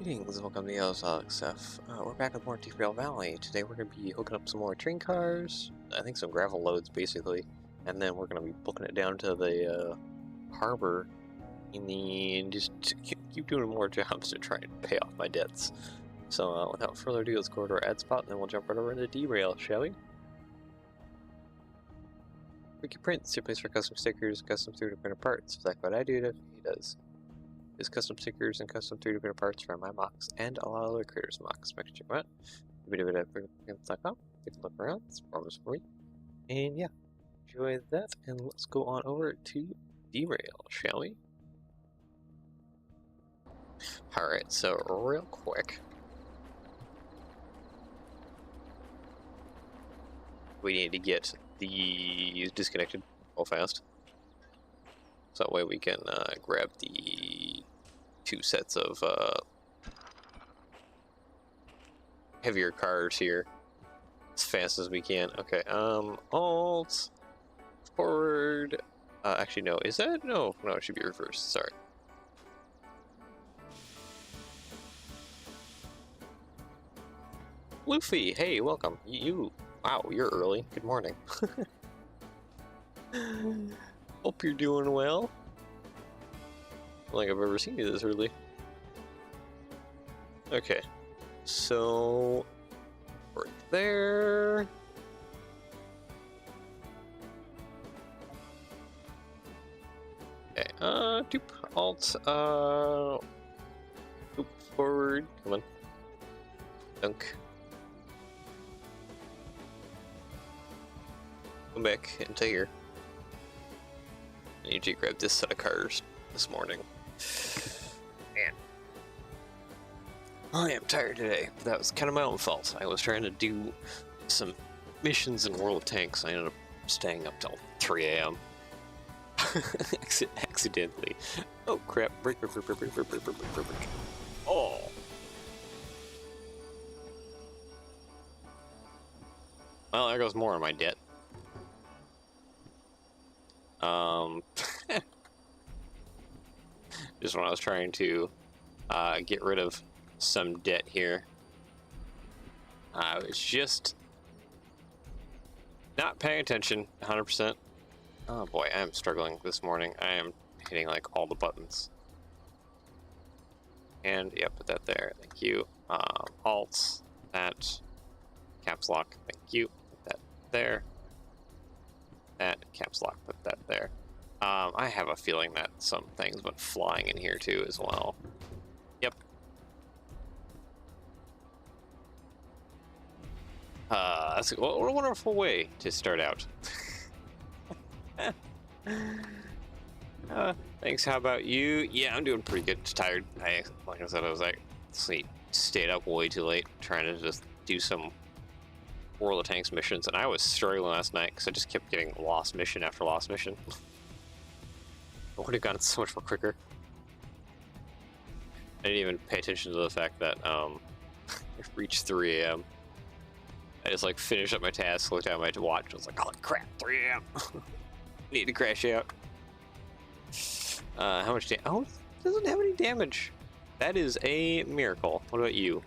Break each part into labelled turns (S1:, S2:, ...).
S1: Greetings, welcome to the LXF. We're back with more Derail Valley. Today we're going to be hooking up some more train cars, I think some gravel loads basically, and then we're going to be booking it down to the harbor and just keep doing more jobs to try and pay off my debts. So without further ado, let's go over to our ad spot and then we'll jump right over into Derail, shall we? Wiki Prints, your place for custom stickers, custom 3D printed parts. Exactly what I do, he does. Is custom stickers and custom 3D printed parts for my mocks and a lot of other creators' mocks. Make sure to check them out. www.rebrickable.com. Take a look around. It's performance for me. And yeah, enjoy that. And let's go on over to Derail, shall we? Alright, so real quick, we need to get these disconnected real fast. So that way we can grab the 2 sets of heavier cars here as fast as we can. Okay, alt, forward, actually no, is that? No, it should be reversed, sorry. Luffy, hey, welcome. Wow, you're early. Good morning. Hope you're doing well. I don't think I've ever seen you this early. Okay, so we're there. Okay, doop, alt, doop, forward, come on. Dunk. Come back into here. I need you to grab this set of cars this morning. Man. I am tired today, but that was kind of my own fault. I was trying to do some missions in World of Tanks. I ended up staying up till 3 a.m. Accidentally. Oh crap. Break. Oh. Well, there goes more of my debt. Just when I was trying to get rid of some debt here, I was just not paying attention 100%. Oh boy, I am struggling this morning. I am hitting like all the buttons. And yeah, put that there. Thank you. Alt, that, caps lock. Thank you. Put that there. That, caps lock. Put that there. I have a feeling that some things went flying in here too as well. Yep. That's what a wonderful way to start out. Thanks. How about you? Yeah, I'm doing pretty good. Just tired. Like I said, I was like, stayed up way too late trying to just do some World of Tanks missions, and I was struggling last night because I just kept getting lost mission after lost mission. I would have gotten so much more quicker. I didn't even pay attention to the fact that it reached 3 a.m. I just like finished up my task, looked at my watch, and was like, "Holy crap, 3 a.m. Need to crash out." How much damage? Oh, it doesn't have any damage. That is a miracle. What about you?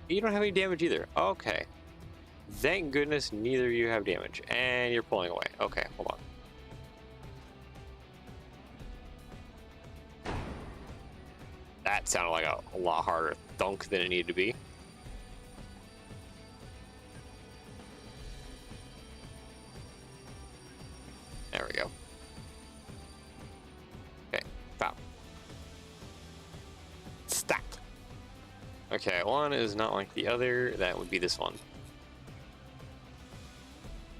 S1: You don't have any damage either. Okay. Thank goodness neither of you have damage. And you're pulling away. Okay, hold on. That sounded like a lot harder thunk than it needed to be. There we go. Okay, stop. Stop. Okay, one is not like the other. That would be this one.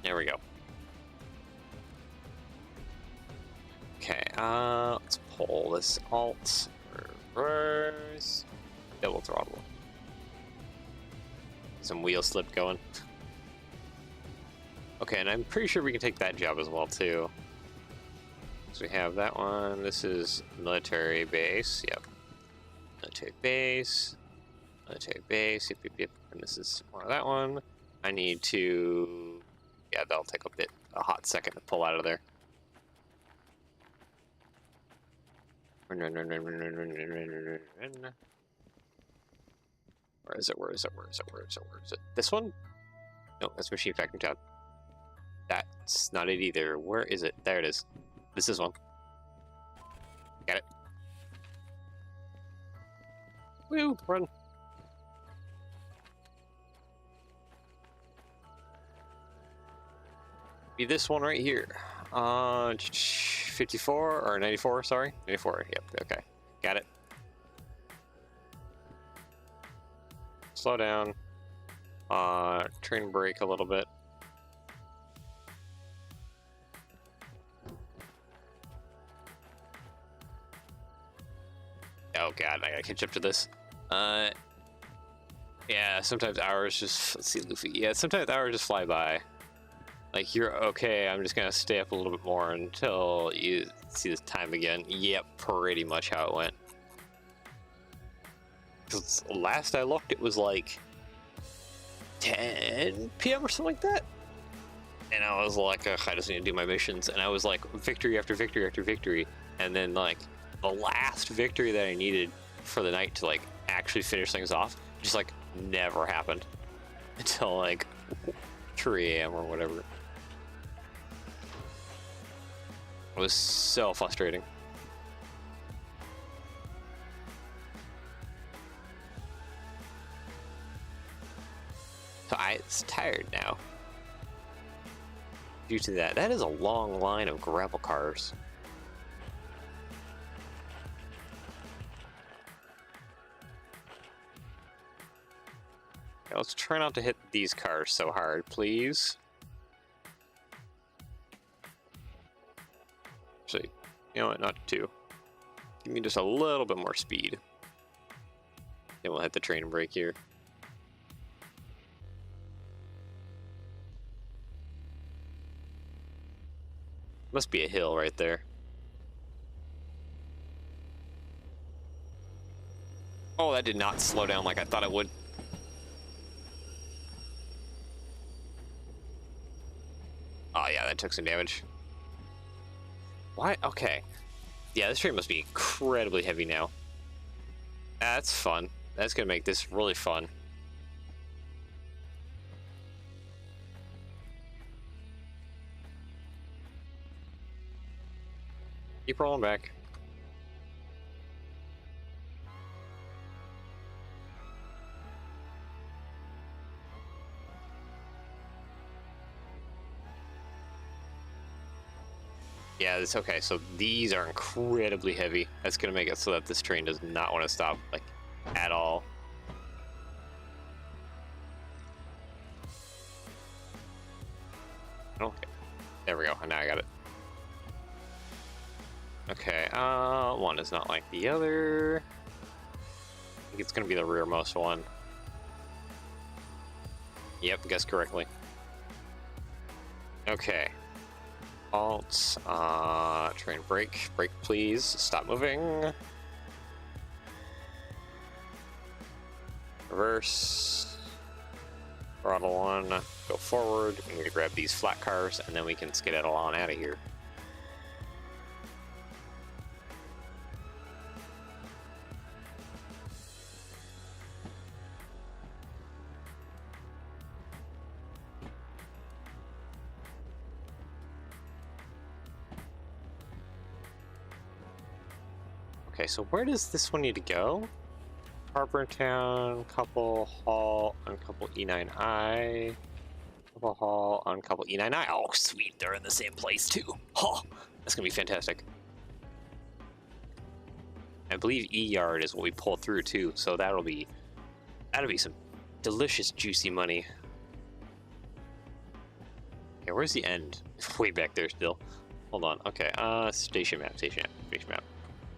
S1: There we go. Okay, let's pull this alt. Reverse. Double throttle. Some wheel slip going. Okay, and I'm pretty sure we can take that job as well too. So we have that one. This is military base. Yep. Military base. Military base. Yep. And this is more of that one. I need to. Yeah, that'll take a hot second to pull out of there. Where is it? Where is it? Where is it? Where is it? Where is it? This one? No, that's machine factory tab. That's not it either. Where is it? There it is. This is one. Got it. Woo! Run. Be this one right here. 54 or 94, sorry. 94, yep, okay. Got it. Slow down. Train brake a little bit. Oh god, I gotta catch up to this. Yeah, sometimes hours just, let's see, Luffy. Yeah, sometimes hours just fly by. Like, you're okay, I'm just gonna stay up a little bit more until you see this time again. Yep, pretty much how it went. Because last I looked, it was like 10 p.m. or something like that. And I was like, ugh, I just need to do my missions. And I was like, victory after victory after victory. And then, like, the last victory that I needed for the night to, like, actually finish things off just, like, never happened until, like, 3 a.m. or whatever. It was so frustrating. So it's tired now. Due to that. That is a long line of gravel cars. Okay, let's try not to hit these cars so hard, please. You know what, not 2. Give me just a little bit more speed. Then we'll hit the train brake here. Must be a hill right there. Oh, that did not slow down like I thought it would. Oh yeah, that took some damage. Why? Okay. Yeah, this train must be incredibly heavy now. That's fun. That's gonna make this really fun. Keep rolling back. Yeah, it's okay. So these are incredibly heavy. That's gonna make it so that this train does not want to stop, like, at all. Okay, there we go. Now I got it. Okay, one is not like the other. I think it's gonna be the rearmost one. Yep, guessed correctly. Okay. Halt, train brake, brake please, stop moving. Reverse, throttle on, go forward. We need to grab these flat cars and then we can skedaddle on out of here. Okay, so where does this one need to go? Harbor Town, couple haul, uncouple E9I, couple haul, uncouple E9I. Oh, sweet, they're in the same place too. Oh, that's gonna be fantastic. I believe E yard is what we pull through too, so that'll be some delicious, juicy money. Okay, where's the end? Way back there still. Hold on. Okay, station map.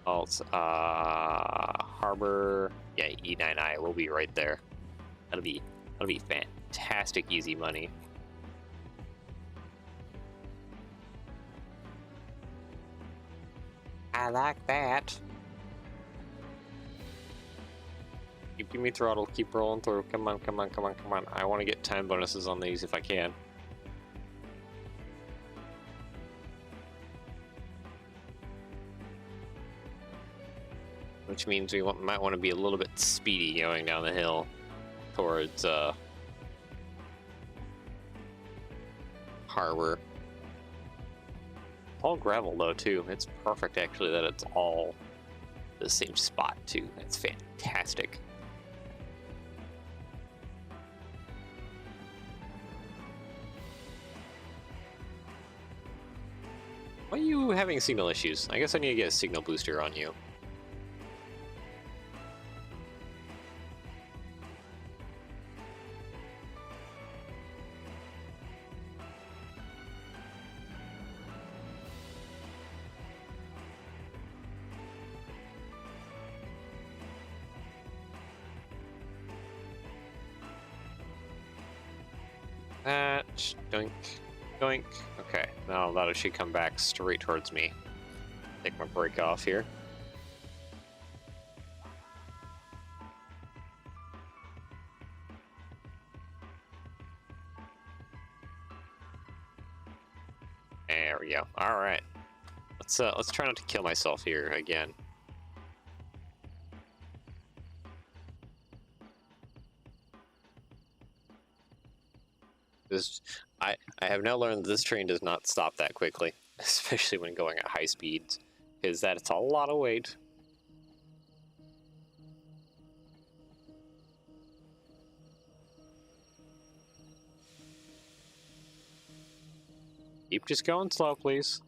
S1: Alt, harbor. Yeah, E9I will be right there. That'll be fantastic, easy money. I like that. Keep giving me throttle. Keep rolling through. Come on. I want to get time bonuses on these if I can. Which means we might want to be a little bit speedy going down the hill towards harbor. All gravel though too. It's perfect actually that it's all the same spot too. It's fantastic. Why are you having signal issues? I guess I need to get a signal booster on you. That, doink, doink. Okay, now that should come back straight towards me. Take my brake off here. There we go. All right, let's try not to kill myself here again. I have now learned that this train does not stop that quickly, especially when going at high speeds, because that's a lot of weight. Keep just going slow, please.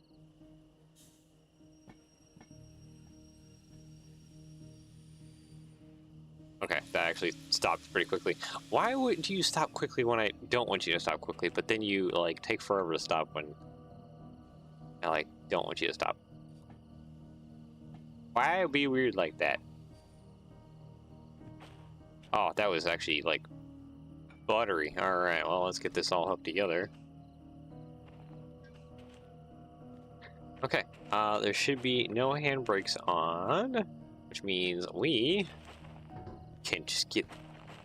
S1: Okay, that actually stopped pretty quickly. Why would you stop quickly when I don't want you to stop quickly, but then you, like, take forever to stop when I, like, don't want you to stop? Why would it be weird like that? Oh, that was actually like buttery. All right, well, let's get this all hooked together. Okay, there should be no handbrakes on, which means we can just get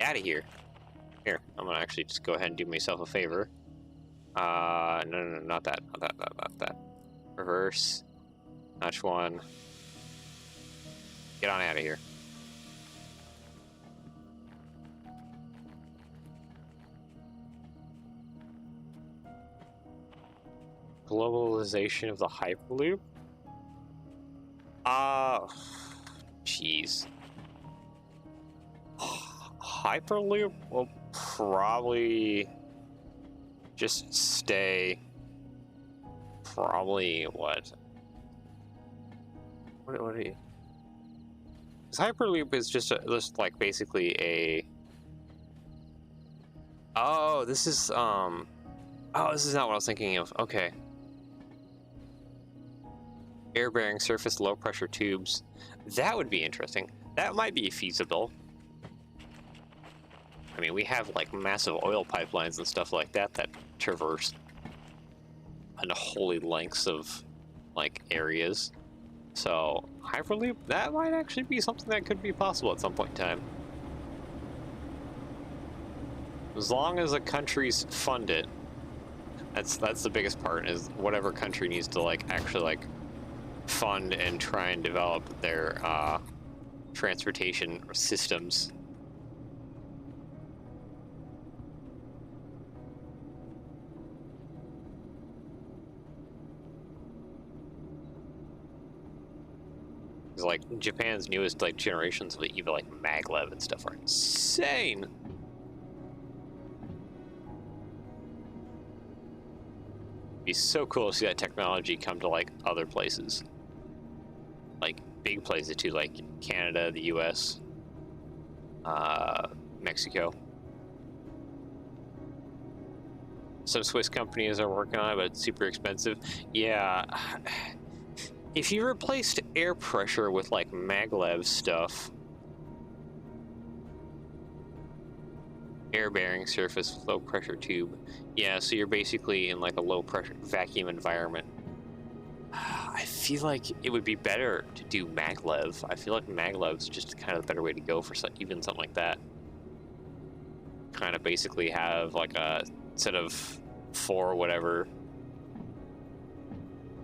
S1: out of here. Here, I'm gonna actually just go ahead and do myself a favor. No, not that, not that. Reverse, notch one. Get on out of here. Globalization of the Hyperloop? Jeez. Hyperloop will probably just stay. Probably what? What are you? This Hyperloop is just like basically a. Oh, this is Oh, this is not what I was thinking of. Okay. Air-bearing surface low-pressure tubes. That would be interesting. That might be feasible. I mean, we have like massive oil pipelines and stuff like that that traverse unholy lengths of like areas. So Hyperloop, that might actually be something that could be possible at some point in time. As long as the countries fund it, that's the biggest part, is whatever country needs to like actually like fund and try and develop their transportation systems. Like Japan's newest like generations of even like maglev and stuff are insane. It'd be so cool to see that technology come to like other places, like big places too, like Canada, the US, Mexico. Some Swiss companies are working on it, but it's super expensive. Yeah. If you replaced air pressure with like maglev stuff, air-bearing surface low pressure tube, yeah, so you're basically in like a low pressure vacuum environment. I feel like it would be better to do maglev. I feel like maglev's just kind of the better way to go for even something like that. Kind of basically have like a set of 4 whatever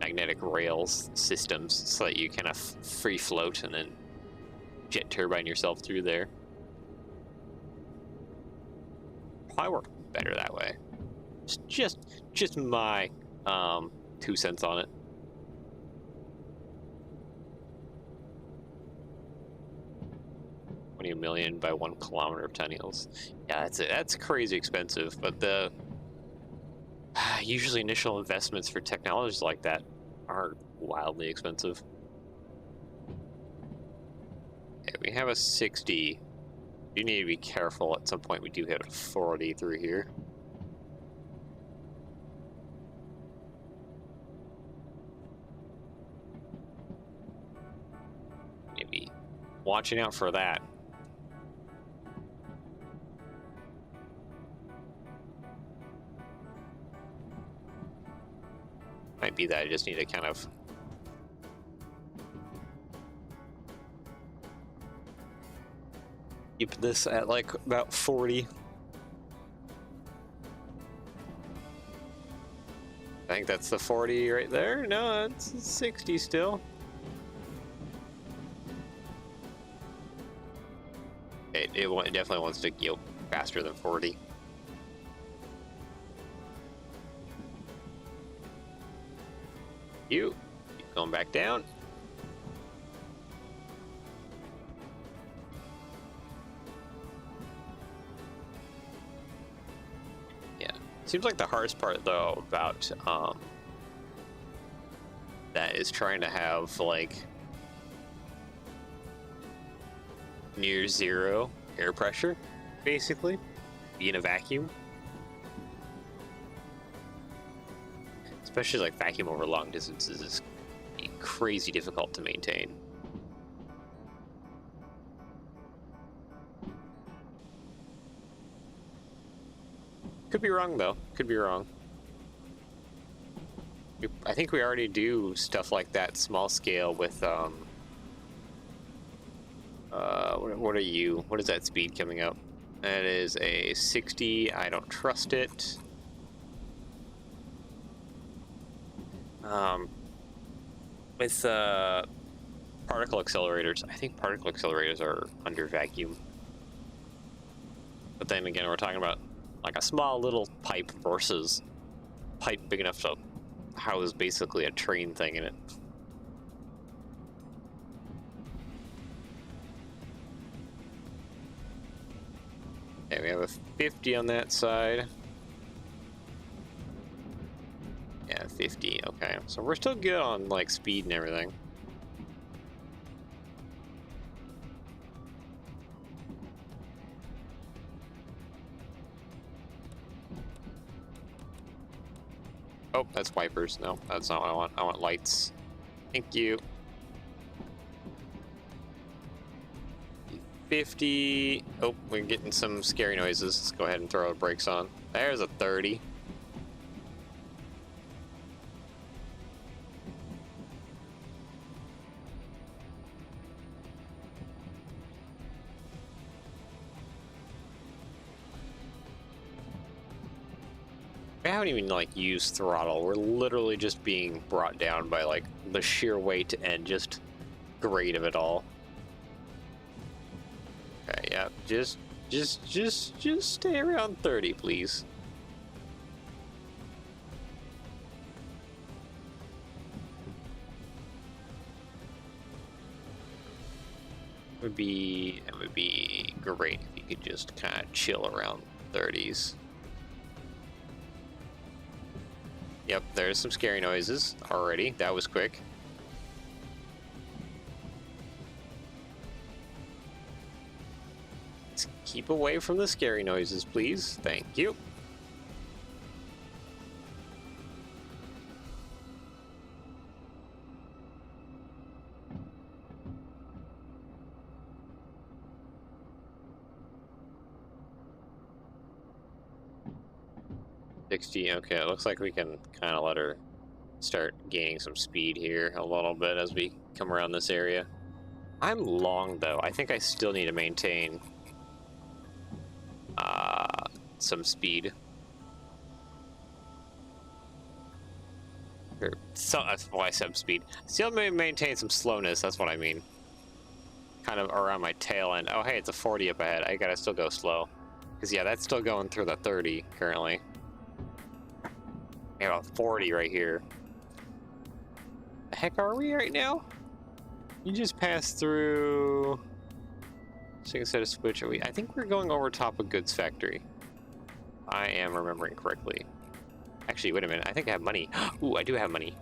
S1: magnetic rails systems so that you kind of free float and then jet turbine yourself through there. Probably work better that way. Just my 2 cents on it. $20 million by 1 kilometer of tunnels. Yeah, that's crazy expensive, but the usually initial investments for technologies like that are wildly expensive. Okay, we have a 60. You need to be careful. At some point we do hit a 40 through here. Maybe watching out for that. Might be that I just need to kind of keep this at like about 40. I think that's the 40 right there. No, it's 60 still. It definitely wants to go faster than 40. Keep going back down. Yeah, seems like the hardest part though about that is trying to have like near zero air pressure, basically, be in a vacuum. Especially like vacuum over long distances is crazy difficult to maintain. Could be wrong though. Could be wrong. I think we already do stuff like that, small scale with what are you? What is that speed coming up? That is a 60. I don't trust it. With particle accelerators, I think particle accelerators are under vacuum. But then again, we're talking about like a small little pipe versus pipe big enough to house basically a train thing in it. Okay, we have a 50 on that side. Yeah, 50, okay. So we're still good on like speed and everything. Oh, that's wipers. No, that's not what I want. I want lights. Thank you. 50. Oh, we're getting some scary noises. Let's go ahead and throw the brakes on. There's a 30. We haven't even like used throttle. We're literally just being brought down by like the sheer weight and just grade of it all. Okay, yeah, just stay around 30, please. It would be great if you could just kind of chill around 30s. Yep, there's some scary noises already. That was quick. Let's keep away from the scary noises, please. Thank you. Okay, it looks like we can kind of let her start gaining some speed here a little bit as we come around this area. I'm long though. I think I still need to maintain some speed. So that's why I said speed. Still maintain some slowness, that's what I mean. Kind of around my tail end. Oh hey, it's a 40 up ahead. I gotta still go slow. Because yeah, that's still going through the 30 currently. We have a 40 right here. The heck are we right now? You just passed through. So you can set a switch. I think we're going over top of goods factory. I am remembering correctly. Actually, wait a minute. I think I have money. Ooh, I do have money.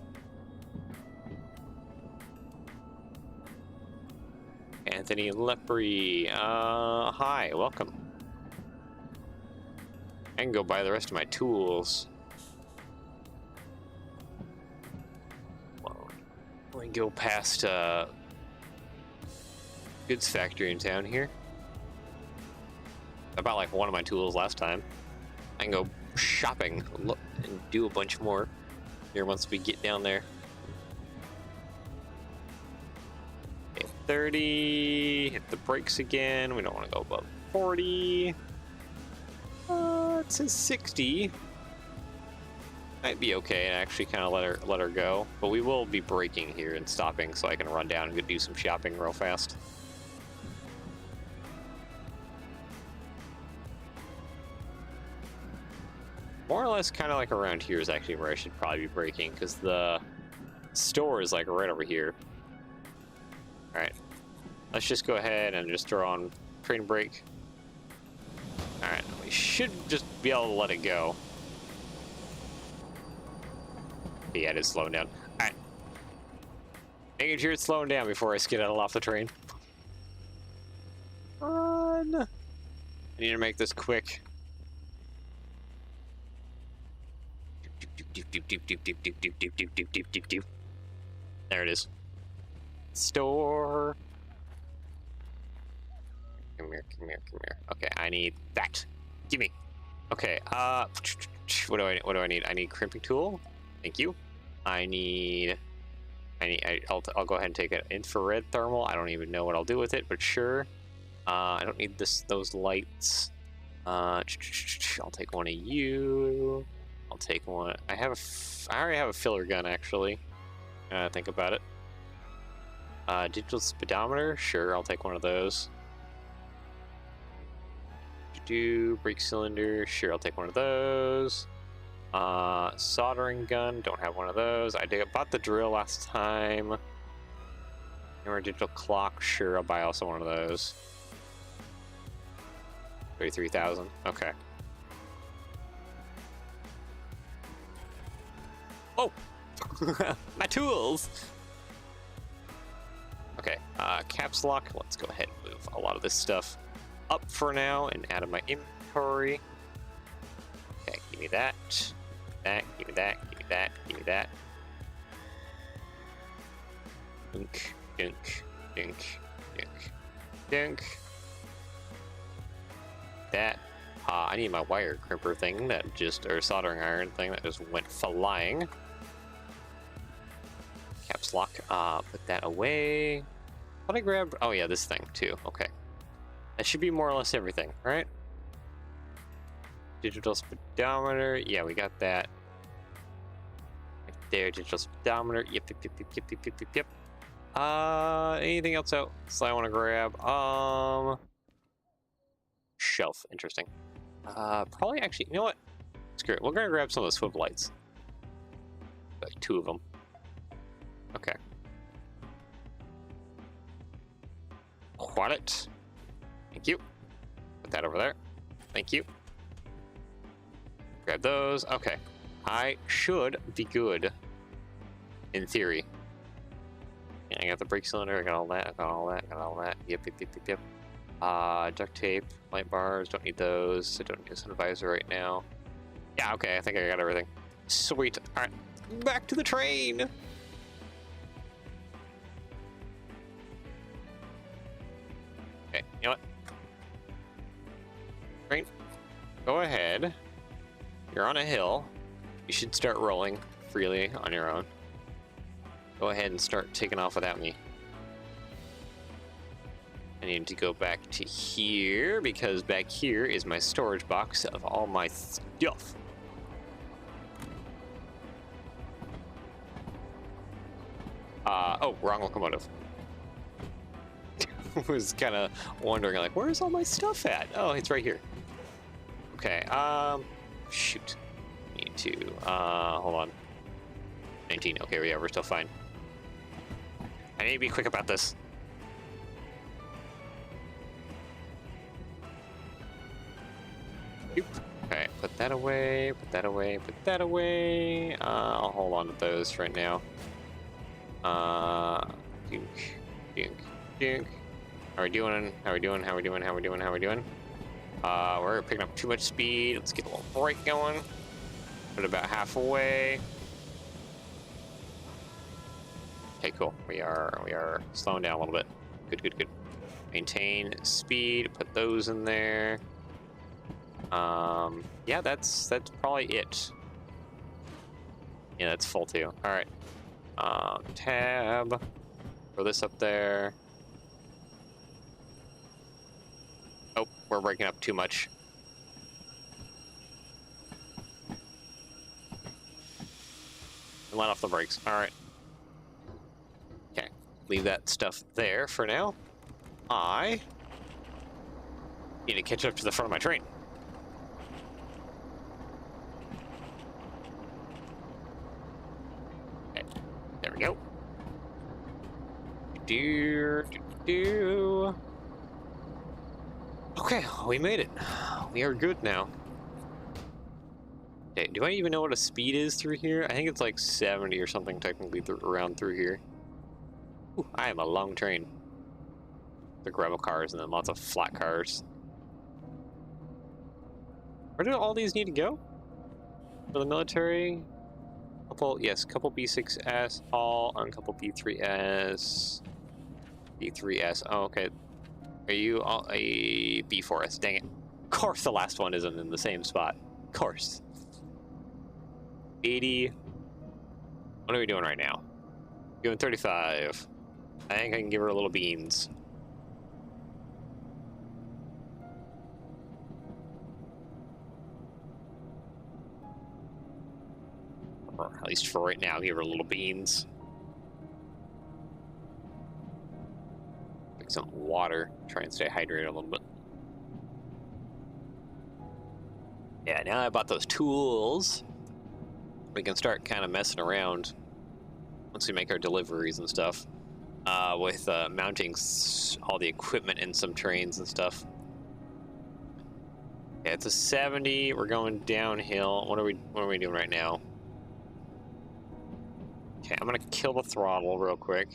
S1: Anthony Lepre. Hi, welcome. I can go buy the rest of my tools. We can go past goods factory in town here. I bought like one of my tools last time. I can go shopping and do a bunch more here once we get down there. Okay, 30. Hit the brakes again. We don't want to go above 40. It says 60. Might be okay and actually kind of let her go, but we will be braking here and stopping so I can run down and go do some shopping real fast. More or less kind of like around here is actually where I should probably be braking because the store is like right over here. All right, let's just go ahead and just throw on train brake. All right, we should just be able to let it go. Yeah, it is slowing down. All right. Making sure it's slowing down before I skedaddle off the train. Run! I need to make this quick. There it is. Store. Come here, come here, come here. Okay, I need that. Give me. Okay, what do I need? I need crimping tool. Thank you. I'll go ahead and take an infrared thermal. I don't even know what I'll do with it, but sure. I don't need those lights. I'll take one of you. I'll take one. I already have a filler gun, actually. Think about it. Digital speedometer. Sure, I'll take one of those. Brake cylinder. Sure, I'll take one of those. Soldering gun. Don't have one of those. I bought the drill last time. Or digital clock. Sure, I'll buy also one of those. 33,000. Okay. Oh! My tools! Okay, caps lock. Let's go ahead and move a lot of this stuff up for now and out of my inventory. Okay, give me that. Give me that. Give me that. Give me that. Dunk, dunk, dunk, dunk, dunk. That. I need my wire crimper thing that just, or soldering iron thing that just went flying. Caps lock. Put that away. What I grabbed? Oh yeah, this thing too. Okay. That should be more or less everything, right? Digital speedometer. Yeah, we got that. Right there, digital speedometer. Yep. Anything else else I want to grab? Shelf. Interesting. Probably actually, you know what? Screw it. We're gonna grab some of the swivel lights. Like 2 of them. Okay. Wallet. Thank you. Put that over there. Thank you. Grab those. Okay. I should be good. In theory. Yeah, I got the brake cylinder. I got all that. I got all that. I got all that. Yep. Duct tape. Light bars. Don't need those. I don't need a sun visor right now. Yeah, okay. I think I got everything. Sweet. Alright. Back to the train! Okay, you know what? Train, go ahead. You're on a hill. You should start rolling freely on your own. Go ahead and start taking off without me. I need to go back to here because back here is my storage box of all my stuff. Oh, wrong locomotive. Was kind of wondering, like, where's all my stuff at? Oh, it's right here. Okay, shoot. Need to, hold on. 19, okay, yeah, we're still fine. I need to be quick about this. Okay, put that away, put that away, put that away. I'll hold on to those right now. Dink, dink, dink. How are we doing? How are we doing? How are we doing? How are we doing? How are we doing? We're picking up too much speed. Let's get a little brake going. Put it about halfway. Okay, cool. We are slowing down a little bit. Good. Maintain speed. Put those in there. Yeah, that's probably it. Yeah, that's full too. All right. Tab. Throw this up there. Oh, we're breaking up too much. And let off the brakes. All right. Okay. Leave that stuff there for now. I need to catch up to the front of my train. Okay. There we go. Okay, we made it. We are good now. Okay, do I even know what a speed is through here? I think it's like 70 or something technically around through here. Ooh, I am a long train. The gravel cars and then lots of flat cars. Where do all these need to go? For the military? Couple B6S, all on couple B3S. B3S, oh, okay. Are you all a B4S? Dang it. course the last one isn't in the same spot. Of course. 80. What are we doing right now? Doing 35. I think I can give her a little beans. Or at least for right now, give her a little beans. Like some water. Try and stay hydrated a little bit. Yeah, now I bought those tools. We can start kind of messing around once we make our deliveries and stuff with mounting all the equipment in some trains and stuff. Yeah, it's a 70. We're going downhill. What are we doing right now? Okay, I'm gonna kill the throttle real quick.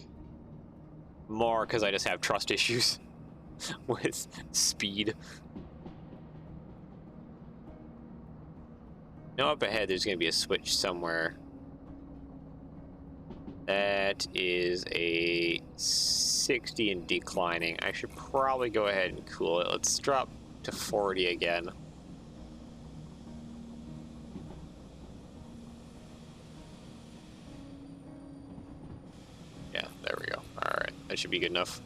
S1: More because I just have trust issues with speed. Now up ahead, there's gonna be a switch somewhere. That is a 60 and declining. I should probably go ahead and cool it. Let's drop to 40 again. Yeah, there we go. Alright, that should be good enough.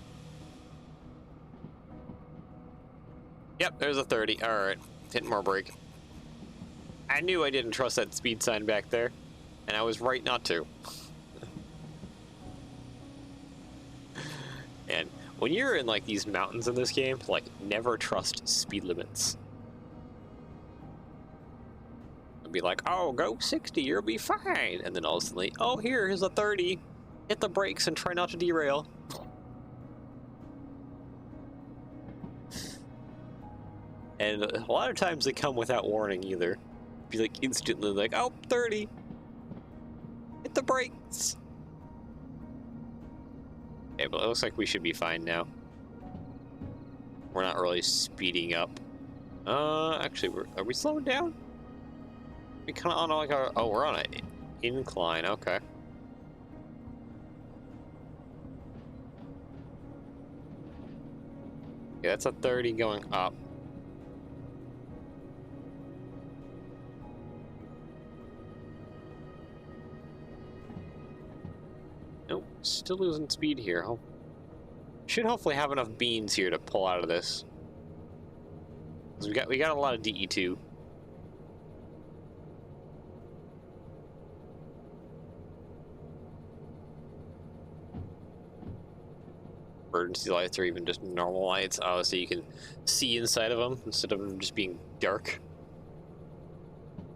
S1: Yep, there's a 30. Alright, hitting more brake. I knew I didn't trust that speed sign back there, and I was right not to. And when you're in like these mountains in this game, like never trust speed limits. It'll be like, oh, go 60, you'll be fine. And then all of a sudden, oh, here's a 30. Hit the brakes and try not to derail. And a lot of times they come without warning either. Be like instantly like, oh, 30. Hit the brakes. Okay, but it looks like we should be fine now. We're not really speeding up. Actually, are we slowing down? We kind of on like our, oh, we're on an incline, okay. Yeah, that's a 30 going up. Nope, still losing speed here. Oh, should hopefully have enough beans here to pull out of this. 'Cause we got a lot of DE2. Emergency lights or even just normal lights, so you can see inside of them instead of them just being dark.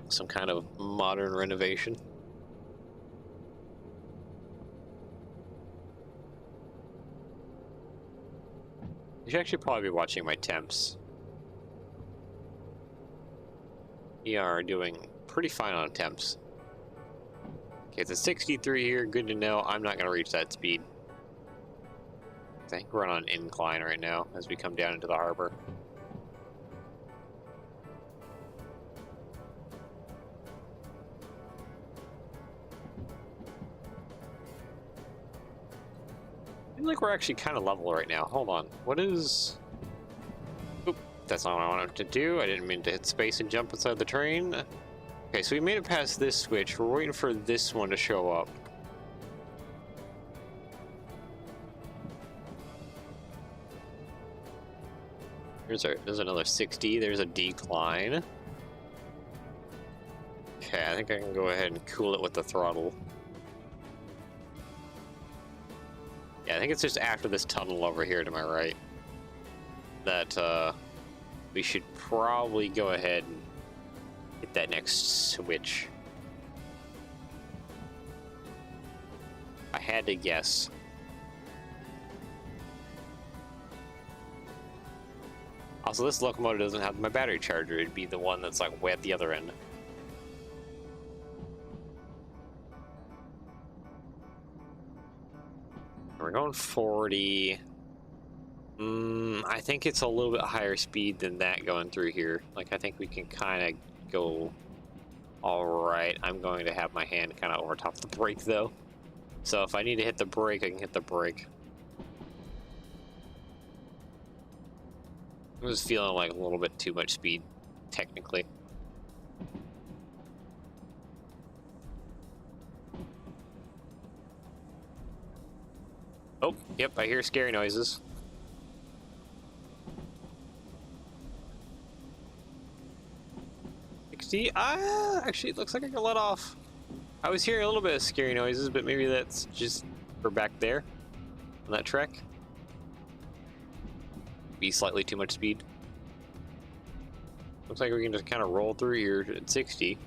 S1: Some kind of modern renovation. You should actually probably be watching my temps. We are doing pretty fine on temps. Okay, it's a 63 here, good to know. I'm not going to reach that speed. I think we're on an incline right now as we come down into the harbor. I feel like we're actually kind of level right now. Hold on. What is... Oop, that's not what I wanted to do. I didn't mean to hit space and jump inside the train. Okay, so we made it past this switch. We're waiting for this one to show up. There's another 60. There's a decline. Okay, I think I can go ahead and cool it with the throttle. Yeah, I think it's just after this tunnel over here to my right that we should probably go ahead and hit that next switch. I had to guess. Also, this locomotive doesn't have my battery charger. It'd be the one that's like way at the other end. We're going 40. I think it's a little bit higher speed than that going through here. Like, I think we can kind of go all right. I'm going to have my hand kind of over top the brake, though. So if I need to hit the brake, I can hit the brake. I was feeling like a little bit too much speed, technically. Oh, yep, I hear scary noises. Actually, it looks like I can let off. I was hearing a little bit of scary noises, but maybe that's just for back there on that trek. Be slightly too much speed. Looks like we can just kind of roll through here at 60.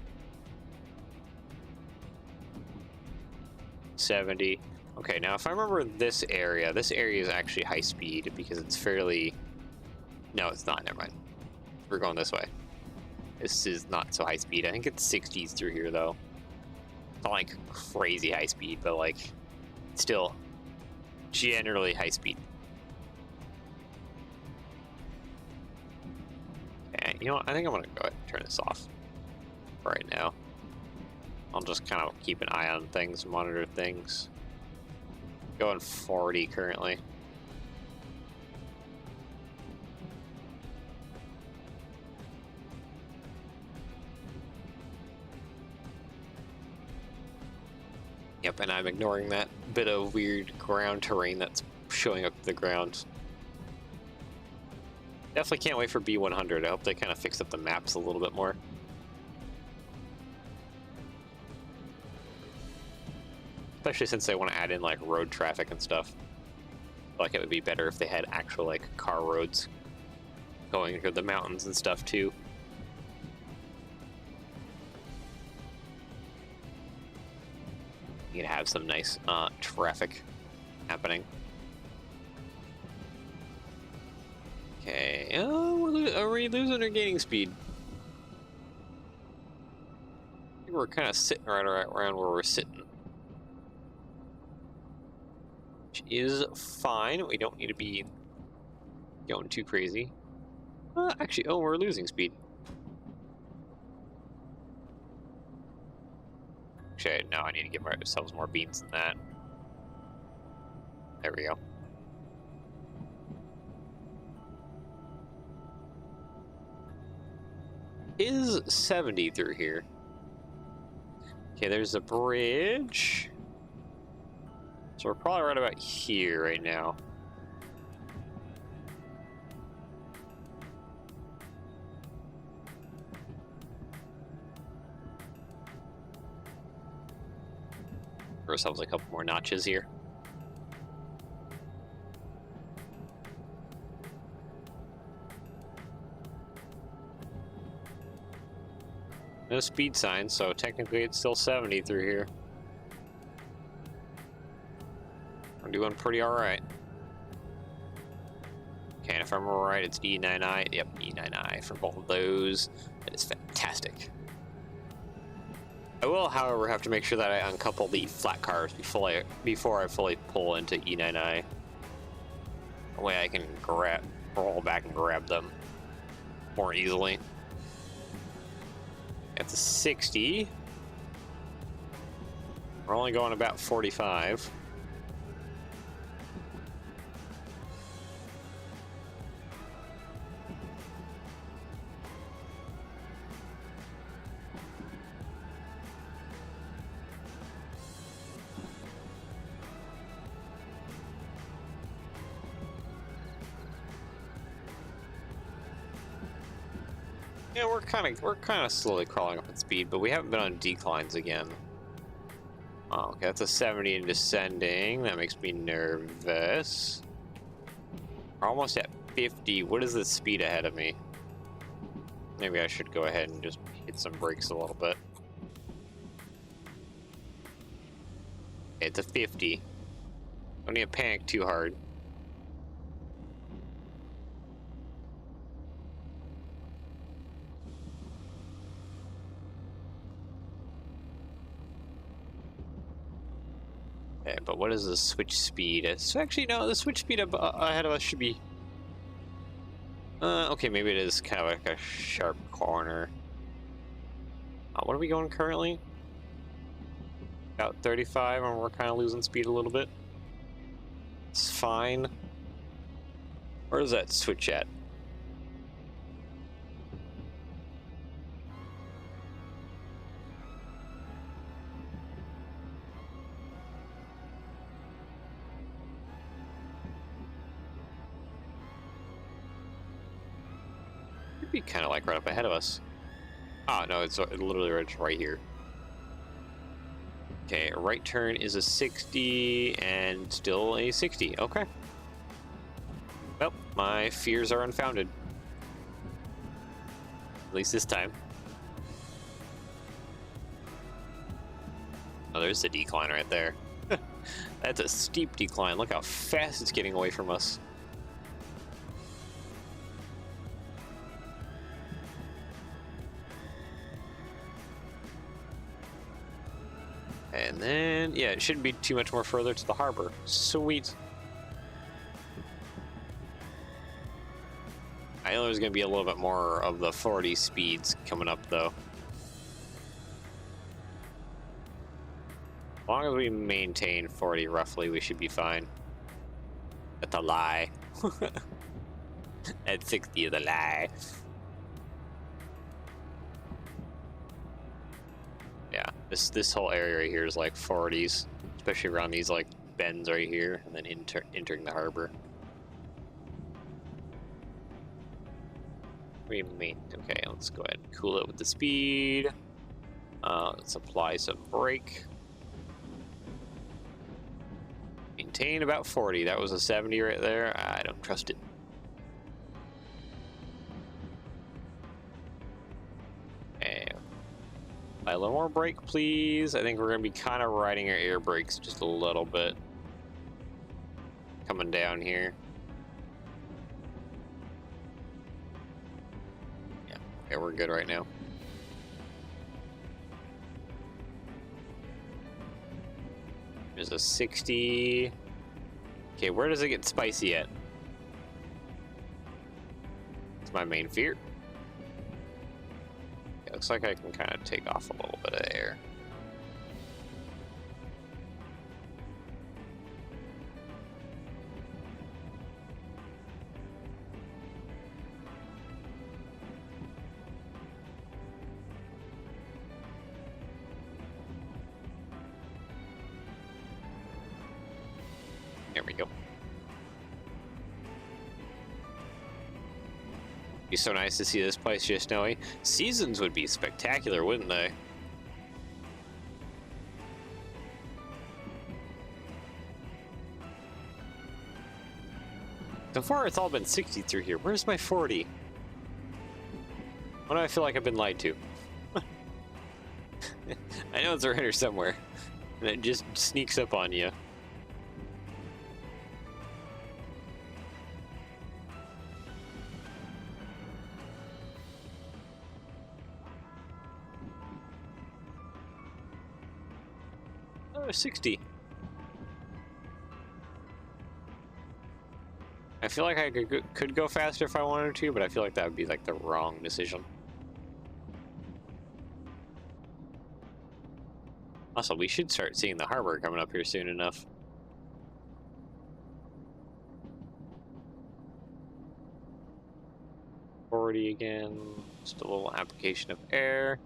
S1: 70. Okay, now if I remember this area is actually high speed because it's fairly... No, it's not, never mind. We're going this way. This is not so high speed. I think it's 60s through here, though. Not like crazy high speed, but like still generally high speed. And you know what? I think I'm gonna go ahead and turn this off right now. I'll just kind of keep an eye on things, monitor things. Going 40 currently. Yep, and I'm ignoring that bit of weird ground terrain that's showing up the ground. Definitely can't wait for B100. I hope they kind of fix up the maps a little bit more. Especially since they want to add in like road traffic and stuff. I feel like it would be better if they had actual like car roads going through the mountains and stuff too. You could have some nice traffic happening. Okay, are we losing or gaining speed? I think we're kind of sitting right around where we're sitting. Which is fine. We don't need to be going too crazy. Actually, oh, we're losing speed. Actually, no, I need to give ourselves more beans than that. There we go. Is 70 through here. Okay, there's a bridge. So we're probably right about here right now. Give ourselves a couple more notches here. No speed sign, so technically it's still 70 through here. We're doing pretty alright. Okay, and if I remember right, it's E9I. Yep, E9I for both of those. That is fantastic. I will, however, have to make sure that I uncouple the flat cars before I fully pull into E9I. That way I can roll back and grab them more easily. It's a 60. We're only going about 45. Yeah, we're kind of slowly crawling up in speed, but we haven't been on declines again. Oh, okay, that's a 70 and descending. That makes me nervous. We're almost at 50. What is the speed ahead of me? Maybe I should go ahead and just hit some brakes a little bit. It's a 50. Don't need to panic too hard. Okay, but what is the switch speed? It's actually, no, the switch speed ahead of us should be... okay, maybe it is kind of like a sharp corner. What are we going currently? About 35, and we're kind of losing speed a little bit. It's fine. Where is that switch at? It'd be kind of like right up ahead of us. Oh, no, it's literally right here. Okay, a right turn is a 60 and still a 60. Okay. Well, my fears are unfounded. At least this time. Oh, there's the decline right there. That's a steep decline. Look how fast it's getting away from us. And then, yeah, it shouldn't be too much more further to the harbor. Sweet. I know there's going to be a little bit more of the 40 speeds coming up, though. As long as we maintain 40 roughly, we should be fine. That's a lie. At 60 is a lie. Yeah, this whole area right here is like 40s, especially around these like bends right here, and then entering the harbor. Okay, let's go ahead and cool it with the speed. Let's apply some brake. Maintain about 40. That was a 70 right there. I don't trust it. Okay. Apply a little more brake, please. I think we're going to be kind of riding our air brakes just a little bit. Coming down here. Yeah, okay, we're good right now. There's a 60. Okay, where does it get spicy at? It's my main fear. It looks like I can kind of take off a little bit of air. There we go. Be so nice to see this place just snowy. Seasons would be spectacular, wouldn't they? So far, it's all been 60 through here. Where's my 40? What do I feel like I've been lied to? I know it's around here somewhere, and it just sneaks up on you. Oh, 60. I feel like I could go faster if I wanted to, but I feel like that would be like the wrong decision. Also, we should start seeing the harbor coming up here soon enough. $40 again. Just a little application of air.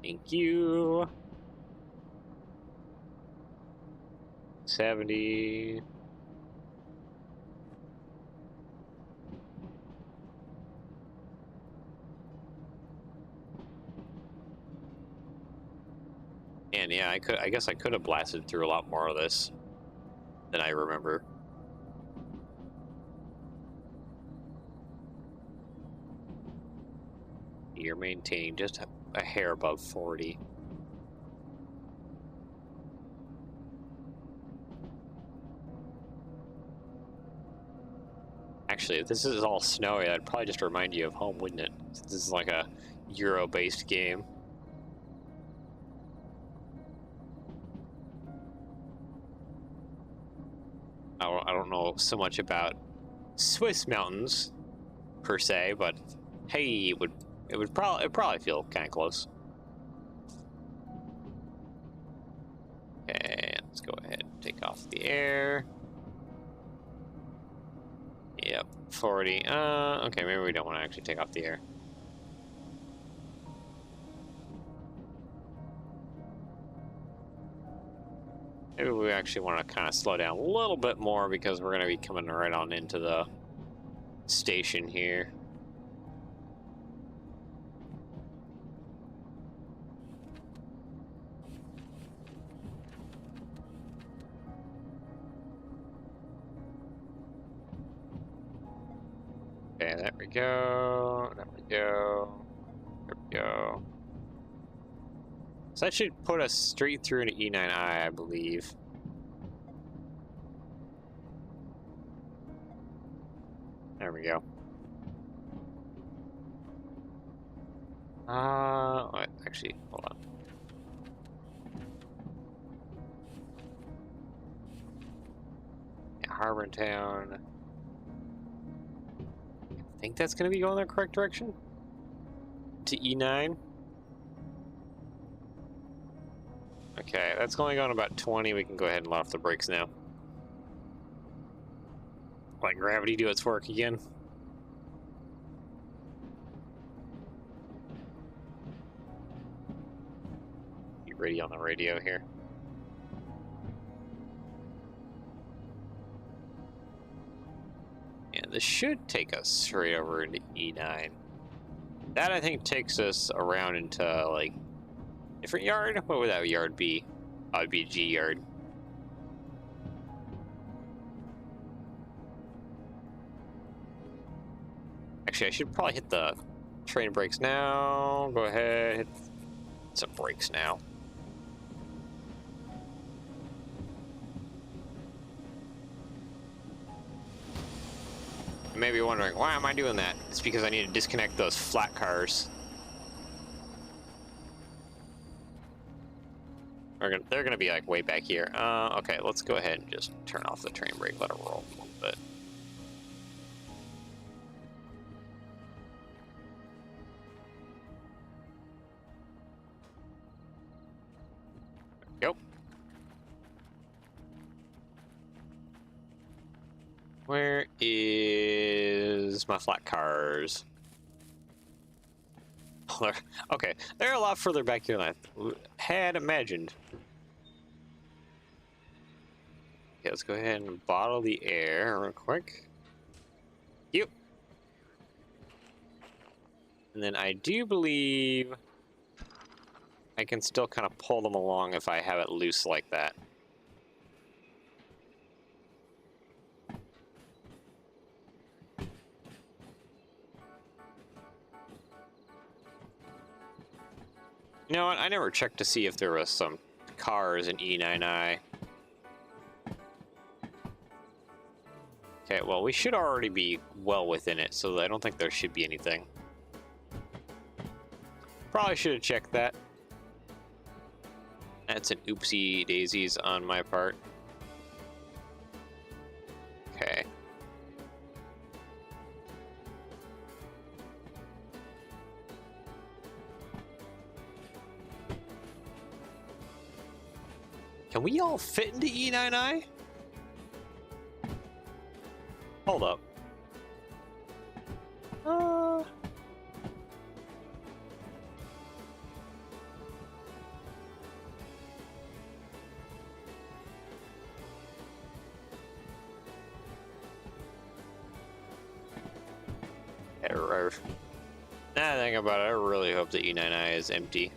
S1: Thank you. 70. And yeah, I guess I could have blasted through a lot more of this than I remember. You're maintaining just a hair above 40. Actually, if this is all snowy, that'd probably just remind you of home, wouldn't it? Since this is like a Euro-based game. I don't know so much about Swiss mountains per se, but hey, it'd probably feel kind of close. Okay, let's go ahead and take off the air. Yep, 40. Okay, maybe we don't want to actually take off the air. Maybe we actually want to kind of slow down a little bit more because we're going to be coming right on into the station here. Okay, there we go. There we go. There we go. So that should put us straight through into E9I, I believe. There we go. Wait, actually, hold on. Yeah, Harbor Town. I think that's going to be going the correct direction. To E9. Okay, that's only going about 20. We can go ahead and let off the brakes now. Let gravity do its work again. Be ready on the radio here. And this should take us straight over into E9. That, I think, takes us around into, like, different yard? What would that yard be? Oh, it'd be a G yard. Actually, I should probably hit the train brakes now. Go ahead, hit some brakes now. You may be wondering, why am I doing that? It's because I need to disconnect those flat cars. They're gonna be like way back here. Okay, let's go ahead and just turn off the train brake, let it roll a little bit. Go. Where is my flat cars? Okay, they're a lot further back here than I had imagined. Okay, let's go ahead and bottle the air real quick. Yep. And then I do believe I can still kind of pull them along if I have it loose like that. You know what? I never checked to see if there was some cars in E9I. Okay, well, we should already be well within it, so I don't think there should be anything. Probably should have checked that. That's an oopsie daisies on my part. Okay. Can we all fit into E9I? Hold up. Now I think about it, I really hope that E9I is empty.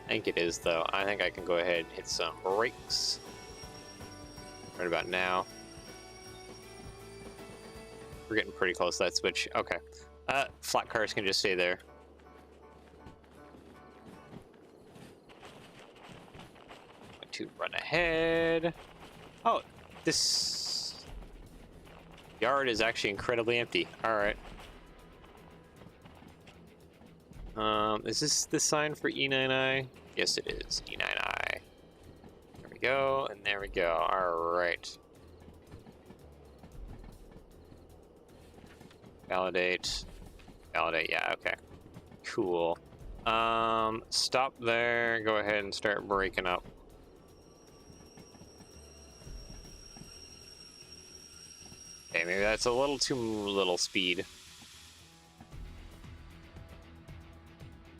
S1: I think it is, though. I think I can go ahead and hit some brakes right about now. We're getting pretty close to that switch. Okay. Flat cars can just stay there. Going to run ahead. Oh, this yard is actually incredibly empty. All right. Is this the sign for E9I? Yes, it is. E9I. There we go, and there we go. All right. Validate. Validate, yeah, okay. Cool. Stop there. Go ahead and start breaking up. Okay, maybe that's a little too little speed.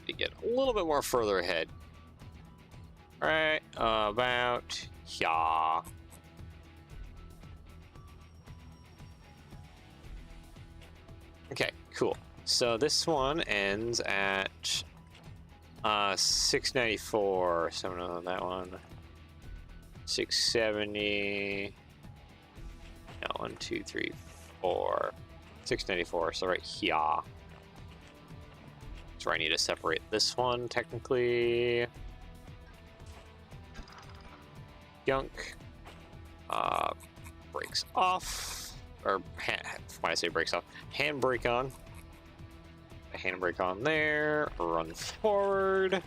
S1: To get a little bit more further ahead. Right about here. Okay, cool. So this one ends at 694. So on that one. 670. No, 1, 2, 3, 4. 694, so right here. That's where I need to separate this one, technically. Gunk. Brakes off. Or, when I say brakes off, handbrake on. Handbrake on there. Run forward.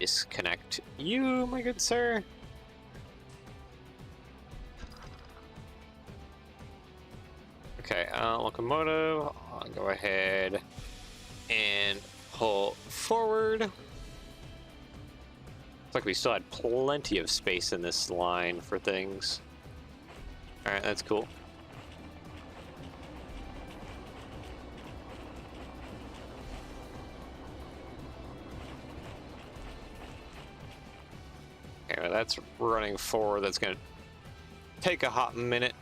S1: Disconnect you, my good sir. Okay, locomotive, I'll go ahead and pull forward. Looks like we still had plenty of space in this line for things. All right, that's cool. Okay, that's running forward. That's gonna take a hot minute.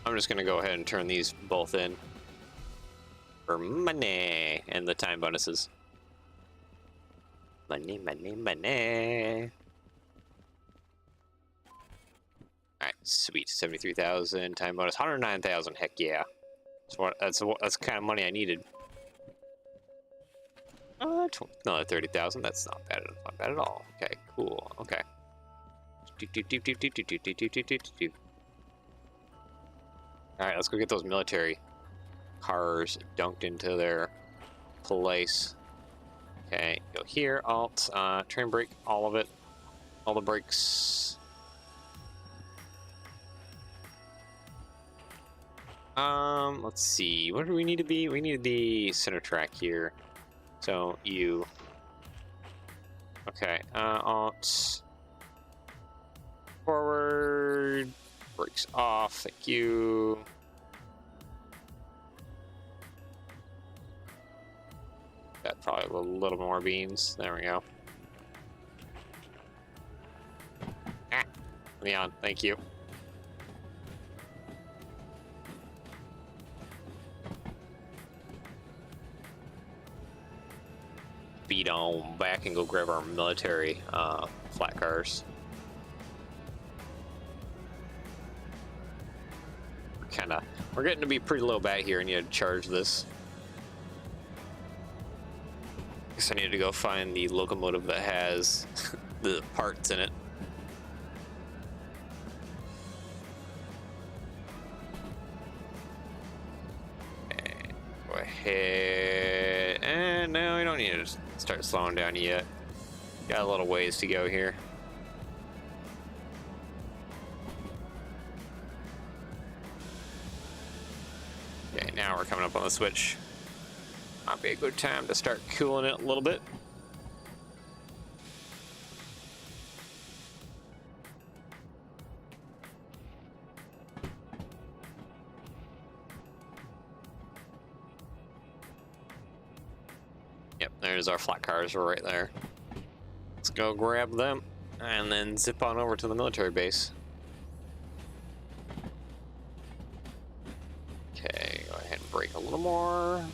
S1: I'm just gonna go ahead and turn these both in for money and the time bonuses. Money, money, money. All right, sweet. 73,000 time bonus, 109,000. Heck yeah! That's the kind of money I needed. Another 30,000. That's not bad. Not bad at all. Okay, cool. Okay. Alright, let's go get those military cars dunked into their place. Okay, go here, alt, train brake, all of it. All the brakes. Let's see, what do we need to be? We need the center track here. So, you. Okay, alt. Forward, brakes off, thank you. Got probably a little more beans. There we go. Ah, Leon, thank you. Speed on back and go grab our military flat cars. We're getting to be pretty low bat here. I need to charge this. Guess I need to go find the locomotive that has the parts in it. Okay, go ahead. And no, we don't need to start slowing down yet. Got a little ways to go here. Now we're coming up on the switch. Might be a good time to start cooling it a little bit. Yep, there's our flat cars right there. Let's go grab them and then zip on over to the military base. Okay, go ahead and brake a little more.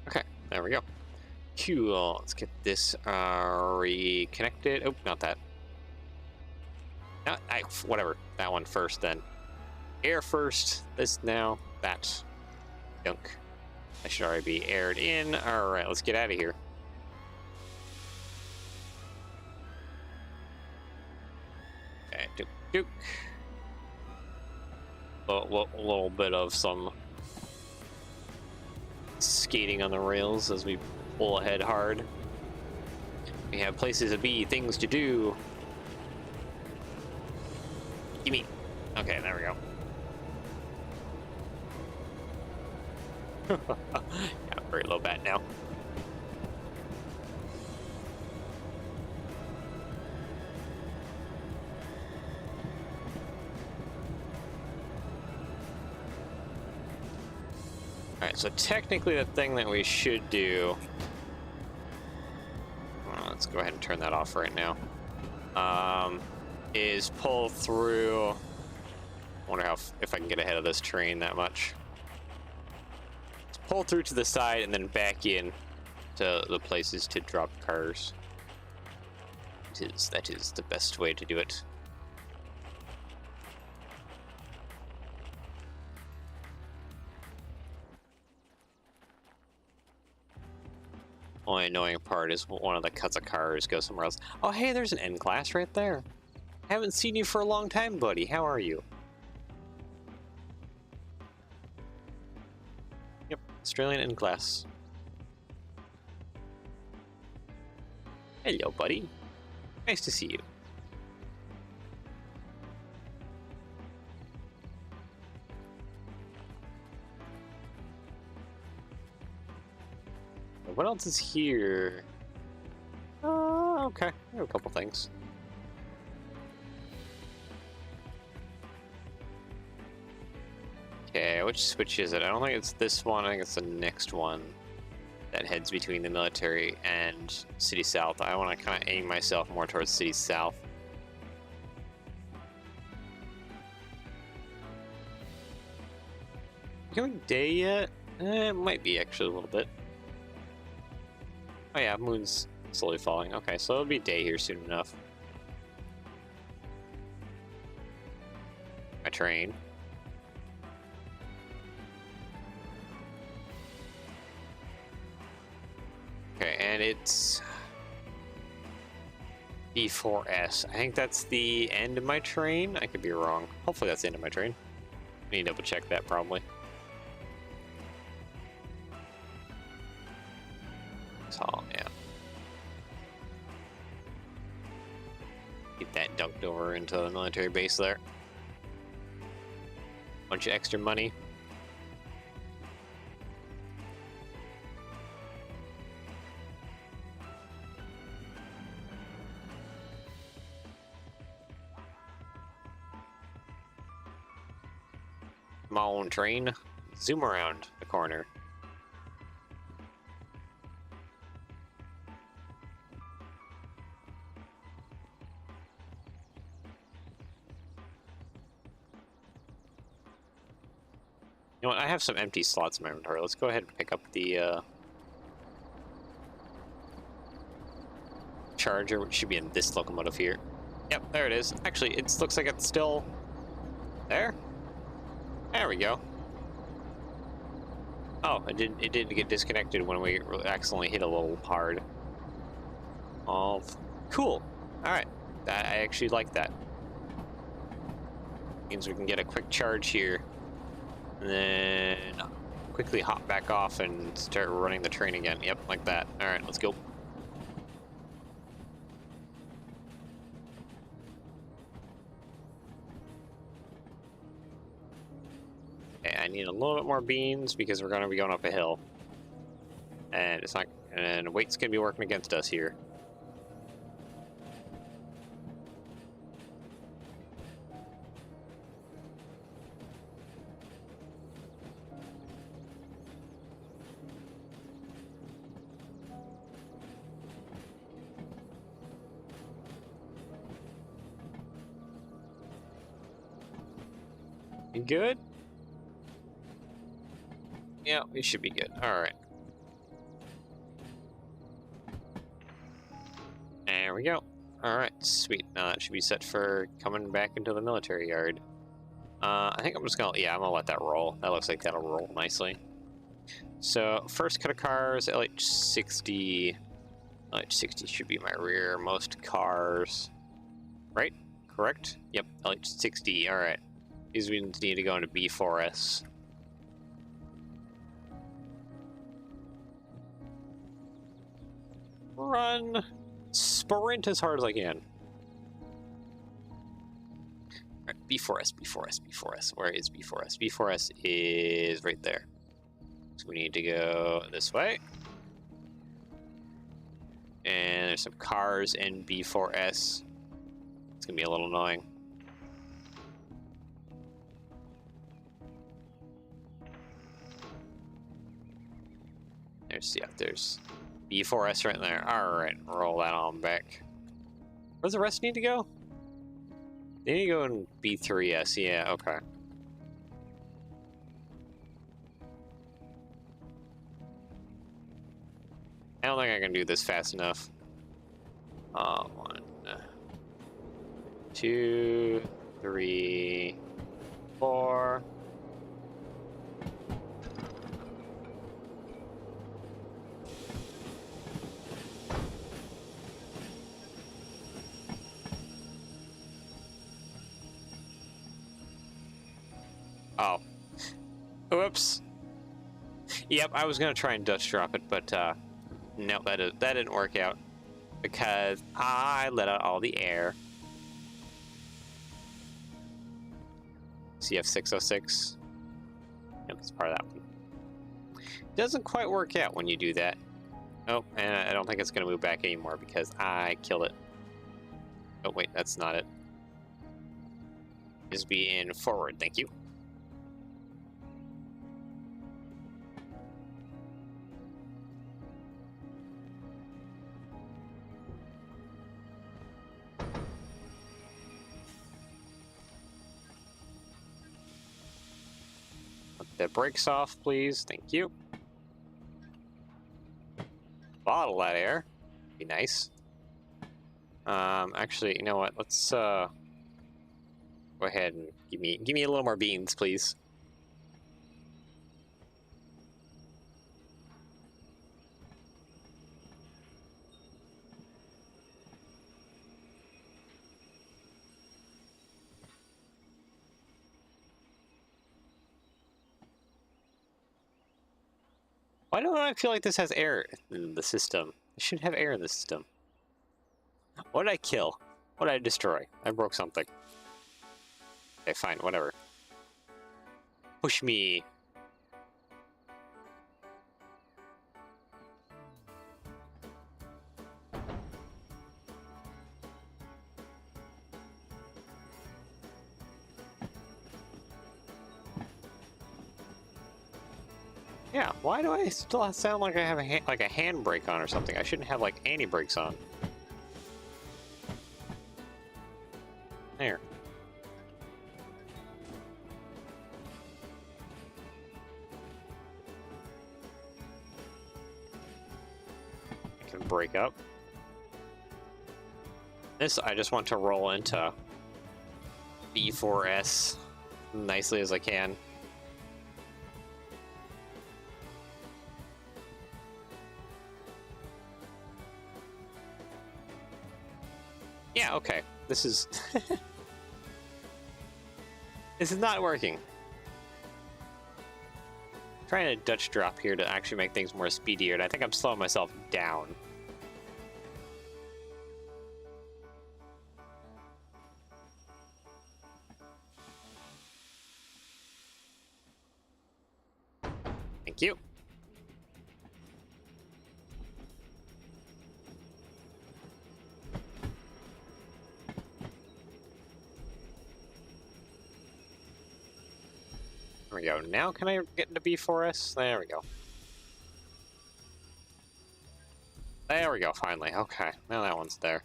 S1: Okay, there we go. Cool. Let's get this reconnected. Oh, not that. No, whatever. That one first, then. Air first. This now. That. Dunk. I should already be aired in. All right, let's get out of here. Okay, Duke, Duke. A little bit of some skating on the rails as we pull ahead hard. We have places to be, things to do. Gimme. Okay, there we go. Yeah, very low bat now. Alright, so technically the thing that we should do... let's go ahead and turn that off right now. Is pull through... I wonder if I can get ahead of this train that much. Let's pull through to the side and then back in to the places to drop cars. That is the best way to do it. Only annoying part is one of the cuts of cars go somewhere else. Oh, hey, there's an N-Class right there. Haven't seen you for a long time, buddy. How are you? Yep, Australian N-Class. Hello, buddy. Nice to see you. What else is here? Okay. I have a couple things. Okay, which switch is it? I don't think it's this one. I think it's the next one that heads between the military and City South. I want to kind of aim myself more towards City South. Going day yet? It might be actually a little bit. Oh yeah, moon's slowly falling. Okay, so it'll be day here soon enough. My train. Okay, and it's D4S. I think that's the end of my train. I could be wrong. Hopefully that's the end of my train. I need to double check that probably. Oh, yeah. Get that dunked over into the military base there. Bunch of extra money. Come on, train. Zoom around the corner. You know what? I have some empty slots in my inventory. Let's go ahead and pick up the charger, which should be in this locomotive here. Yep, there it is. Actually, it looks like it's still there. There we go. Oh, it didn't get disconnected when we accidentally hit a little hard. Oh, cool. All right, I actually like that. Means we can get a quick charge here, and then quickly hop back off and start running the train again. Yep, like that. All right, let's go. Okay, I need a little bit more beans because we're going to be going up a hill, and it's not. And weight's going to be working against us here. You good? Yeah, we should be good. All right. There we go. All right, sweet. Now that should be set for coming back into the military yard. I think I'm just gonna, yeah, I'm gonna let that roll. That looks like that'll roll nicely. So first cut of cars, LH60. LH60 should be my rear most cars, right? Correct? Yep, LH60. All right. These we need to go into B4S. Run! Sprint as hard as I can. Alright, B4S, B4S, B4S. Where is B4S? B4S is right there. So we need to go this way. And there's some cars in B4S. It's gonna be a little annoying. There's B4S right there. Alright, roll that on back. Where's the rest need to go? They need to go in B3S, yeah, okay. I don't think I can do this fast enough. 1, 2, 3, 4. Oh. Whoops. Yep, I was gonna try and Dutch drop it, but no, that didn't work out because I let out all the air. CF606. Yep, it's part of that one. Doesn't quite work out when you do that. Oh, and I don't think it's gonna move back anymore because I killed it. Oh wait, that's not it. Just be in forward, thank you. The brakes off, please. Thank you. Bottle that air. Be nice. Actually, you know what? Let's go ahead and give me a little more beans, please. Why don't I feel like this has air in the system? It should have air in the system. What did I kill? What did I destroy? I broke something. Okay, fine, whatever. Push me. Yeah, why do I still sound like I have a handbrake on or something? I shouldn't have like any brakes on. There. I can brake up. This I just want to roll into B4S nicely as I can. Yeah, okay. This is... This is not working. Trying to Dutch drop here to actually make things more speedier, and I think I'm slowing myself down. Thank you. There we go. Now can I get into B4S? There we go. There we go, finally. Okay, now that one's there.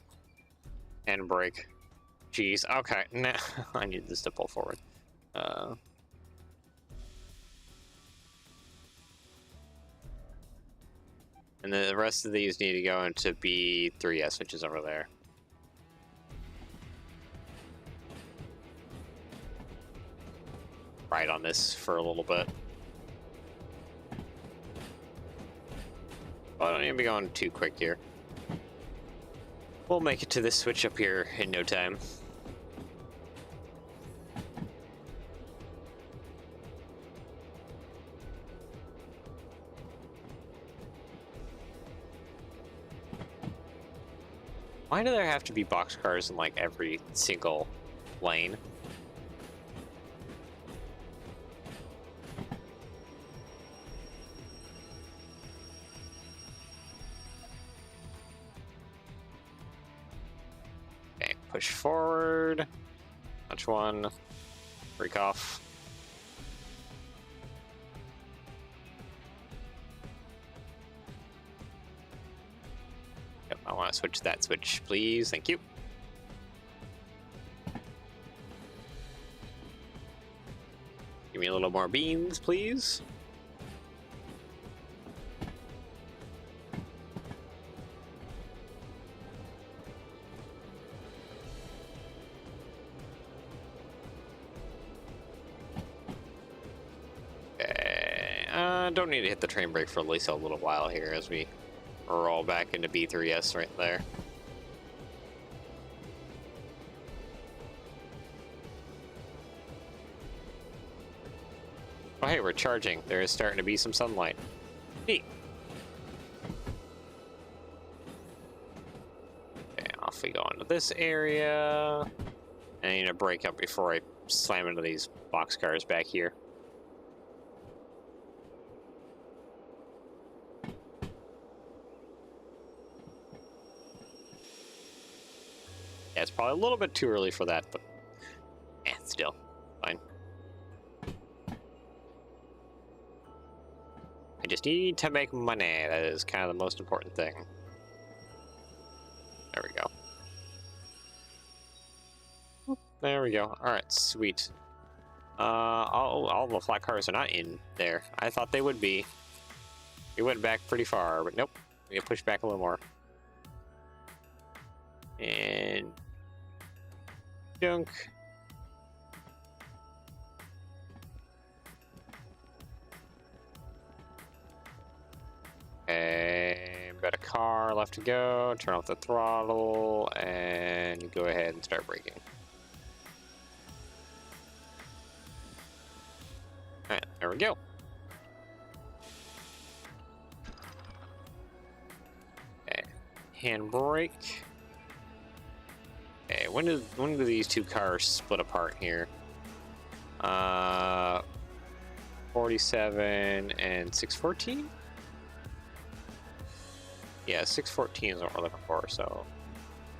S1: And brake. Jeez, okay. Now I need this to pull forward. And the rest of these need to go into B3S, which is over there. Ride on this for a little bit. Well, I don't need to be going too quick here. We'll make it to this switch up here in no time. Why do there have to be boxcars in like every single lane? Okay, push forward. Touch one. Break off. switch that switch, please. Thank you. Give me a little more beans, please. Don't need to hit the train brake for at least a little while here as we roll back into B3S right there. Oh, hey, we're charging. There is starting to be some sunlight. Neat. Okay, off we go into this area. I need to brake up before I slam into these boxcars back here. Yeah, it's probably a little bit too early for that, but still, fine. I just need to make money. That is kind of the most important thing. There we go. There we go. All right, sweet. All the flat cars are not in there. I thought they would be. We went back pretty far, but nope. We gotta push back a little more. And junk. Okay, got a car left to go. Turn off the throttle and go ahead and start braking. Alright, there we go. Okay, handbrake. Okay, when do these two cars split apart here? 47 and 614? Yeah, 614 is what we're looking for, so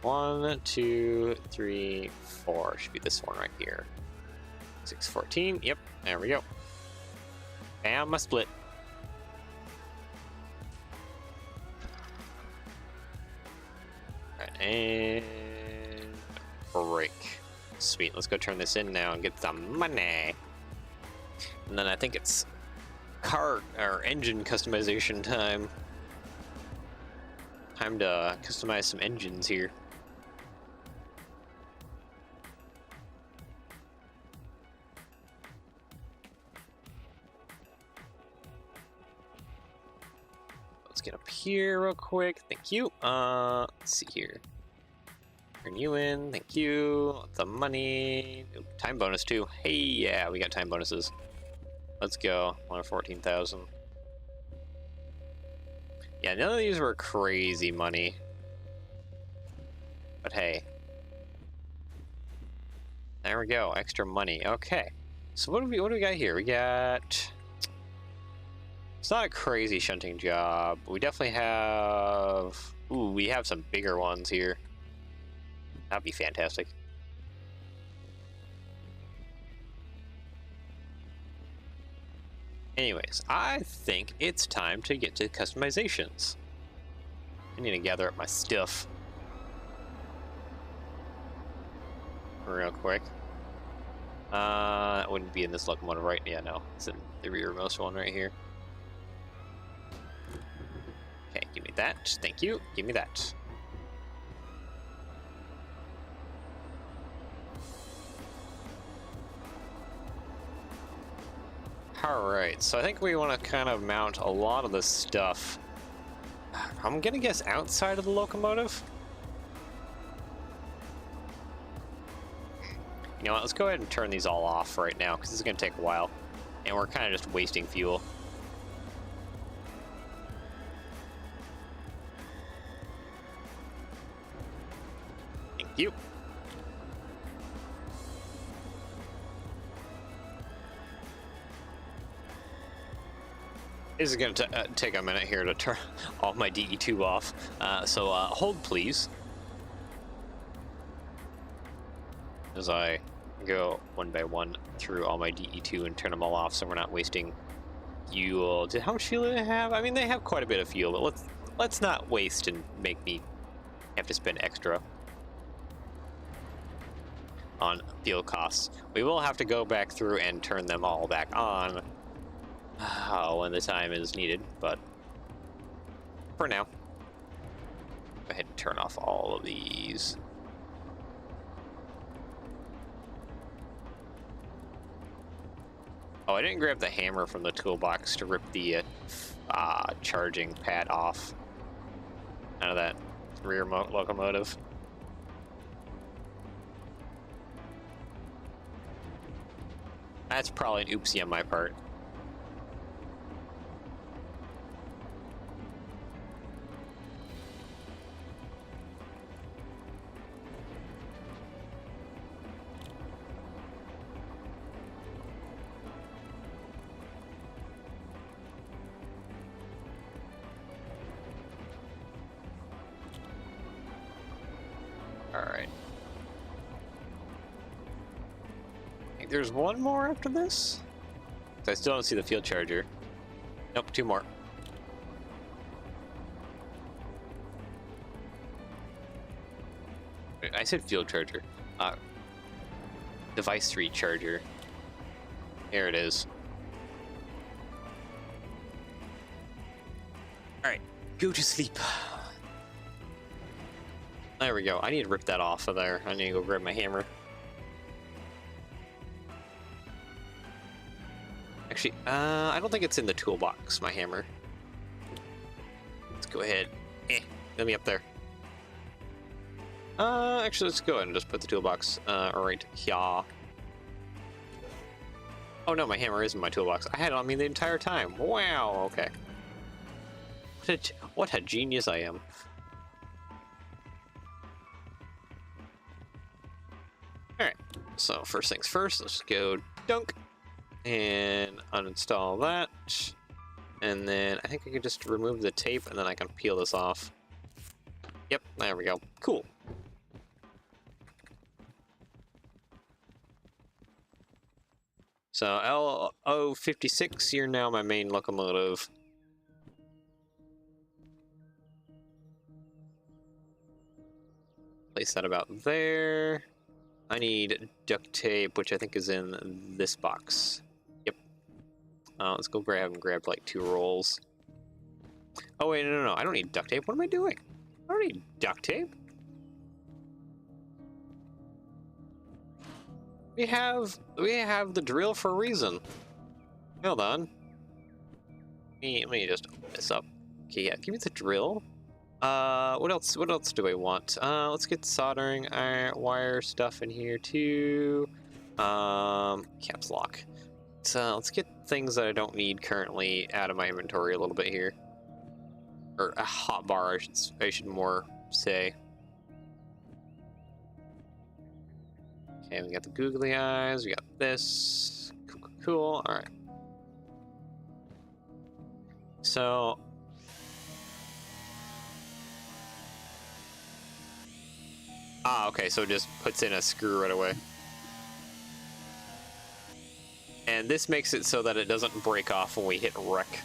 S1: 1, 2, 3, 4 should be this one right here. 614, yep, there we go. Bam, my split. Alright, and brake. Sweet, let's go turn this in now and get some money. And then I think it's car or engine customization time. Time to customize some engines here. Let's get up here real quick. Thank you. Let's see here. Turn you in. Thank you. The money. Ooh, time bonus too. Hey, yeah, we got time bonuses. Let's go. 114,000. Yeah, none of these were crazy money. But hey. There we go. Extra money. Okay. So what do we got here? We got... It's not a crazy shunting job. We definitely have... Ooh, we have some bigger ones here. That'd be fantastic. Anyways, I think it's time to get to customizations. I need to gather up my stuff real quick. It wouldn't be in this locomotive, right? Yeah, no. It's in the rearmost one right here. Okay, give me that. Thank you. Give me that. Alright, so I think we want to kind of mount a lot of this stuff. I'm gonna guess outside of the locomotive. You know what, let's go ahead and turn these all off right now, because this is gonna take a while. And we're kind of just wasting fuel. Thank you. This is going to take a minute here to turn all my DE2 off, so hold please. As I go one by one through all my DE2 and turn them all off so we're not wasting fuel. How much fuel do they have? I mean, they have quite a bit of fuel, but let's not waste and make me have to spend extra on fuel costs. We will have to go back through and turn them all back on when the time is needed, but for now, go ahead and turn off all of these. Oh, I didn't grab the hammer from the toolbox to rip the charging pad off out of that rear locomotive. That's probably an oopsie on my part. Alright. I think there's one more after this? I still don't see the field charger. Nope, two more. Wait, I said field charger. Device 3 charger. Here it is. Alright, go to sleep. There we go. I need to rip that off of there. I need to go grab my hammer. Actually, I don't think it's in the toolbox, my hammer. Let's go ahead. Let me up there. Actually, let's go ahead and just put the toolbox right here. Oh no, my hammer is in my toolbox. I had it on me the entire time. Wow, okay. What a genius I am. Alright, so first things first, let's go dunk and uninstall that. And then I think I can just remove the tape and then I can peel this off. Yep, there we go. Cool. So LO56, you're now my main locomotive. Place that about there. I need duct tape, which I think is in this box. Yep. Let's go grab like 2 rolls. Oh wait, no, I don't need duct tape. What am I doing? I don't need duct tape. We have the drill for a reason. Hold on. Let me just open this up. Okay, yeah, give me the drill. What else do I want? Let's get soldering wire stuff in here too. Caps lock. So let's get things that I don't need currently out of my inventory a little bit here. Or a hot bar, I should more say. Okay, we got the googly eyes, we got this. Cool. Alright. So okay, so it just puts in a screw right away. And this makes it so that it doesn't break off when we hit wreck.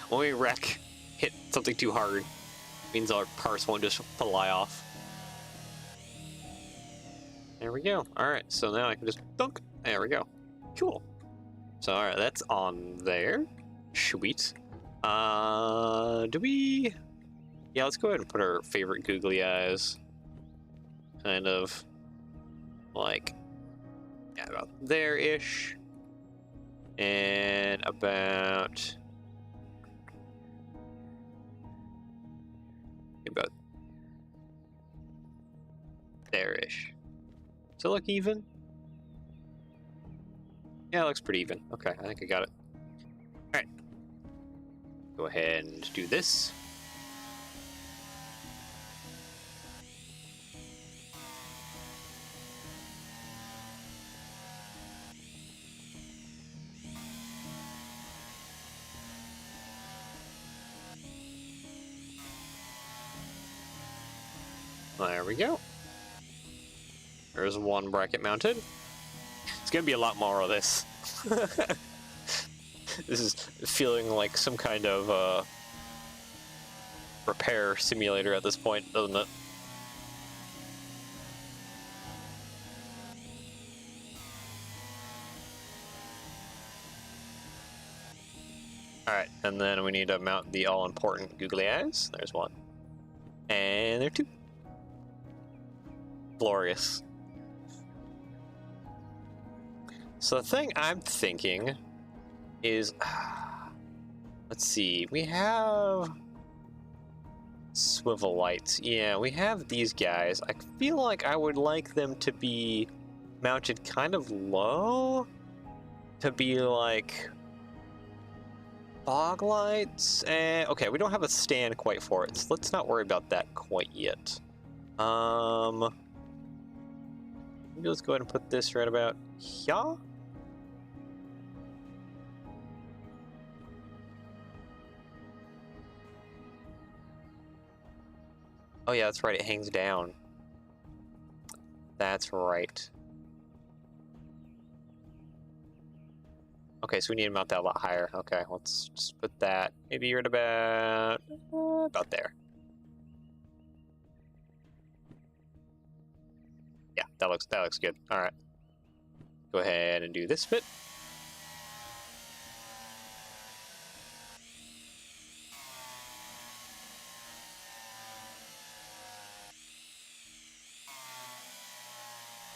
S1: When we hit something too hard, it means our parts won't just fly off. There we go. Alright, so now I can just dunk. There we go. Cool. So alright, that's on there. Sweet. Do we... Yeah, let's go ahead and put our favorite googly eyes. Kind of like, yeah, about there-ish. And about there-ish. Does it look even? Yeah, it looks pretty even. Okay, I think I got it. Alright. Go ahead and do this. There we go. There's one bracket mounted. It's gonna be a lot more of this. This is feeling like some kind of repair simulator at this point, doesn't it? Alright, and then we need to mount the all-important googly eyes. There's one. And there are two. Glorious. So the thing I'm thinking is... let's see, we have... swivel lights. Yeah, we have these guys. I feel like I would like them to be mounted kind of low. To be like... fog lights. Okay, we don't have a stand quite for it, so let's not worry about that quite yet. Maybe let's go ahead and put this right about here. Oh yeah, that's right, it hangs down. That's right. Okay, so we need to mount that a lot higher. Okay, let's just put that maybe right about there. Yeah, that looks good. All right. Go ahead and do this bit.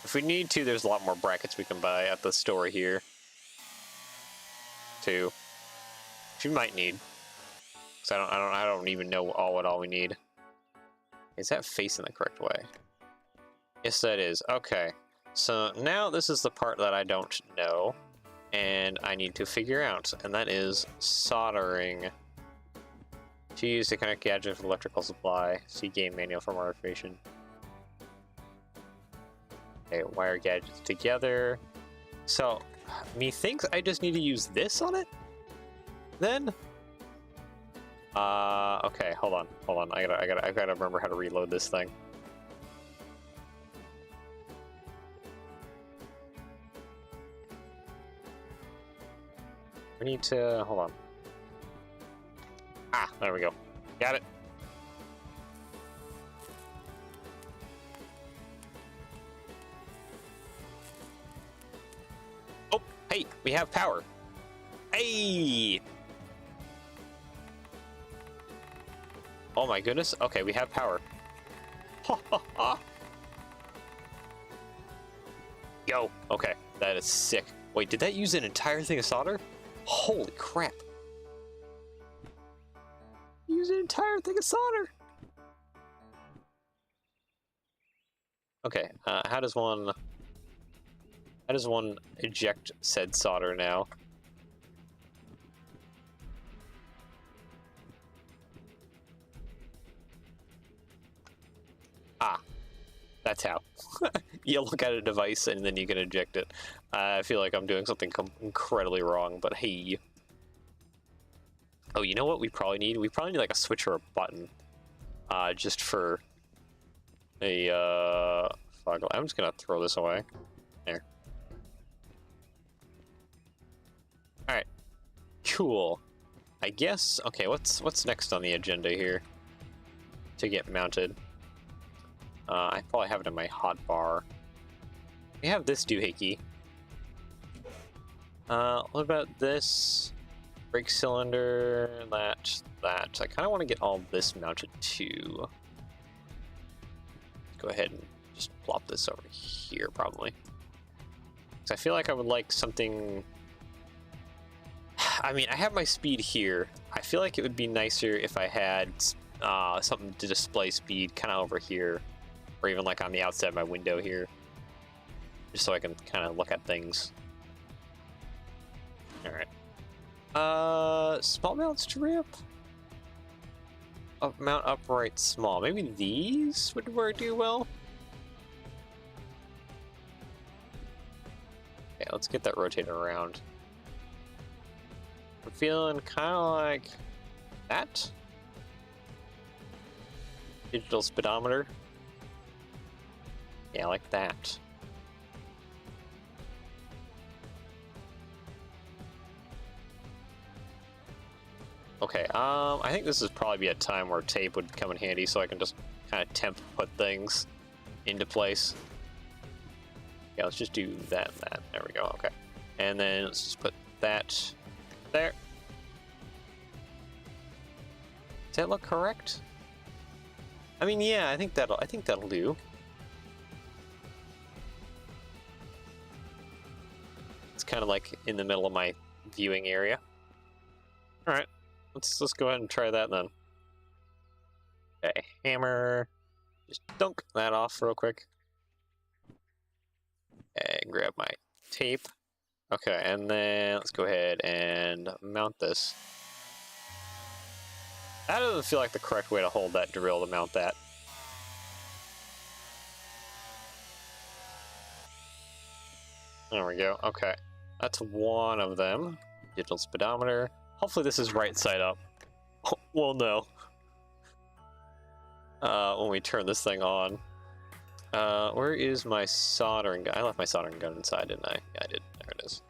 S1: If we need to, there's a lot more brackets we can buy at the store here. Too. Which we might need. Cause I don't even know what all we need. Is that facing the correct way? Yes, that is. Okay. So now this is the part that I don't know, and I need to figure out, and that is soldering. To use to connect gadget with electrical supply. See game manual for more information. Okay, wire gadgets together. So, methinks I just need to use this on it? Then? Okay, hold on. I gotta remember how to reload this thing. We need to, hold on. Ah, there we go. Got it. Oh, hey, we have power. Hey! Oh my goodness. Okay, we have power. Ha ha ha. Yo, okay, that is sick. Wait, did that use an entire thing of solder? Holy crap. Use an entire thing of solder. Okay, how does one eject said solder now? Ah, that's how. You look at a device and then you can eject it. I feel like I'm doing something incredibly wrong, but hey. Oh, you know what we probably need? We probably need like a switch or a button. Just for a fog. I'm just gonna throw this away. There. Alright. Cool. I guess, okay, what's next on the agenda here? To get mounted. I probably have it in my hotbar. We have this doohickey. What about this? Brake cylinder, that. I kind of want to get all this mounted too. Go ahead and just plop this over here, probably. Because I feel like I would like something... I mean, I have my speed here. I feel like it would be nicer if I had something to display speed kind of over here. Or even like on the outside of my window here. Just so I can kind of look at things. Alright. Small mount strip? Mount upright small. Maybe these would do well? Okay, let's get that rotated around. I'm feeling kind of like that. Digital speedometer. Yeah, like that. Okay, I think this would probably be a time where tape would come in handy, so I can just kind of temp put things into place. Yeah, let's just do that and that. There we go, okay. And then let's just put that there. Does that look correct? I mean, yeah, I think that'll do. It's kind of like in the middle of my viewing area. All right, let's go ahead and try that then. Okay, hammer. Just dunk that off real quick. And grab my tape. Okay, and then let's go ahead and mount this. That doesn't feel like the correct way to hold that drill to mount that. There we go, okay. That's one of them. Digital speedometer. Hopefully this is right side up. We'll know. When we turn this thing on. Where is my soldering gun? I left my soldering gun inside, didn't I? Yeah, I did. There it is.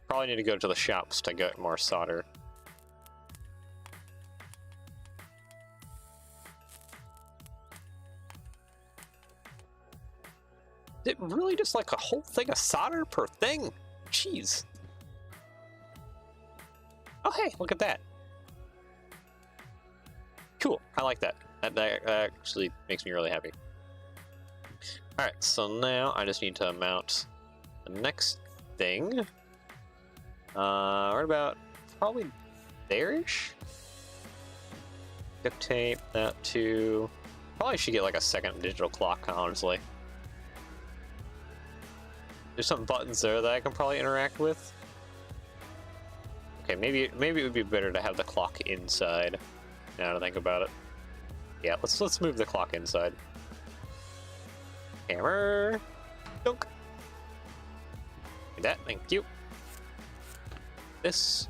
S1: Probably need to go to the shops to get more solder. Is it really just like a whole thing of solder per thing? Jeez. Oh, hey, look at that. Cool, I like that. That actually makes me really happy. Alright, so now I just need to mount the next thing. Right about probably there-ish? Duct tape, that too. Probably should get like a second digital clock, honestly. There's some buttons there that I can probably interact with. Okay, maybe it would be better to have the clock inside. Now to think about it. Yeah, let's move the clock inside. Hammer. Dunk. Like that, thank you. This.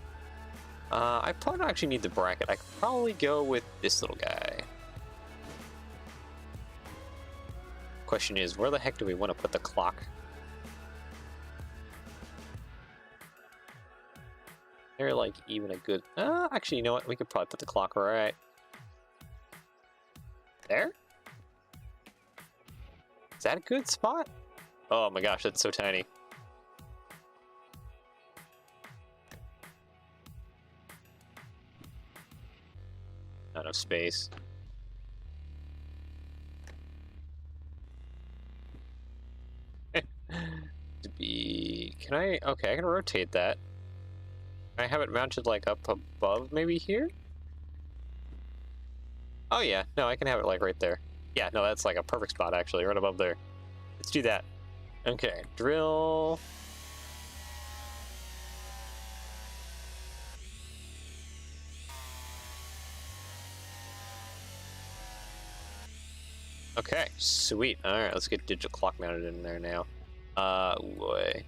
S1: I probably don't actually need the bracket. I could probably go with this little guy. Question is, where the heck do we want to put the clock? They're like even a good. Actually, you know what? We could probably put the clock right there. Is that a good spot? Oh my gosh, that's so tiny. Not enough space. To be. Can I? Okay, I can rotate that. Can I have it mounted like up above, maybe here? Oh yeah, no, I can have it like right there. Yeah, no, that's like a perfect spot actually, right above there. Let's do that. Okay, drill. Okay, sweet. Alright, let's get digital clock mounted in there now. Boy.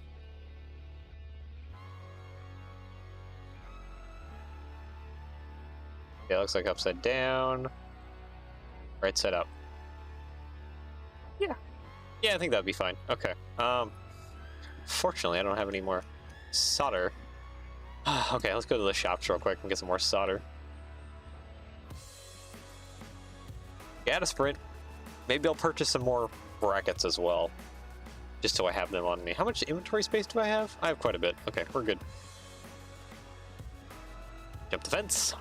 S1: Okay, looks like upside down. Right side up. Yeah. Yeah, I think that'd be fine. Okay. Fortunately, I don't have any more solder. Okay, let's go to the shops real quick and get some more solder. Yeah, to sprint. Maybe I'll purchase some more brackets as well. Just so I have them on me. How much inventory space do I have? I have quite a bit. Okay, we're good. Jump the fence.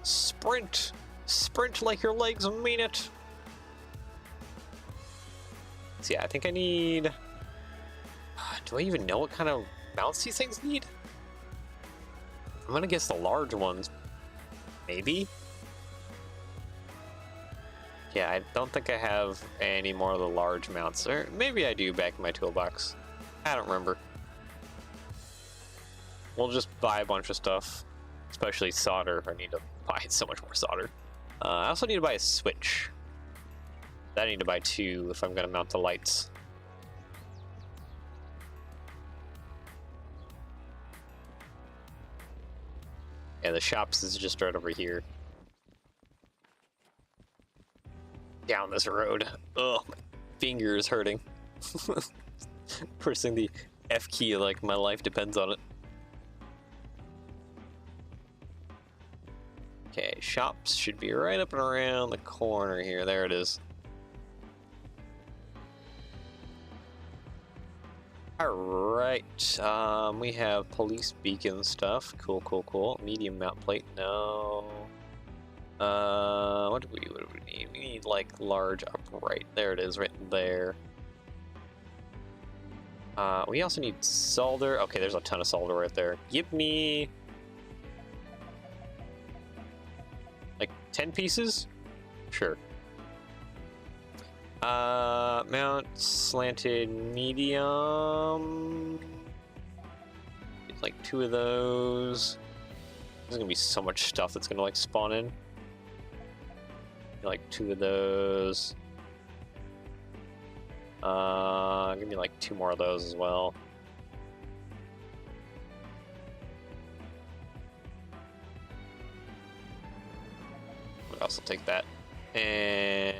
S1: Sprint! Sprint like your legs mean it! So yeah, I think I need... do I even know what kind of mounts these things need? I'm gonna guess the large ones. Maybe? Yeah, I don't think I have any more of the large mounts. Or maybe I do back in my toolbox. I don't remember. We'll just buy a bunch of stuff. Especially solder. I need to buy so much more solder. I also need to buy a switch. I need to buy 2 if I'm going to mount the lights. Yeah, the shops is just right over here. Down this road. Ugh, my finger is hurting. Pressing the F key like my life depends on it. Okay, shops should be right up and around the corner here. There it is. Alright, we have police beacon stuff. Cool, cool, cool. Medium mount plate, no. What do we need? We need, like, large upright. There it is, right there. We also need solder. Okay, there's a ton of solder right there. Give me... like 10 pieces? Sure. Mount slanted medium. It's like 2 of those. There's gonna be so much stuff that's gonna like spawn in. Like 2 of those. Give me like 2 more of those as well. I'll also take that. And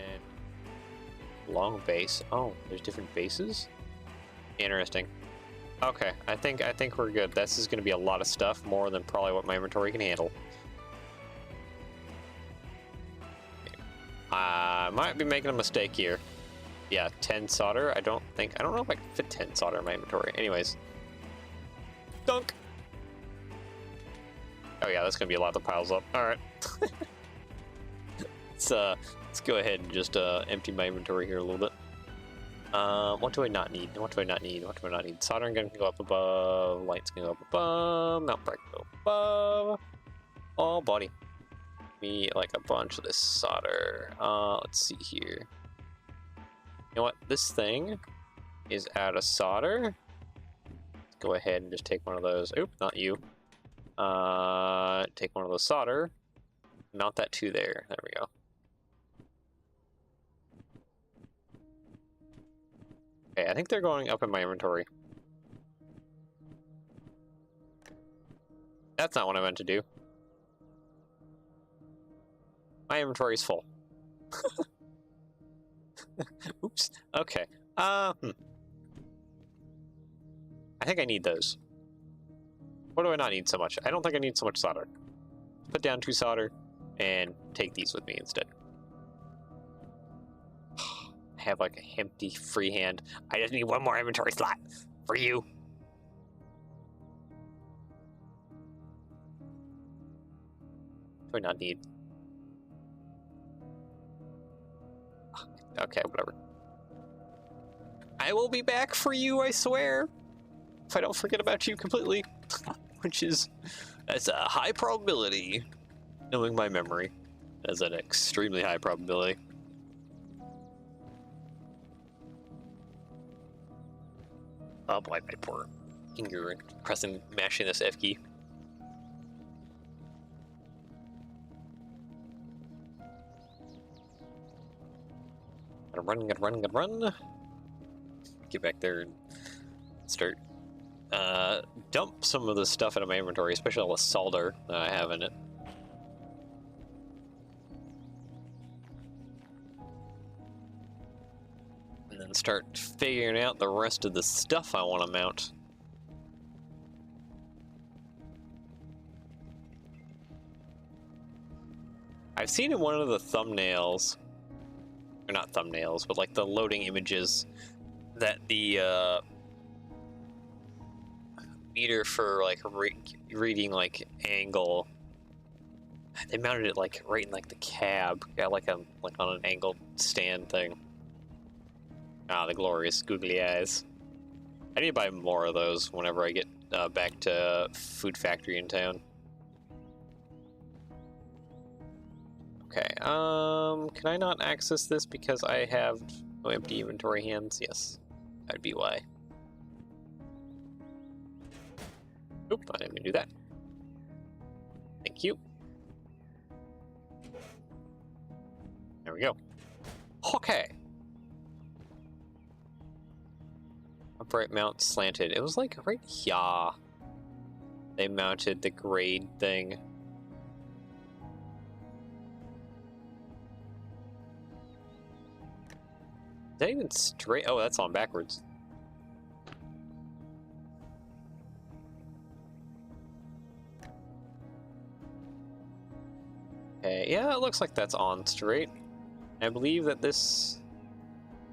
S1: long base. Oh, there's different bases? Interesting. Okay, I think we're good. This is gonna be a lot of stuff, more than probably what my inventory can handle. I might be making a mistake here. Yeah, 10 solder. I don't know if I can fit 10 solder in my inventory. Anyways. Dunk! Oh yeah, that's gonna be a lot that piles up. Alright. Let's go ahead and just empty my inventory here a little bit. What do I not need? What do I not need? What do I not need? Soldering gun can go up above. Lights can go up above. Mount brick can go above. Oh, body. Me like a bunch of this solder. Let's see here. You know what? This thing is out of solder. Let's go ahead and just take one of those. Oop, not you. Take one of those solder. Mount that to there. There we go. Okay, I think they're going up in my inventory. That's not what I meant to do. My inventory is full. Oops. Okay. I think I need those. What do I not need so much? I don't think I need so much solder. Put down 2 solder and take these with me instead. I have like a empty freehand. I just need 1 more inventory slot for you. Do I not need? Okay, whatever. I will be back for you, I swear. If I don't forget about you completely. Which is, that's a high probability. Knowing my memory. That's an extremely high probability. Oh boy, my poor finger mashing this F key. Gotta run. Get back there and start dump some of the stuff out of my inventory, especially all the solder that I have in it. And then start figuring out the rest of the stuff I want to mount. I've seen in one of the thumbnails, or not thumbnails, but like the loading images, that the meter for like reading like angle, they mounted it like right in like the cab, got like on an angled stand thing. Ah, the glorious googly eyes. I need to buy more of those whenever I get back to Food Factory in town. Okay, can I not access this because I have no empty inventory hands? Yes, that'd be why. Oop, I didn't mean to do that. Thank you. There we go. Okay. Upright mount slanted. It was like right here. They mounted the grade thing. Is that even straight? Oh, that's on backwards. Okay, yeah, it looks like that's on straight. I believe that this...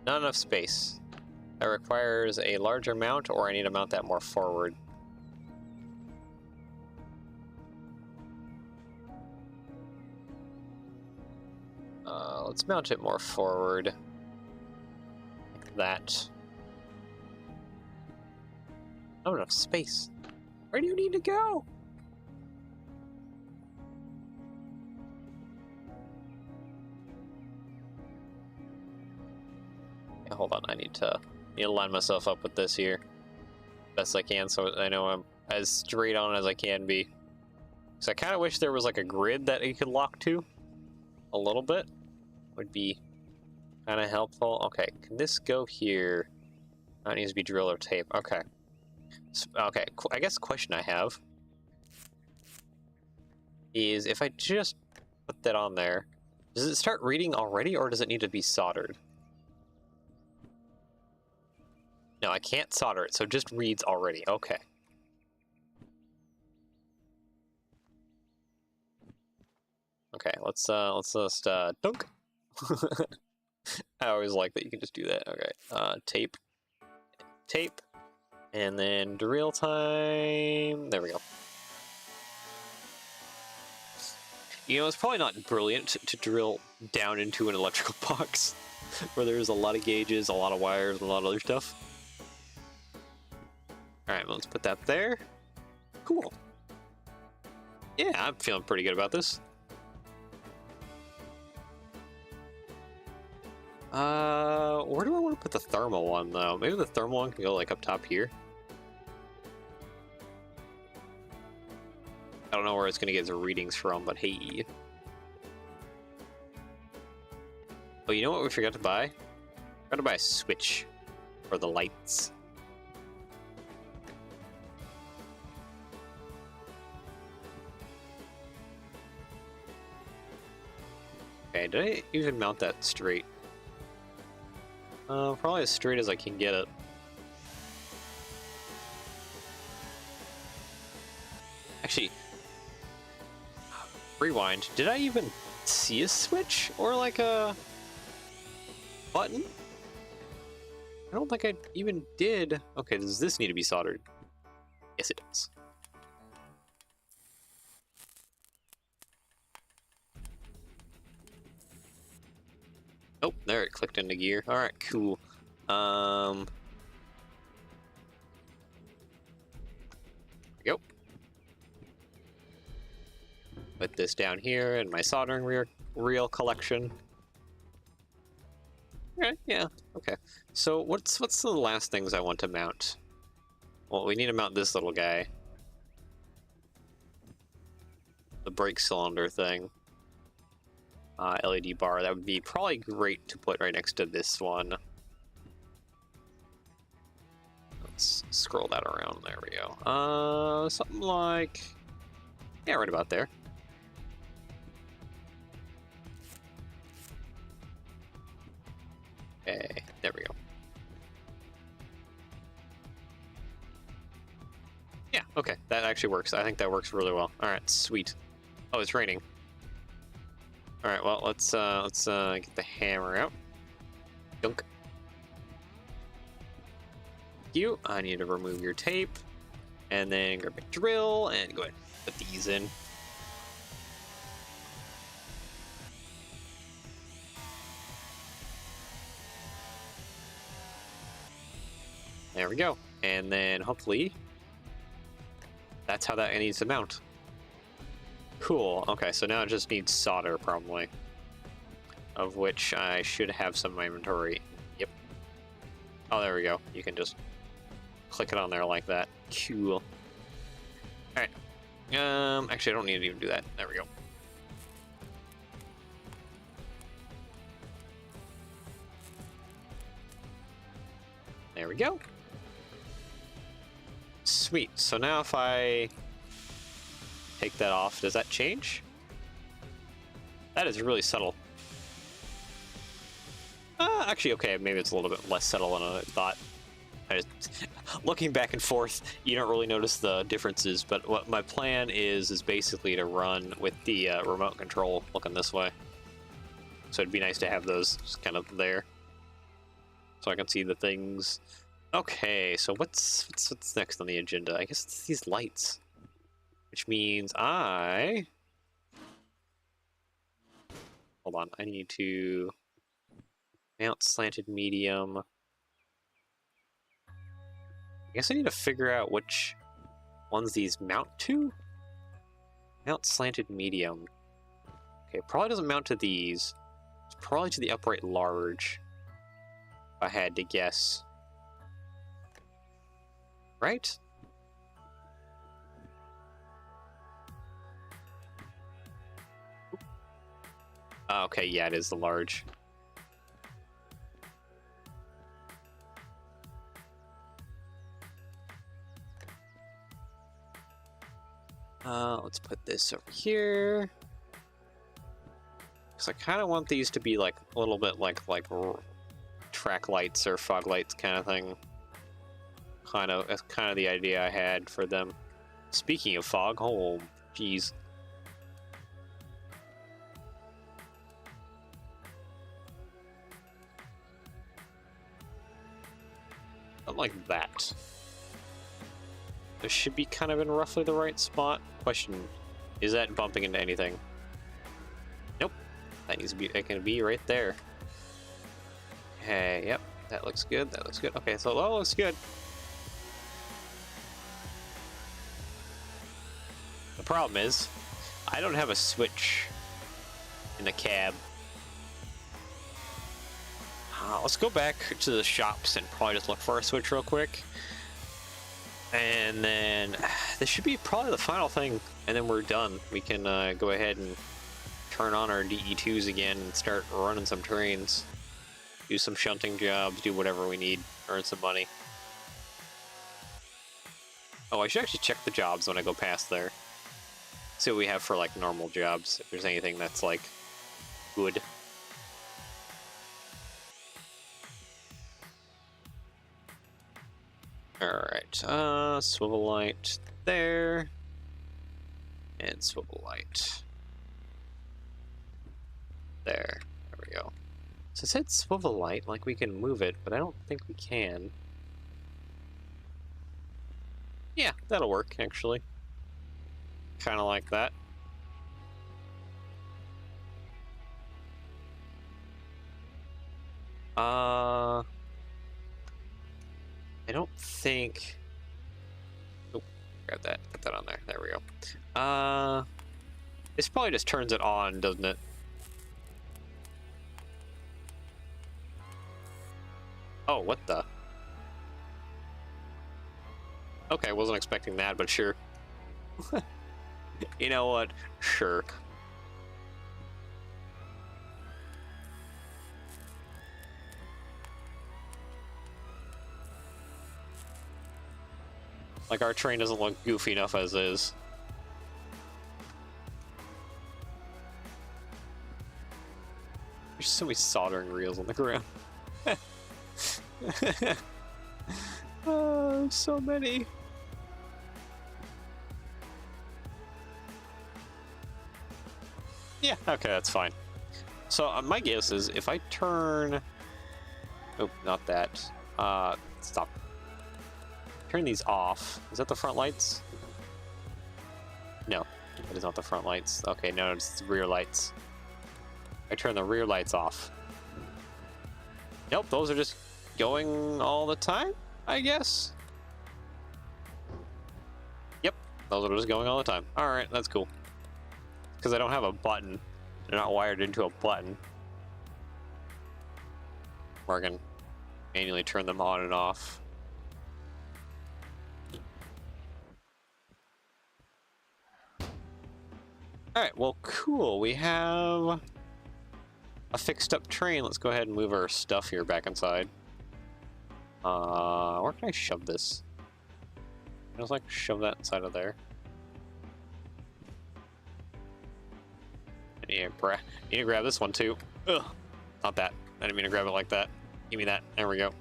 S1: not enough space. That requires a larger mount, or I need to mount that more forward. Let's mount it more forward. Like that. Not enough space. Where do you need to go? Okay, hold on, I need to line myself up with this here best I can, so I know I'm as straight on as I can be. So I kind of wish there was like a grid that you could lock to a little bit. Would be kind of helpful. Okay, can this go here? That needs to be drill or tape. Okay. Okay, I guess the question I have is if I just put that on there, does it start reading already, or does it need to be soldered? No, I can't solder it, so it just reads already. Okay. Okay, let's just dunk. I always like that you can just do that. Okay, tape, and then drill time. There we go. You know, it's probably not brilliant to drill down into an electrical box where there's a lot of gauges, a lot of wires, and a lot of other stuff. All right, well, let's put that there. Cool. Yeah, I'm feeling pretty good about this. Where do I want to put the thermal one, though? Maybe the thermal one can go, like, up top here. I don't know where it's going to get the readings from, but hey. Oh, you know what we forgot to buy? Forgot to buy a switch for the lights. Okay, did I even mount that straight? Probably as straight as I can get it. Actually, rewind. Did I even see a switch or like a button? I don't think I even did. Okay, does this need to be soldered? Yes, it does. Oh, there it clicked into gear. All right, cool. There we go. Put this down here in my soldering reel collection. Okay, yeah, okay. So what's the last things I want to mount? Well, we need to mount this little guy. The brake cylinder thing. LED bar, that would be probably great to put right next to this one. Let's scroll that around, there we go. Something like, yeah, right about there. Okay, there we go. Yeah, okay, that actually works. I think that works really well. All right, sweet. Oh, it's raining. All right, well, let's get the hammer out. Dunk. You. I need to remove your tape, and then grab a drill and go ahead and put these in. There we go, and then hopefully that's how that needs to mount. Cool. Okay, so now it just needs solder, probably. Of which I should have some in my inventory. Yep. Oh, there we go. You can just click it on there like that. Cool. Alright. Actually, I don't need to even do that. There we go. There we go. Sweet. So now if I take that off, does that change? That is really subtle. Actually, okay, maybe it's a little bit less subtle than I thought. Looking back and forth, you don't really notice the differences, but what my plan is basically to run with the remote control looking this way. So it'd be nice to have those just kind of there, so I can see the things. Okay, so what's next on the agenda? I guess it's these lights, which means hold on, I need to mount slanted medium. I guess I need to figure out which ones these mount to. Mount slanted medium. Okay, probably doesn't mount to these. It's probably to the upright large, if I had to guess. Right? Okay, yeah, it is the large. Let's put this over here. Because I kind of want these to be like a little bit like track lights or fog lights kind of thing. That's kind of the idea I had for them. Speaking of fog, oh, geez. Something like that. This should be kind of in roughly the right spot. Question, is that bumping into anything? Nope. That needs to be, it can be right there. Okay, yep. That looks good, that looks good. Okay, so that looks good. The problem is, I don't have a switch in the cab. Let's go back to the shops and probably just look for a switch real quick. And then this should be probably the final thing, and then we're done. We can go ahead and turn on our DE2s again and start running some trains. Do some shunting jobs, do whatever we need, earn some money. Oh, I should actually check the jobs when I go past there. See what we have for like normal jobs, if there's anything that's like good. Alright, swivel light there, and swivel light there. There we go. So it said swivel light, like we can move it, but I don't think we can. Yeah, that'll work, actually. Kind of like that. I don't think... Oh, grab that, put that on there. There we go. This probably just turns it on, doesn't it? Oh, what the? Okay, wasn't expecting that, but sure. You know what? Sure. Like, our train doesn't look goofy enough as is. There's so many soldering reels on the ground. Oh, so many. Yeah, okay, that's fine. So my guess is if I turn... Oh, not that. Stop. Turn these off. Is that the front lights? No, that is not the front lights. Okay, no, it's the rear lights. I turn the rear lights off. Nope, those are just going all the time, I guess. Yep, those are just going all the time. Alright, that's cool. Because I don't have a button. They're not wired into a button. Where I can manually turn them on and off. Alright, well, cool. We have a fixed up train. Let's go ahead and move our stuff here back inside. Where can I shove this? I just like shove that inside of there. I need to grab this one too. Ugh, not that. I didn't mean to grab it like that. Give me that. There we go.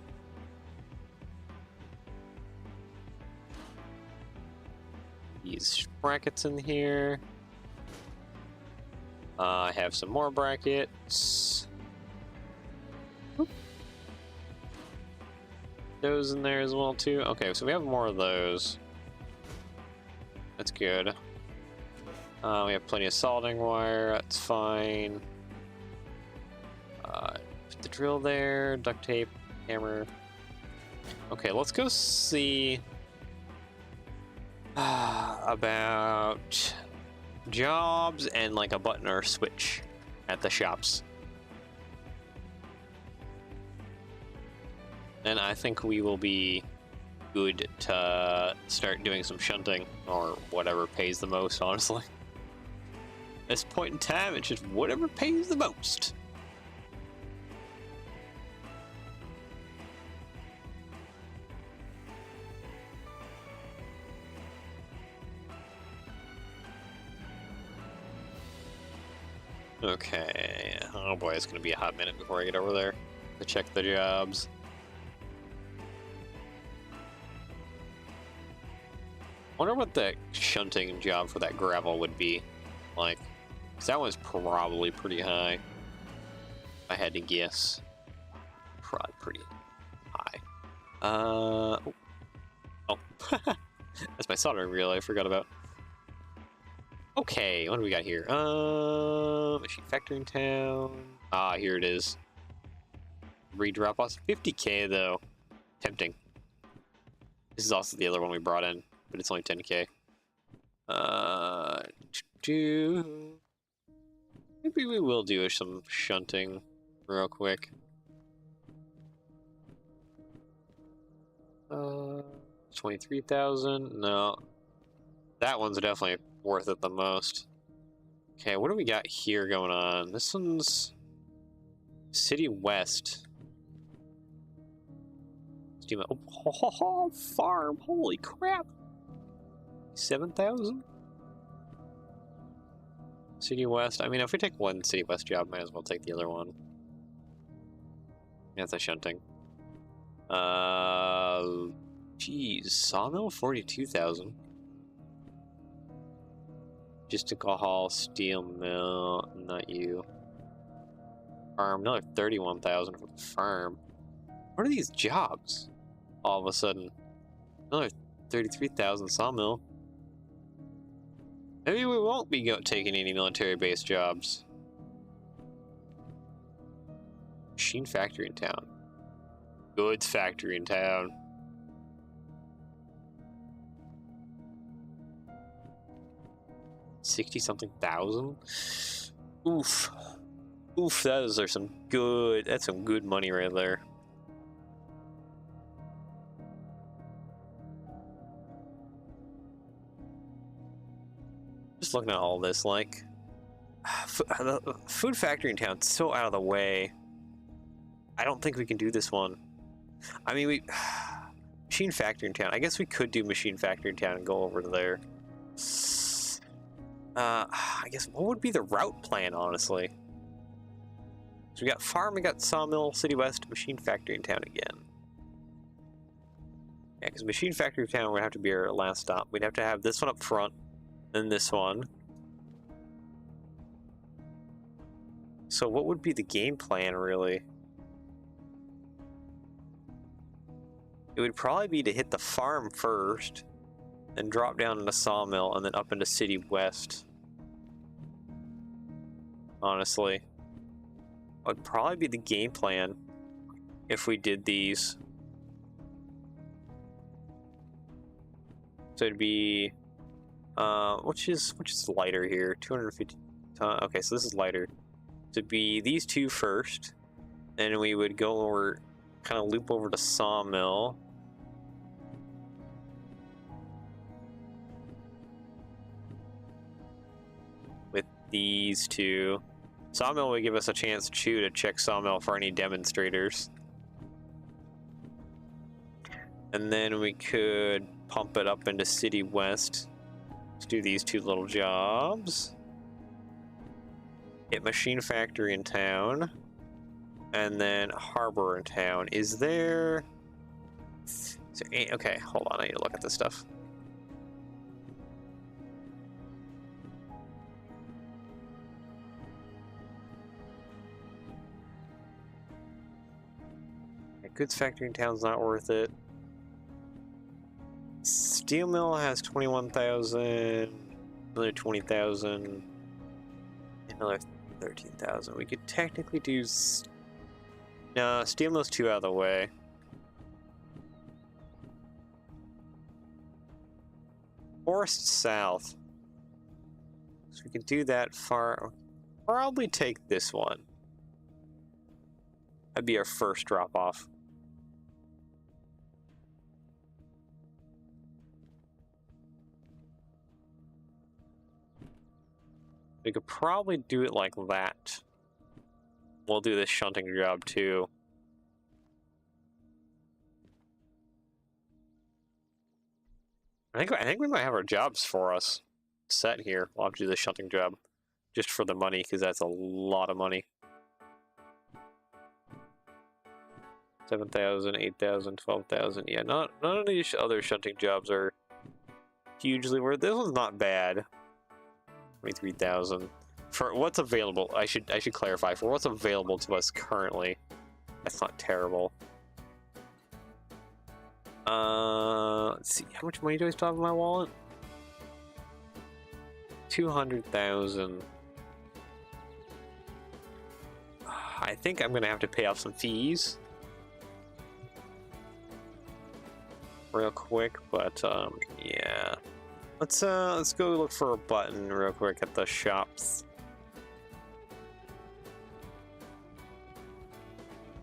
S1: these brackets in here. I have some more brackets. Oop. Those in there as well too. Okay, so we have more of those. That's good. We have plenty of soldering wire. That's fine. Put the drill there. Duct tape, hammer. Okay, let's go see about jobs and like a button or a switch at the shops. And I think we will be good to start doing some shunting or whatever pays the most, honestly. At this point in time, it's just whatever pays the most. Okay, oh boy, it's gonna be a hot minute before I get over there to check the jobs. Wonder what the shunting job for that gravel would be like, because that one's probably pretty high. If I had to guess, probably pretty high. Oh, that's my soldering reel I forgot about. Okay, what do we got here? Machine factory in town. Ah, here it is. Redrop us 50k though. Tempting. This is also the other one we brought in, but it's only 10k. Maybe we will do some shunting real quick. 23,000. No, that one's definitely worth it the most. Okay, what do we got here going on? This one's City West. Oh, farm! Holy crap! 7,000. City West. I mean, if we take one City West job, might as well take the other one. That's a shunting. Geez, sawmill 42,000. Logistical hall, steel mill, not you. Farm, another 31,000 for the farm. What are these jobs? All of a sudden, another 33,000 sawmill. Maybe we won't be taking any military-based jobs. Machine factory in town. Goods factory in town. $60-something thousand. Oof, oof. Those are some good. That's some good money right there. Just looking at all this, like the food factory in town, is so out of the way. I don't think we can do this one. I mean, machine factory in town. I guess we could do machine factory in town and go over to there. I guess what would be the route plan, honestly? So we got farm, we got sawmill, City West, machine factory in town again. Yeah, because machine factory in town would have to be our last stop. We'd have to have this one up front, then this one. So what would be the game plan, really? It would probably be to hit the farm first, then drop down into sawmill, and then up into City West. Honestly, that would probably be the game plan if we did these. So it'd be, which is lighter here? 250 ton. Okay, so this is lighter. So it'd be these two first, then we would go over, kind of loop over to sawmill. With these two. Sawmill would give us a chance to check sawmill for any demonstrators. And then we could pump it up into City West to do these two little jobs. Hit machine factory in town. And then harbor in town. Is there okay, hold on, I need to look at this stuff. Goods factory in town's not worth it. Steel mill has 21,000, another 20,000, another 13,000. We could technically do. No, steel mill's 2 out of the way. Forest south. So we can do that far. Probably take this one. That'd be our first drop off. We could probably do it like that. We'll do this shunting job too. I think we might have our jobs for us set here. We'll have to do the shunting job just for the money, because that's a lot of money. 7,000, 8,000, 12,000. Yeah, none of these other shunting jobs are hugely worth. This one's not bad. 23,000 for what's available. I should clarify, for what's available to us currently. That's not terrible. Let's see, how much money do I still have in my wallet? 200,000. I think I'm gonna have to pay off some fees real quick, but yeah. Let's go look for a button real quick at the shops.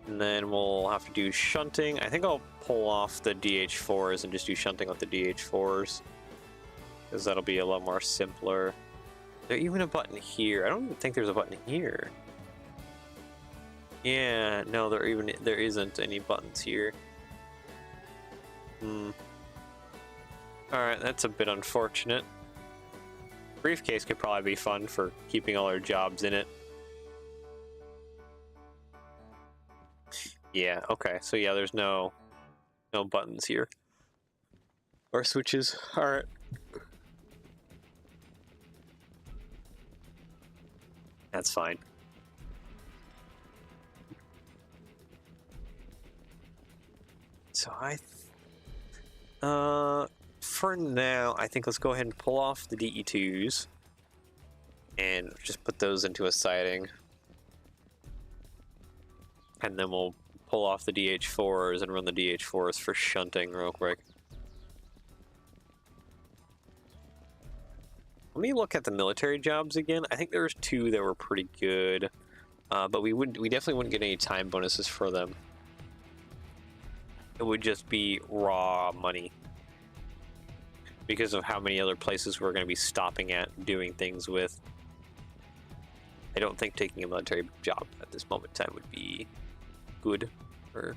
S1: And then we'll have to do shunting. I think I'll pull off the DH4s and just do shunting with the DH4s, because that'll be a lot more simpler. There's even a button here. I don't even think there's a button here. Yeah, no, there isn't any buttons here. Alright, that's a bit unfortunate. Briefcase could probably be fun for keeping all our jobs in it. Yeah, okay, so yeah, there's no buttons here. Or switches. Alright. That's fine. So for now, I think let's go ahead and pull off the DE2s and just put those into a siding. And then we'll pull off the DH4s and run the DH4s for shunting real quick. Let me look at the military jobs again. I think there's 2 that were pretty good, but we definitely wouldn't get any time bonuses for them. It would just be raw money because of how many other places we're going to be stopping at doing things with. I don't think taking a military job at this moment in time would be good or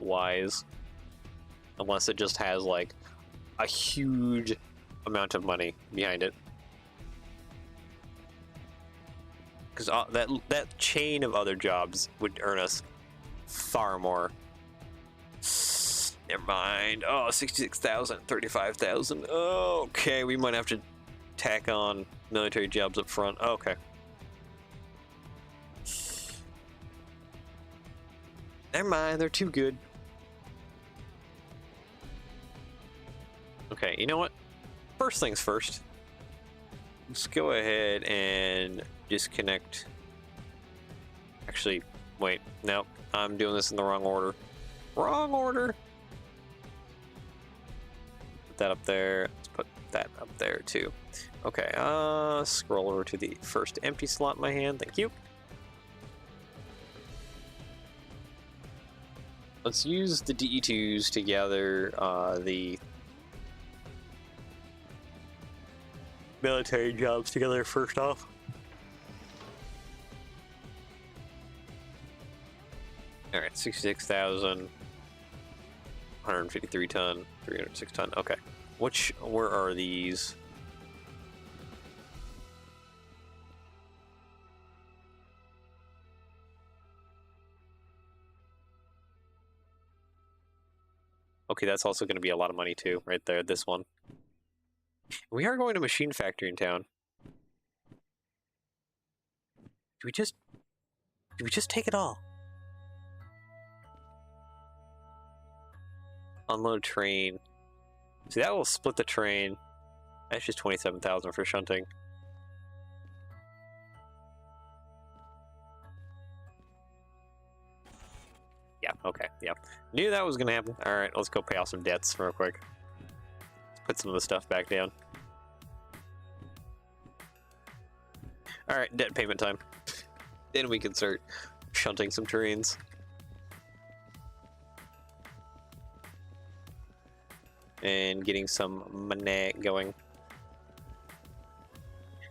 S1: wise, unless it just has like a huge amount of money behind it. Because that chain of other jobs would earn us far more. Never mind. Oh, 66,000, 35,000. Oh, okay, we might have to tack on military jobs up front. Okay. Never mind, they're too good. Okay, you know what? First things first. Let's go ahead and disconnect. Actually, wait, no, I'm doing this in the wrong order. Wrong order! Put that up there. Let's put that up there too. Okay, scroll over to the first empty slot in my hand. Thank you. Let's use the DE2s to gather the military jobs together first off. Alright, 66,000, 153 ton, 306 ton. Okay. Where are these? Okay, that's also going to be a lot of money too, right there, this one. We are going to machine factory in town. Do we just take it all? Unload train. See, that will split the train. That's just 27,000 for shunting. Yeah, okay, yeah. Knew that was gonna happen. Alright, let's go pay off some debts real quick. Let's put some of the stuff back down. Alright, debt payment time. Then we can start shunting some trains. And getting some money going.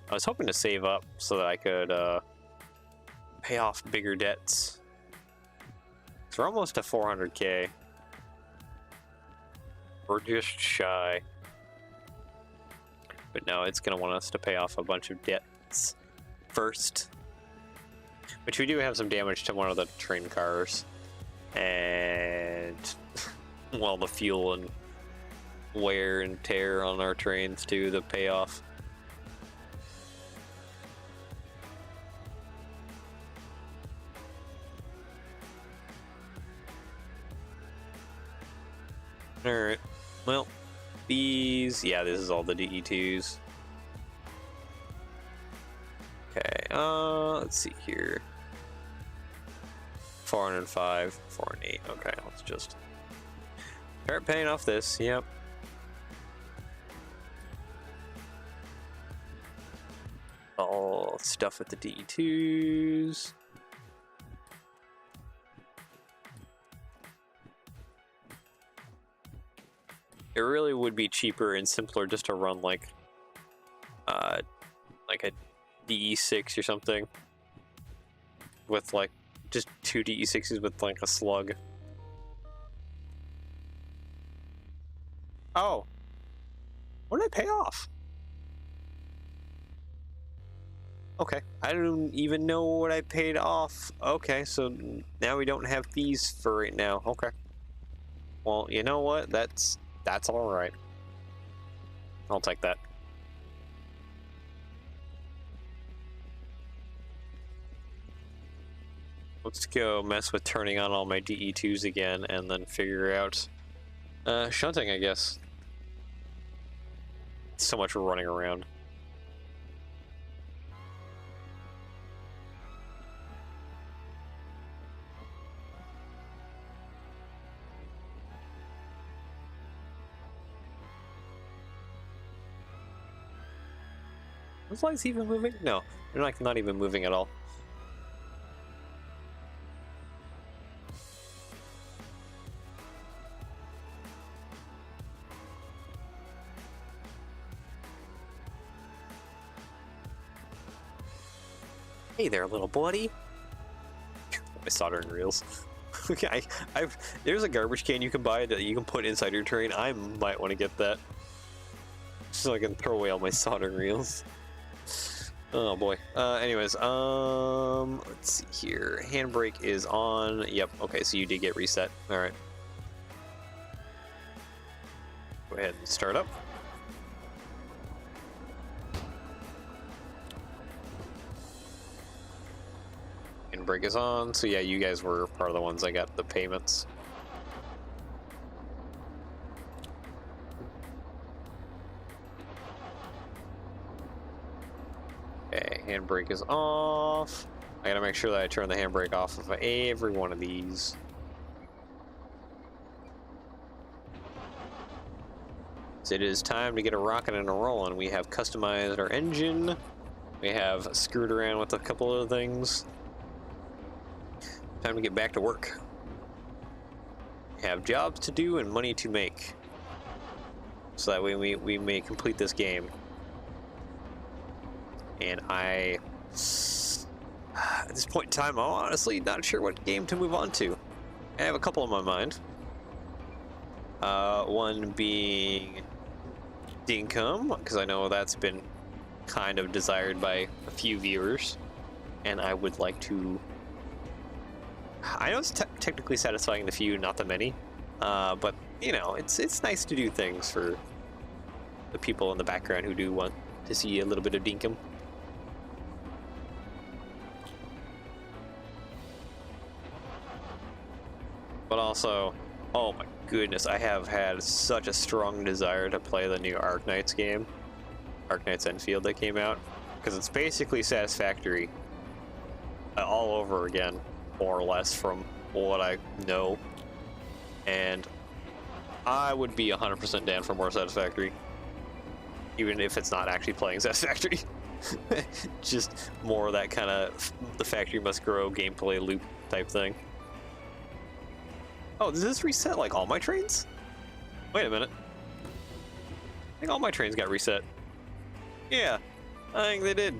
S1: I was hoping to save up so that I could pay off bigger debts. So we're almost to 400k. We're just shy. But no, it's going to want us to pay off a bunch of debts first. Which we do have some damage to one of the train cars. And, well, the fuel and wear and tear on our trains too, the payoff. Alright, well, these, yeah, this is all the DE2s. Okay, let's see here. 405, 408, okay, let's just start paying off this, yep. All stuff with the DE2s. It really would be cheaper and simpler just to run like a DE6 or something with like just 2 DE6s with like a slug. Oh, what did I pay off? Okay, I don't even know what I paid off. Okay, so now we don't have fees for right now. Okay. Well, you know what? That's all right. I'll take that. Let's go mess with turning on all my DE2s again and then figure out shunting, I guess. So much running around. Was lights even moving? No, they're like not even moving at all. Hey there, little buddy. My soldering reels. Okay, there's a garbage can you can buy that you can put inside your train. I might want to get that, so I can throw away all my soldering reels. Oh boy. Anyways, let's see here. Handbrake is on. Yep. Okay, so you did get reset. All right. Go ahead and start up. Handbrake is on. So yeah, you guys were part of the ones that got the payments. Okay, handbrake is off. I gotta make sure that I turn the handbrake off of every one of these. So it is time to get a rocking and a rolling. We have customized our engine. We have screwed around with a couple of things. Time to get back to work. We have jobs to do and money to make. So that way we may complete this game. And at this point in time, I'm honestly not sure what game to move on to. I have a couple in my mind. One being Dinkum, because I know that's been kind of desired by a few viewers, and I would like to. I know it's technically satisfying the few, not the many, but you know, it's nice to do things for the people in the background who do want to see a little bit of Dinkum. But also, oh my goodness, I have had such a strong desire to play the new Arknights game, Arknights Enfield that came out, because it's basically Satisfactory all over again, more or less, from what I know. And I would be 100% down for more Satisfactory, even if it's not actually playing Satisfactory. Just more of that kind of the factory must grow gameplay loop type thing. Oh, does this reset like all my trains? Wait a minute. I think all my trains got reset. Yeah, I think they did.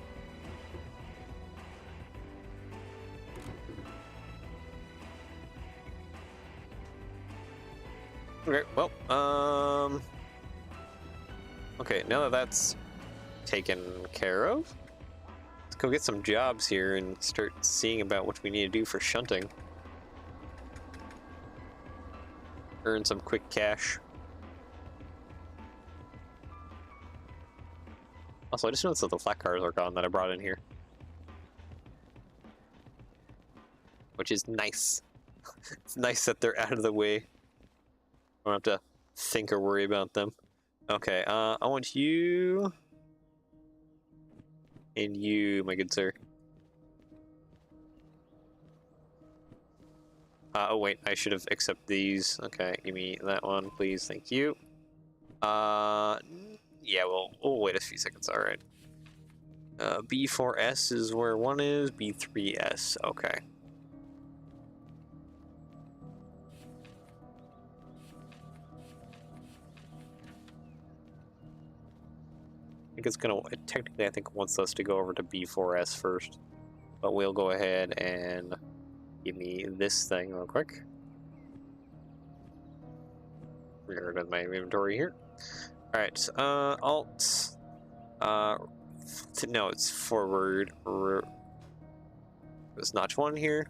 S1: Okay, well, okay, now that that's taken care of, let's go get some jobs here and start seeing about what we need to do for shunting. Earn some quick cash. Also, I just noticed that the flat cars are gone that I brought in here, which is nice. It's nice that they're out of the way. I don't have to think or worry about them. Okay, I want you and you, my good sir. Oh wait, I should have accepted these. Okay, give me that one, please. Thank you. Yeah, we'll wait a few seconds. All right. B4S is where one is. B3S. Okay. I think it's gonna technically. I think it wants us to go over to B4S first, but we'll go ahead and give me this thing real quick. Get rid of my inventory here. All right. Alt. No, it's forward. There's notch one here.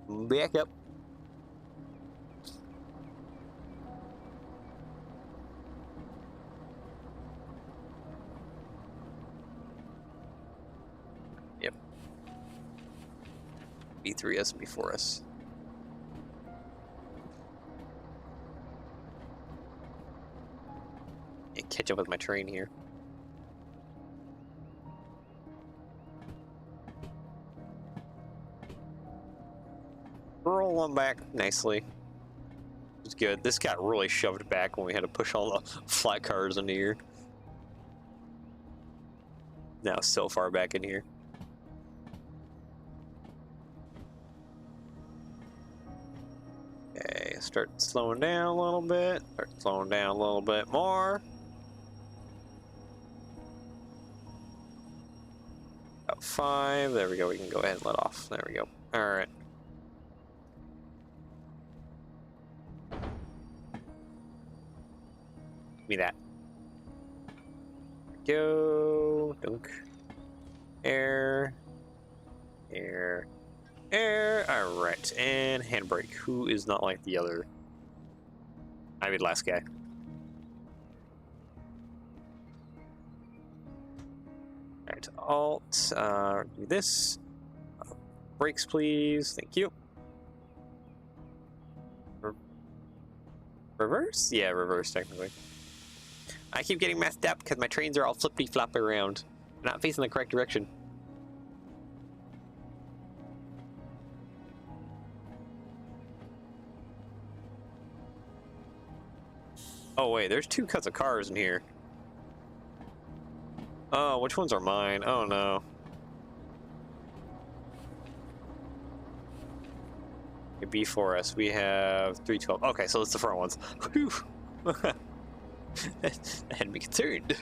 S1: Back up. Yep. B3S and B4S. Yeah, catch up with my train here. Roll them back nicely. It's good. This got really shoved back when we had to push all the flat cars into here. Now so far back in here. Okay, start slowing down a little bit. Start slowing down a little bit more. About 5. There we go. We can go ahead and let off. There we go. All right. Give me that. Go. Dunk. Air. Air. Air. All right. And handbrake. Who is not like the other? I mean, last guy. All right. Alt. Do this. Brakes, please. Thank you. Reverse? Yeah, reverse, technically. I keep getting messed up because my trains are all flippy-floppy around. They're not facing the correct direction. Oh, wait, there's 2 cuts of cars in here. Oh, which ones are mine? Oh, no. B4S, we have 312. Okay, so it's the front ones. Whew. That had me concerned.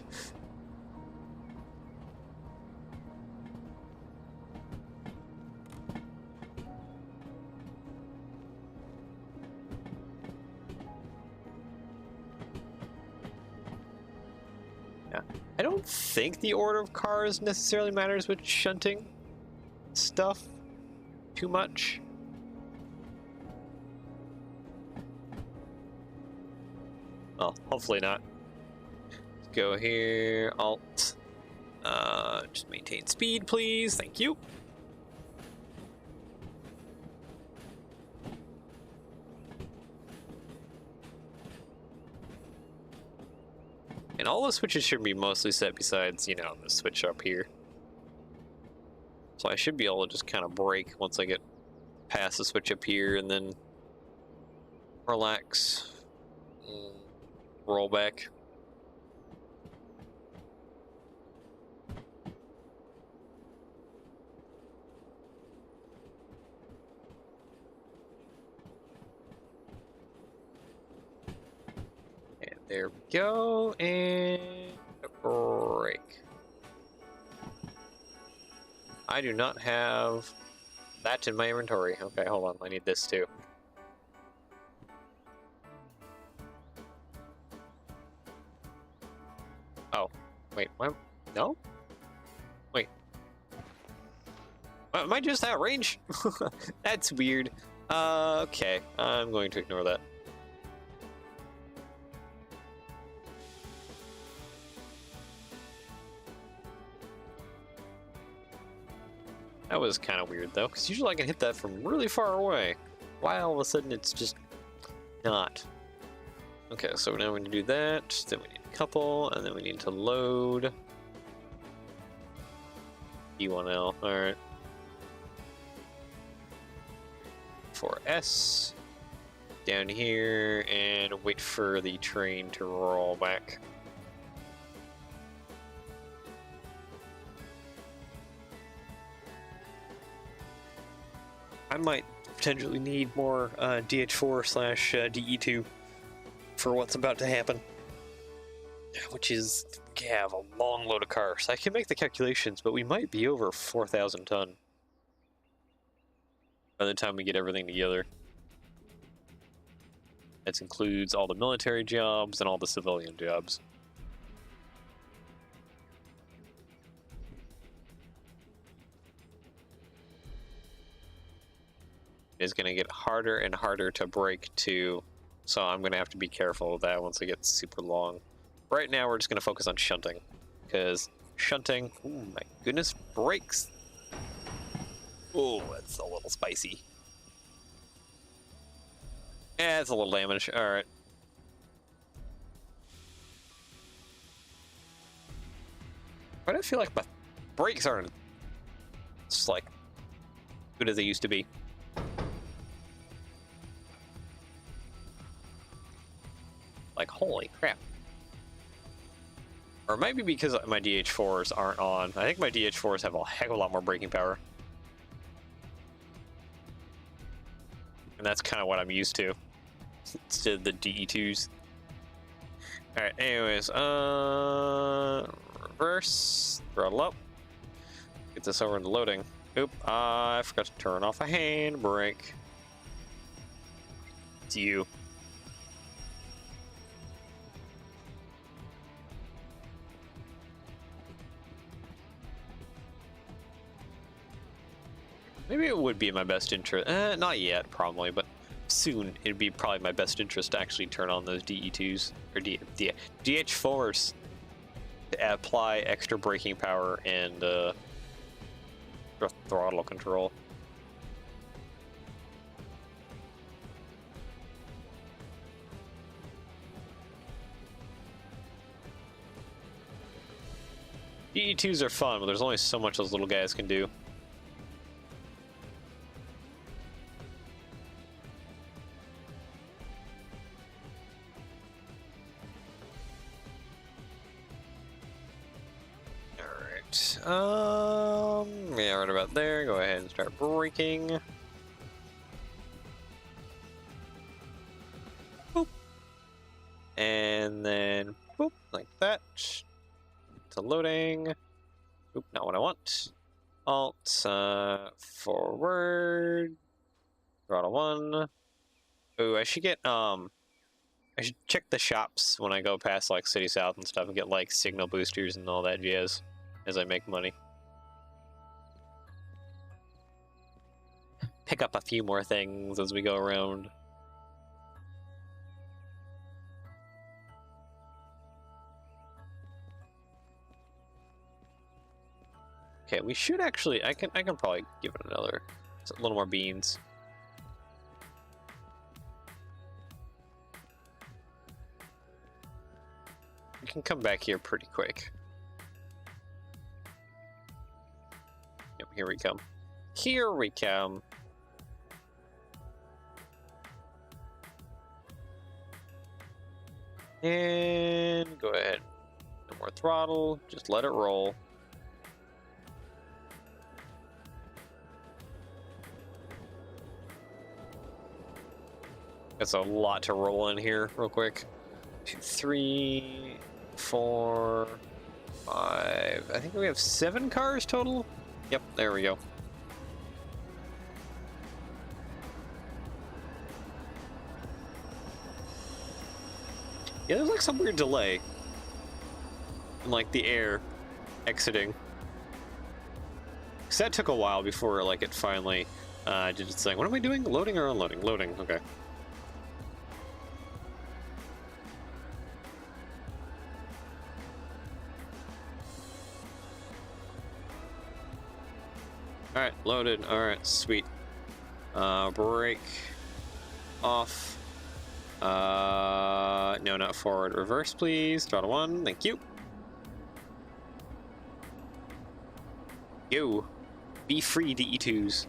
S1: Yeah, I don't think the order of cars necessarily matters with shunting stuff too much. Well, hopefully not. Let's go here, Alt. Just maintain speed, please. Thank you. And all the switches should be mostly set besides, you know, the switch up here. So I should be able to just kind of brake once I get past the switch up here and then relax. Roll back. And there we go, and brake. I do not have that in my inventory. Okay, hold on, I need this too. Oh, wait, what? No? Wait. Am I just out of range? That's weird. Okay, I'm going to ignore that. That was kind of weird though, because usually I can hit that from really far away. Why all of a sudden it's just not? Okay, so now we need to do that, then we need a couple, and then we need to load E1L, alright. 4S, down here, and wait for the train to roll back. I might potentially need more DH4 slash DE2 for what's about to happen, which is, we have a long load of cars. I can make the calculations, but we might be over 4,000 ton by the time we get everything together. That includes all the military jobs and all the civilian jobs. Is going to get harder and harder to break to, so I'm going to have to be careful with that once it gets super long. Right now we're just going to focus on shunting, because shunting, oh my goodness, brakes. Oh, that's a little spicy. Yeah, it's a little damage, alright. But I feel like my brakes aren't just like good as they used to be. Like, holy crap. Or maybe because my DH4s aren't on. I think my DH4s have a heck of a lot more braking power. And that's kind of what I'm used to. Instead of the DE2s. Alright, anyways, reverse, throttle up. Get this over into loading. Oop, I forgot to turn off a handbrake. It's you. Maybe it would be in my best interest. Not yet, probably, but soon it'd be probably my best interest to actually turn on those DE2s or DH4s to apply extra braking power and throttle control. DE2s are fun, but there's only so much those little guys can do. Yeah, right about there. Go ahead and start braking. Boop. And then boop, like that. To loading. Oop, not what I want. Alt, forward. Throttle 1. Ooh, I should get, I should check the shops when I go past, like, City South and stuff and get, like, signal boosters and all that jazz as I make money. Pick up a few more things as we go around. Okay, we should actually, I can probably give it another, a little more beans. we can come back here pretty quick. Yep, here we come. Here we come. And go ahead. No more throttle. Just let it roll. That's a lot to roll in here real quick. 2, 3, 4, 5. I think we have 7 cars total. Yep, there we go. Yeah, there's like some weird delay in like the air exiting. Cause that took a while before like it finally did its thing. What am I doing? Loading or unloading? Loading, okay. Alright, loaded. Alright, sweet. Brake off. No, not forward. Reverse, please. Throttle 1. Thank you. Yo. Be free, DE2s.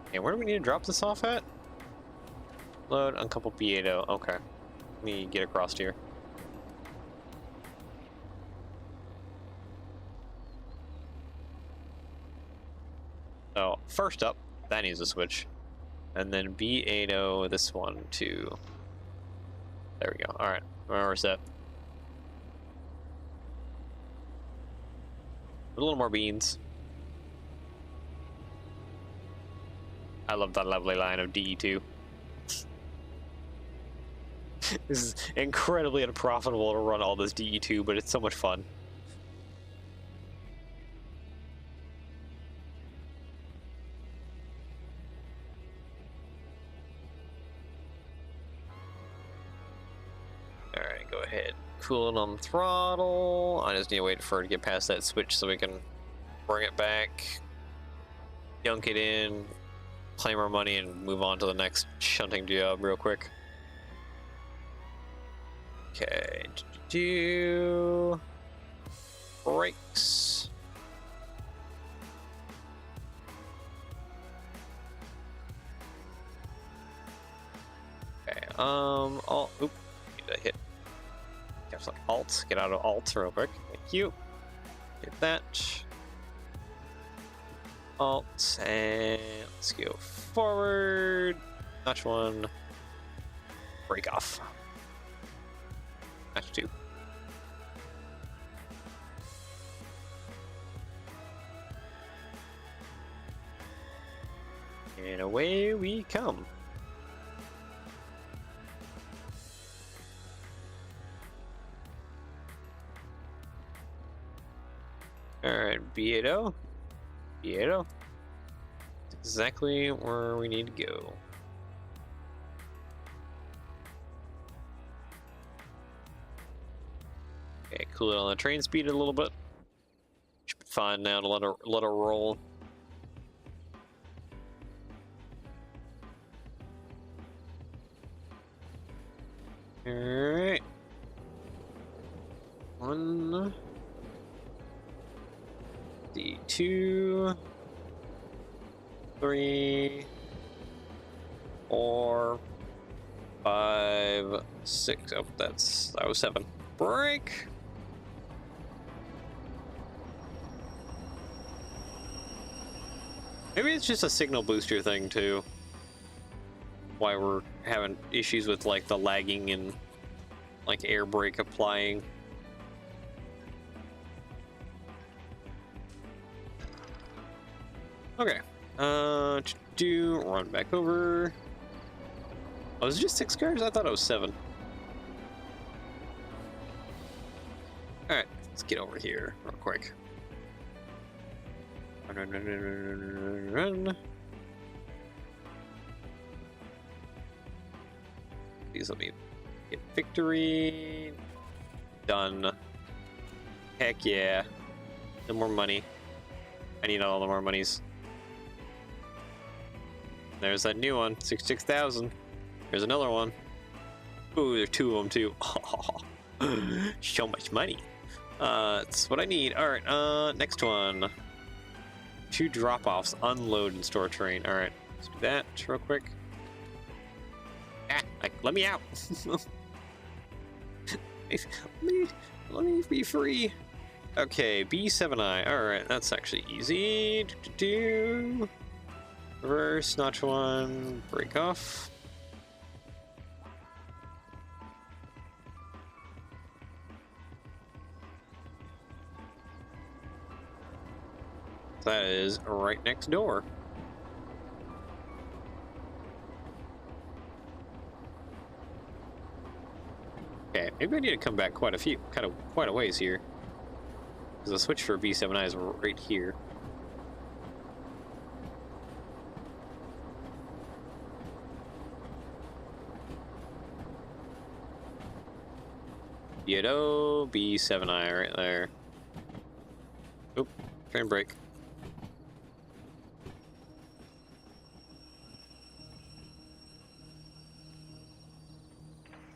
S1: Okay, where do we need to drop this off at? Load, uncouple DE2. Okay. Let me get across here. So, first up, that needs a switch. And then DE2, this one, too. There we go. Alright, we're set. A little more beans. I love that lovely line of DE2. This is incredibly unprofitable to run all this DE2, but it's so much fun. Alright, go ahead. Cool it on the throttle. I just need to wait for it to get past that switch so we can bring it back, dunk it in, claim our money, and move on to the next shunting job real quick. Okay, do brakes. Okay, oh, oop, need to hit. Like alt, get out of alt real quick. Thank you. Get that. Alt, and let's go forward. Notch 1. Break off. Notch 2. And away we come. Alright, DE2. DE2. Exactly where we need to go. Okay, cool it on the train speed a little bit. Should be fine now to let her roll. Alright. 1. DE2, 3, 4, 5, 6. Oh, that was 7. Brake. Maybe it's just a signal booster thing too. Why we're having issues with like the lagging and like air brake applying. Okay, run back over. Oh, is it just 6 cars? I thought it was 7. Alright, let's get over here real quick. Run. Please let me get victory. Done. Heck yeah. No more money. I need all the more monies. There's that new one, 66,000. There's another one. Ooh, there's two of them too. So much money. That's what I need. All right. Next one. 2 drop-offs. Unload and store train. All right. Let's do that real quick. Ah, let me out. let me be free. Okay, B7I. All right, that's actually easy. Reverse, notch 1, break off. That is right next door. Okay, maybe I need to come back quite a ways here. Because the switch for B7I is right here. DE2, B7I right there. Oop, train break.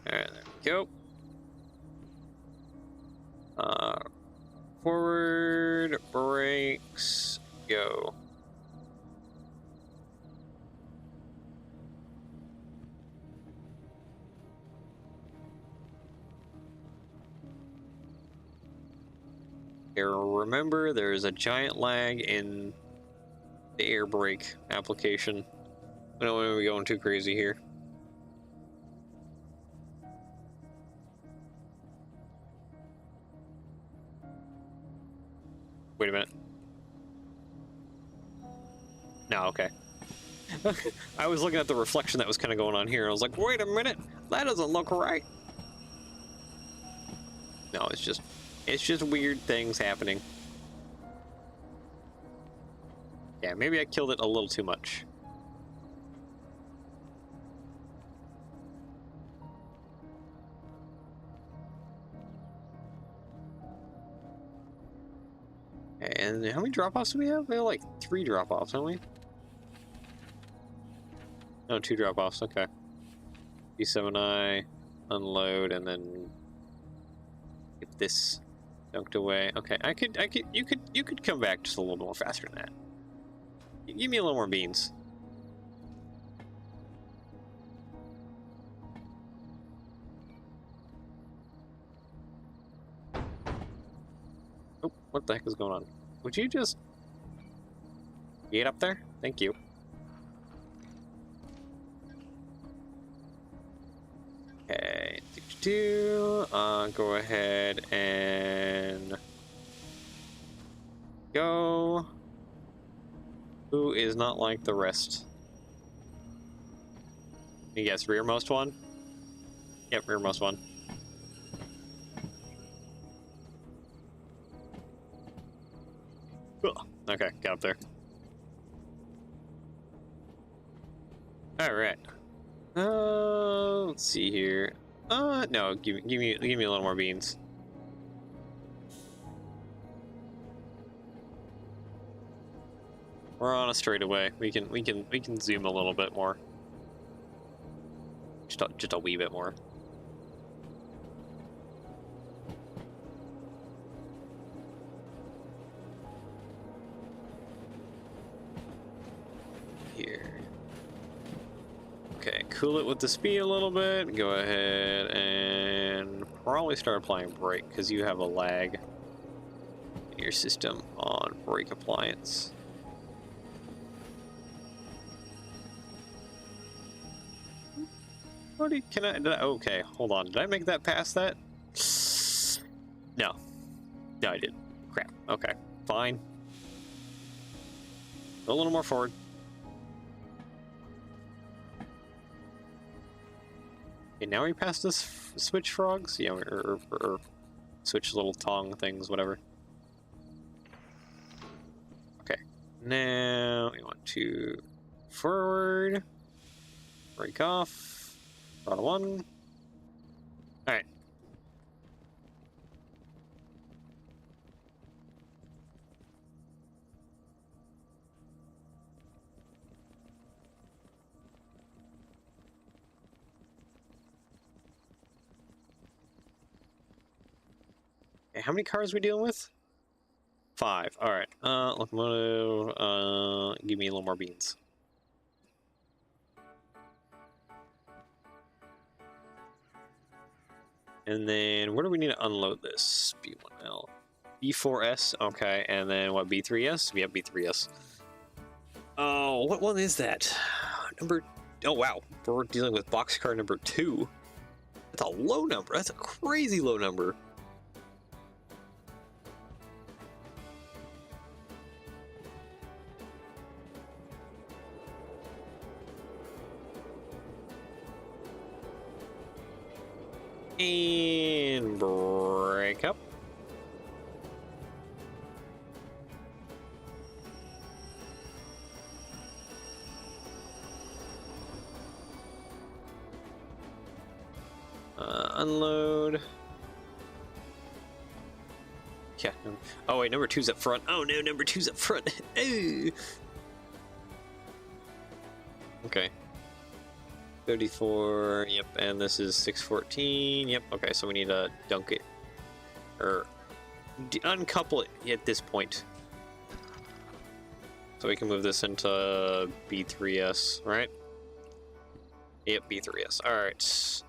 S1: Alright, there we go. Forward, brakes, go. Here, remember, there's a giant lag in the air brake application. I don't want to be going too crazy here. Wait a minute. No, okay. I was looking at the reflection that was kind of going on here, and I was like, wait a minute, that doesn't look right. No, it's just weird things happening. Yeah, maybe I killed it a little too much. And how many drop-offs do we have? We have like 3 drop-offs, don't we? No, 2 drop-offs, okay. B7I, unload, and then get this dunked away. Okay, you could come back just a little more faster than that. Give me a little more beans. Oh, what the heck is going on? Would you just get up there? Thank you. Okay, go ahead and go. Who is not like the rest? You guess rearmost one? Yep, rearmost one. Ugh. Okay, got up there. All right. Let's see here. No, give me a little more beans. We're on a straightaway. We can zoom a little bit more. Just a wee bit more. Here. Okay, cool it with the speed a little bit. Go ahead and probably start applying brake because you have a lag in your system on brake appliance. What okay, hold on. Did I make that past that? No. No, I didn't. Crap. Okay, fine. Go a little more forward. Okay, now we passed this switch frogs? Yeah, or switch little tong things, whatever. Okay, now we want to forward, break off. Throttle 1. Alright. Okay, how many cars are we dealing with? 5. Alright. Locomotive, give me a little more beans. And then where do we need to unload this? B1L. B4S, okay, and then what, B3S? Yep, B3S. Oh, what one is that? Oh wow, we're dealing with boxcar number 2. That's a low number, that's a crazy low number. And break up. Unload. Yeah. Oh wait, number 2's up front. Oh no, number 2's up front. Ooh. Okay. 34. Yep, and this is 614. Yep. Okay, so we need to dunk it or uncouple it at this point, so we can move this into B3S, right? Yep, B3S. All right.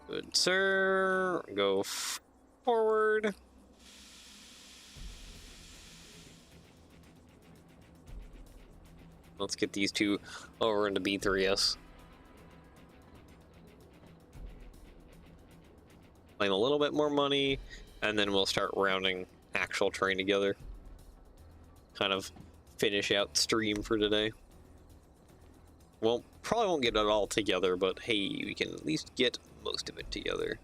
S1: Good, sir. Go forward. Let's get these two over into B3S. Claim a little bit more money, and then we'll start rounding actual train together. Kind of finish out stream for today. Well, probably won't get it all together, but hey, we can at least get most of it together.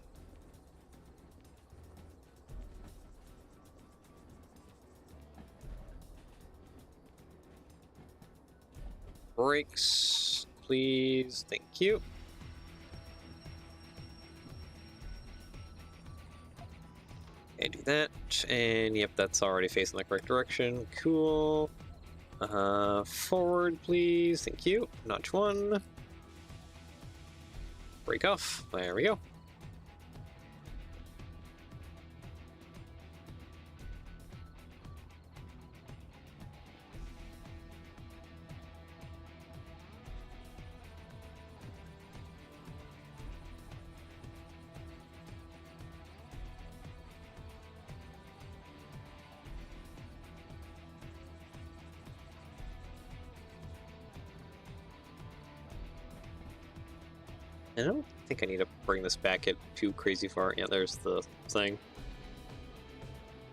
S1: Brakes, please. Thank you. And do that. And yep, that's already facing the correct direction. Cool. Forward, please. Thank you. Notch 1. Break off. There we go. I don't think I need to bring this back it too crazy far. Yeah, there's the thing.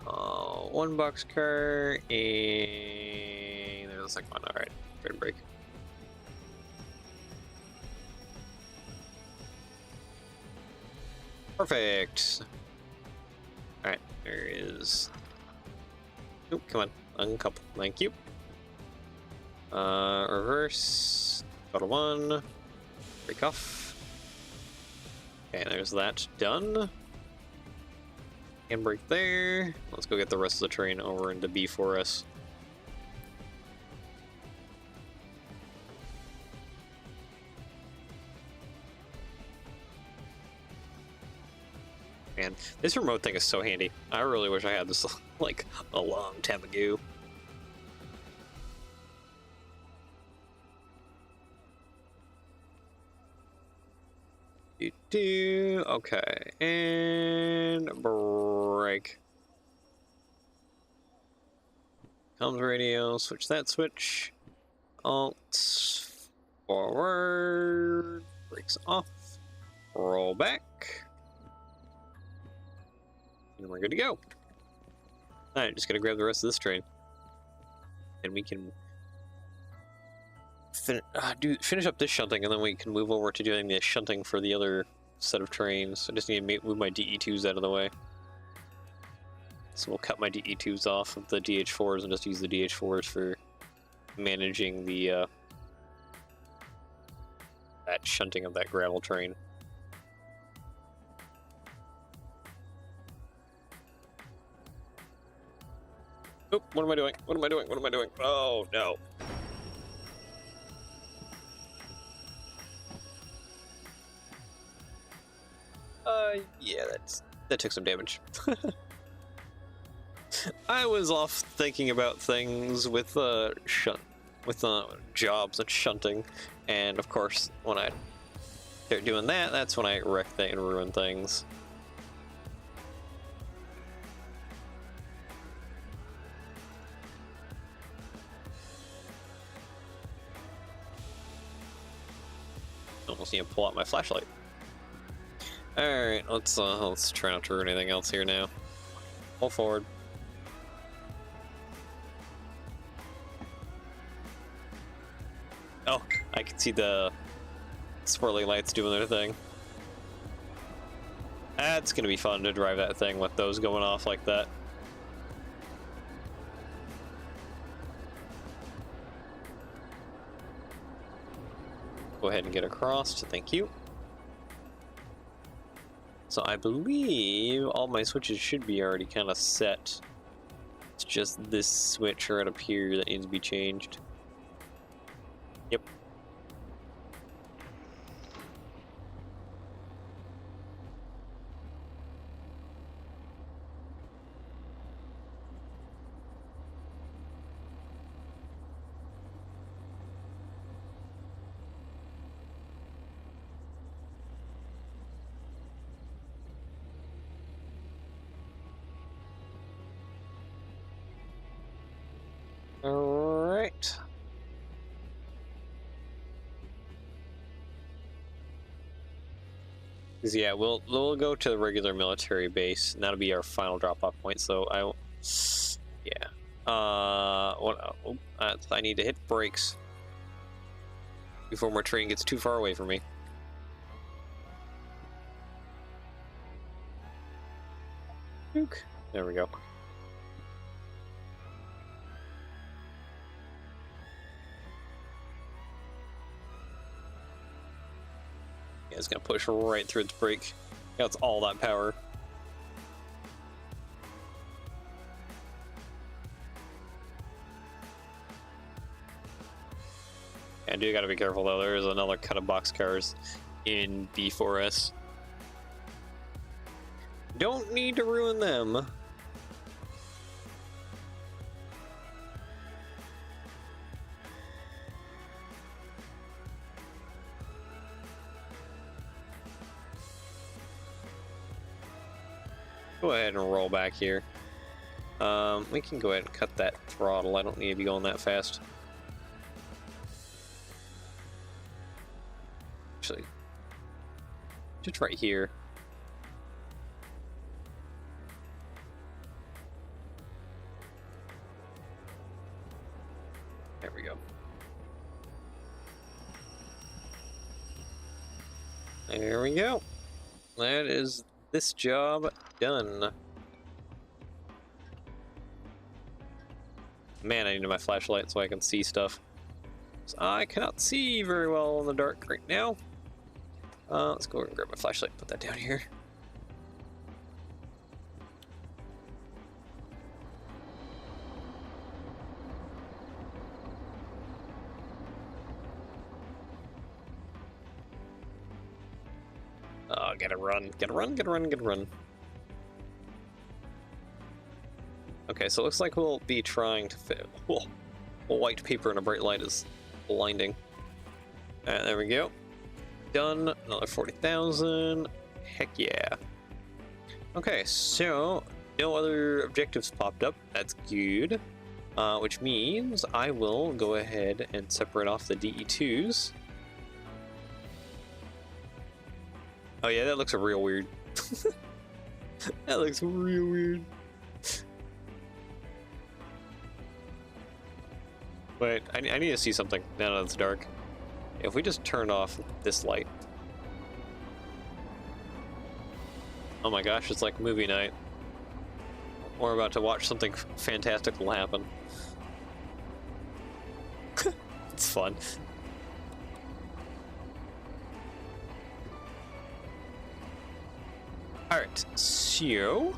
S1: One boxcar, and there's the second one. Alright, turn break. Perfect. Alright, there is. Oh, come on, uncouple. Thank you. Reverse. Total 1. Break off. Okay, there's that done. Handbrake there. Let's go get the rest of the train over into B4S. Man, this remote thing is so handy. I really wish I had this like a long time ago. Okay, and break. Comms radio, switch that switch. Alt, forward, brakes off, roll back. And we're good to go. Alright, just gotta grab the rest of this train. And we can finish up this shunting, and then we can move over to doing the shunting for the other set of trains. I just need to move my DE2s out of the way. So we'll cut my DE2s off of the DH4s and just use the DH4s for managing the that shunting of that gravel train. Oop, what am I doing? What am I doing? What am I doing? Oh, no. Yeah, that took some damage. I was off thinking about things with jobs and shunting, and of course, when I start doing that, that's when I wreck things and ruin things. Almost need to pull out my flashlight. All right, let's try not to ruin anything else here now. Pull forward. Oh, I can see the swirly lights doing their thing. That's gonna be fun to drive that thing with those going off like that. Go ahead and get across, thank you. So I believe all my switches should be already kind of set. It's just this switch right up here that needs to be changed. Yep. Alright. Yeah, we'll go to the regular military base, and that'll be our final drop-off point. So yeah. I need to hit brakes before my train gets too far away from me. There we go. Yeah, it's gonna push right through its brake. That's all that power. I do gotta be careful though. There is another cut of boxcars in B4S. Don't need to ruin them. Go ahead and roll back here. We can go ahead and cut that throttle. I don't need to be going that fast. Actually, just right here. There we go. There we go. That is this job done. Man, I need my flashlight so I can see stuff. So I cannot see very well in the dark right now. Let's go and grab my flashlight and put that down here. Oh, gotta run, gotta run, gotta run, gotta run. Okay, so it looks like we'll be trying to fit. Whoa. White paper and a bright light is blinding. Alright, there we go. Done. Another 40,000. Heck yeah. Okay, so no other objectives popped up. That's good. Which means I will go ahead and separate off the DE2s. Oh yeah, that looks real weird. That looks real weird. Wait, I need to see something now that it's dark. If we just turn off this light. Oh my gosh, it's like movie night. We're about to watch something fantastical happen. It's fun. Alright, so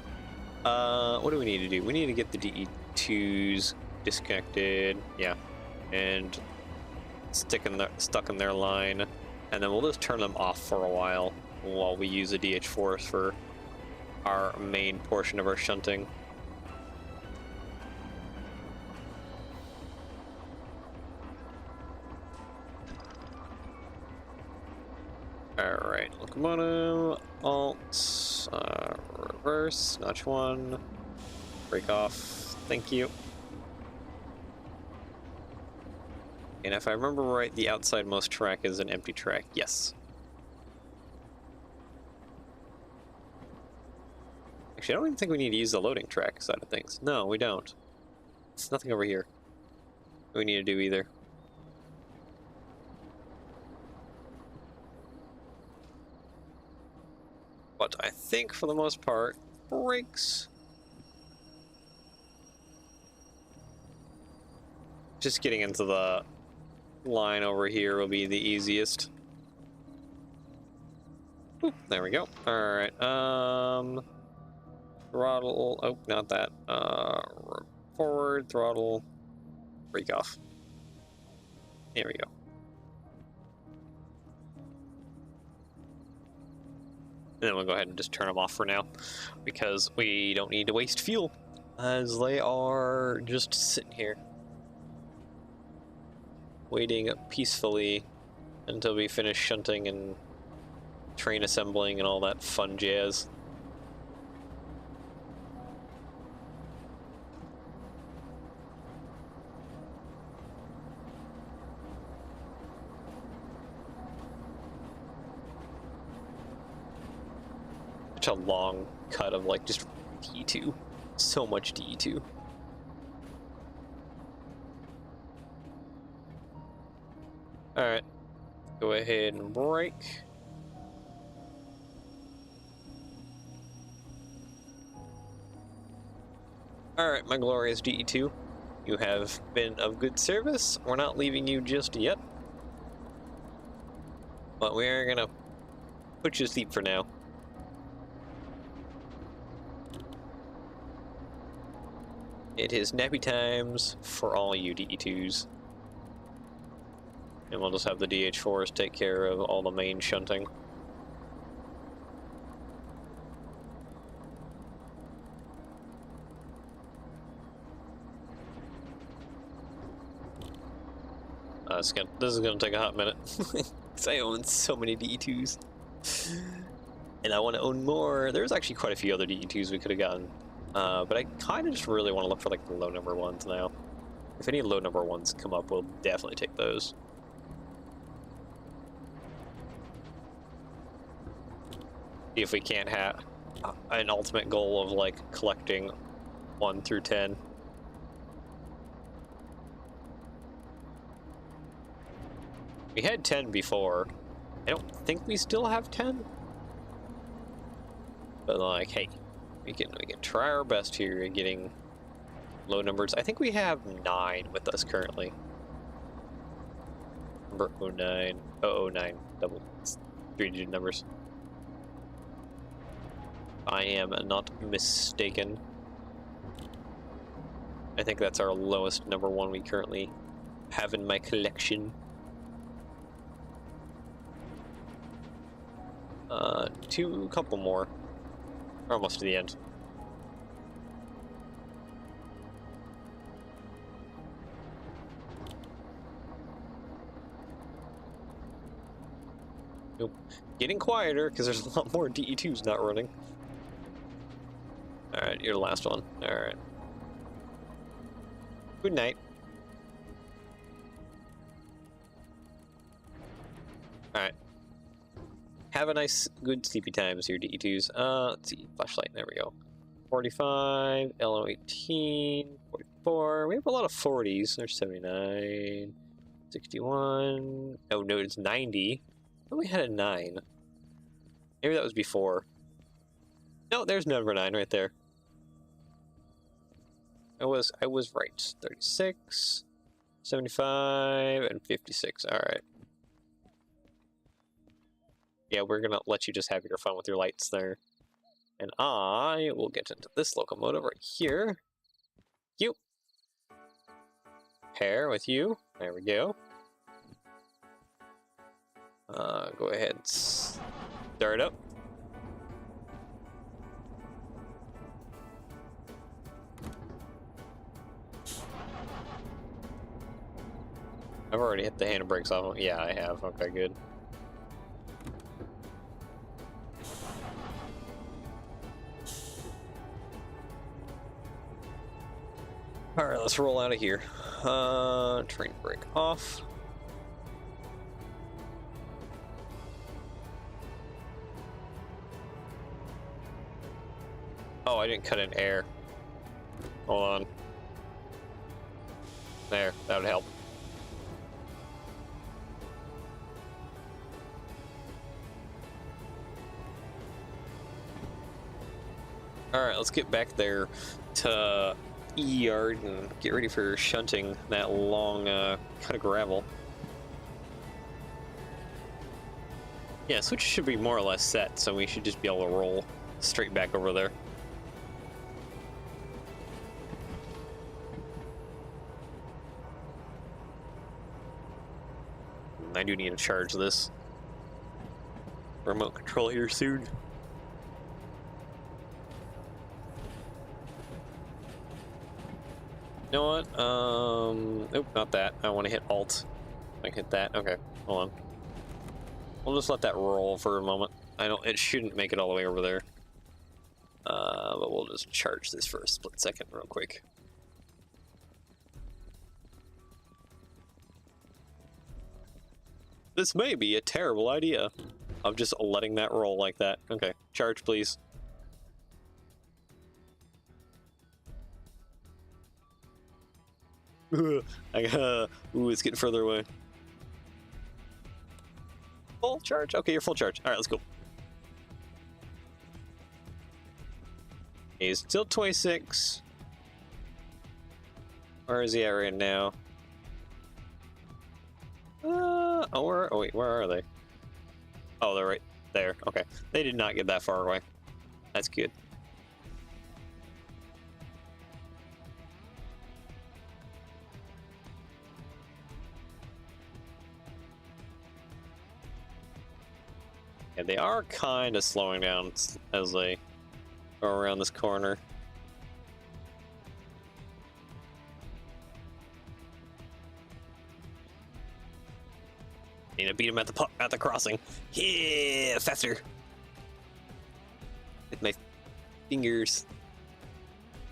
S1: what do we need to do? We need to get the DE2s disconnected, yeah, and stuck in their line, and then we'll just turn them off for a while we use the DH4s for our main portion of our shunting. locomotive, alt, reverse, notch 1, break off, thank you. And if I remember right, the outsidemost track is an empty track, yes. Actually, I don't even think we need to use the loading track side of things. No, we don't. There's nothing over here we need to do either. But I think for the most part, brakes. Just getting into the line over here will be the easiest. Oop, there we go. Alright, throttle, oh, not that. Forward, throttle, brake off. There we go. And then we'll go ahead and just turn them off for now, because we don't need to waste fuel, as they are just sitting here, waiting peacefully until we finish shunting and train assembling and all that fun jazz. Such a long cut of like just DE2. So much DE2. Alright. Go ahead and brake. Alright, my glorious DE2. You have been of good service. We're not leaving you just yet. But we are gonna put you to sleep for now. It is nappy times for all you DE2s. And we'll just have the DH4s take care of all the main shunting. This is gonna take a hot minute. Because I own so many DE2s. And I want to own more. There's actually quite a few other DE2s we could have gotten. But I kind of just really want to look for like the low number ones now. If any low number ones come up, we'll definitely take those. See if we can't have an ultimate goal of like collecting 1 through 10. We had 10 before. I don't think we still have 10. But like, hey, we can try our best here at getting low numbers. I think we have 9 with us currently. Number 09, 009, double 3-digit numbers. I am not mistaken. I think that's our lowest number 1 we currently have in my collection. Couple more. We're almost to the end. Nope. Getting quieter because there's a lot more DE2s not running. Alright, you're the last one. Alright. Good night. Alright. Have a nice, good sleepy times here, DE2s. Let's see. Flashlight. There we go. 45, LO18, 44. We have a lot of 40s. There's 79, 61. Oh, no, it's 90. Oh, we had a 9. Maybe that was before. No, there's number 9 right there. I was right. 36, 75, and 56. Alright. Yeah, we're gonna let you just have your fun with your lights there. And I will get into this locomotive right here. You. Pair with you. There we go. Go ahead and start up. I've already hit the handbrakes off. Yeah, I have. Okay, good. Alright, let's roll out of here. Train brake off. Oh, I didn't cut in air. Hold on. There, that would help. Alright, let's get back there to E yard and get ready for shunting that long cut of gravel. Yeah, switch should be more or less set, so we should just be able to roll straight back over there. I do need to charge this remote control here soon. You know what? Nope, not that. I want to hit Alt. I can hit that. Okay, hold on. We'll just let that roll for a moment. It shouldn't make it all the way over there. But we'll just charge this for a split second real quick. This may be a terrible idea of just letting that roll like that. Okay, charge please. Ooh, it's getting further away. Full charge? Okay, you're full charge. Alright, let's go. He's still 26. Where is he at right now? Oh wait, where are they? Oh, they're right there. Okay. They did not get that far away. That's good. Yeah, they are kind of slowing down as they go around this corner. Need to beat him at the crossing. Yeah, faster. With my fingers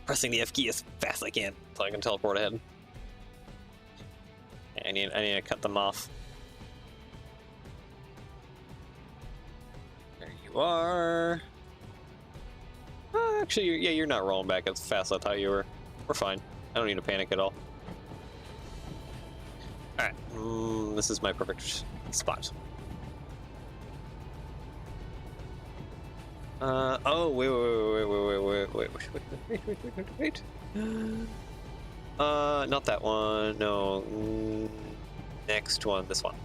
S1: pressing the F key as fast as I can so I can teleport ahead. I need to cut them off. There you are. Actually, you're not rolling back as fast as I thought you were. We're fine. I don't need to panic at all. Alright, this is my perfect spot. Oh, wait. Not that one, no. Next one, this one.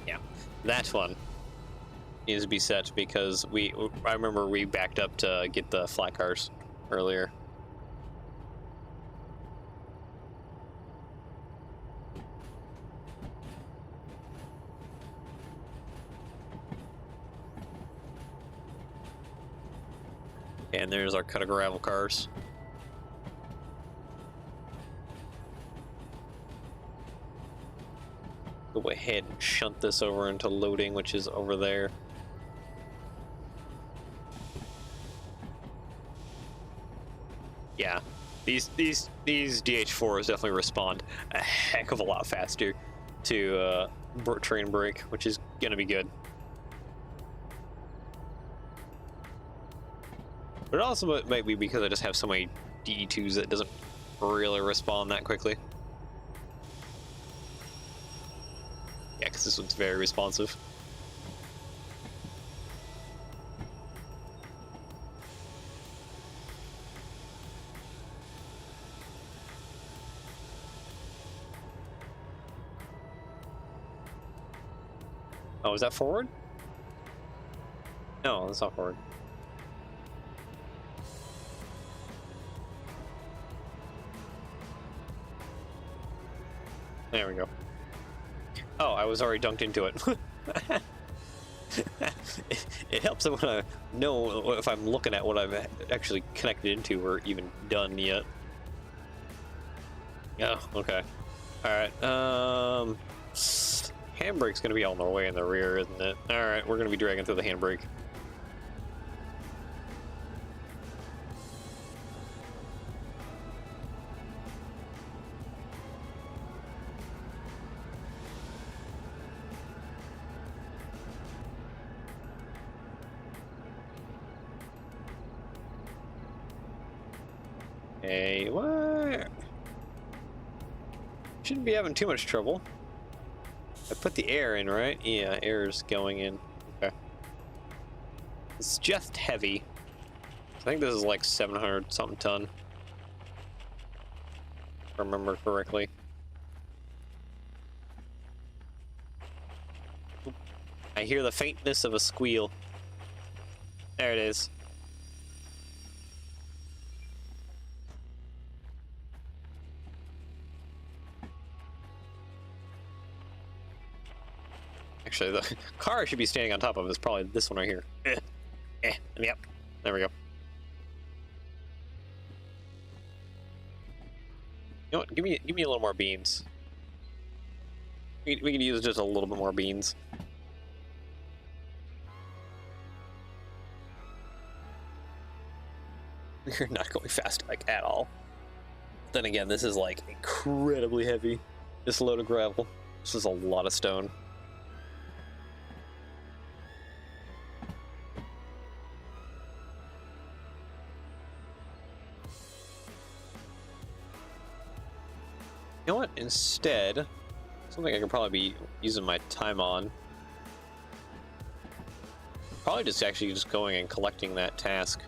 S1: Yeah, that one needs to be set because I remember we backed up to get the flat cars earlier. And there's our cut of gravel cars. Go ahead and shunt this over into loading, which is over there. Yeah, these DH4s definitely respond a heck of a lot faster to train brake, which is gonna be good. But it also might be because I just have so many DE2s that it doesn't really respond that quickly. Yeah, because this one's very responsive. Oh, is that forward? No, that's not forward. There we go. Oh, I was already dunked into it. It helps when I know if I'm looking at what I've actually connected into or even done yet. Oh, okay. Alright, handbrake's gonna be all the way in the rear, isn't it? Alright, we're gonna be dragging through the handbrake. Hey, what? Shouldn't be having too much trouble. I put the air in, right? Yeah, air is going in. Okay. It's just heavy. I think this is like 700 something ton. If I remember correctly. I hear the faintness of a squeal. There it is. Actually, the car I should be standing on top of is probably this one right here. Yep. There we go. You know what? Give me a little more beans. We could use just a little bit more beans. You're not going fast, like, at all. Then again, this is like incredibly heavy. This load of gravel. This is a lot of stone. You know what? Instead, something I could probably be using my time on. Probably just actually just going and collecting that task.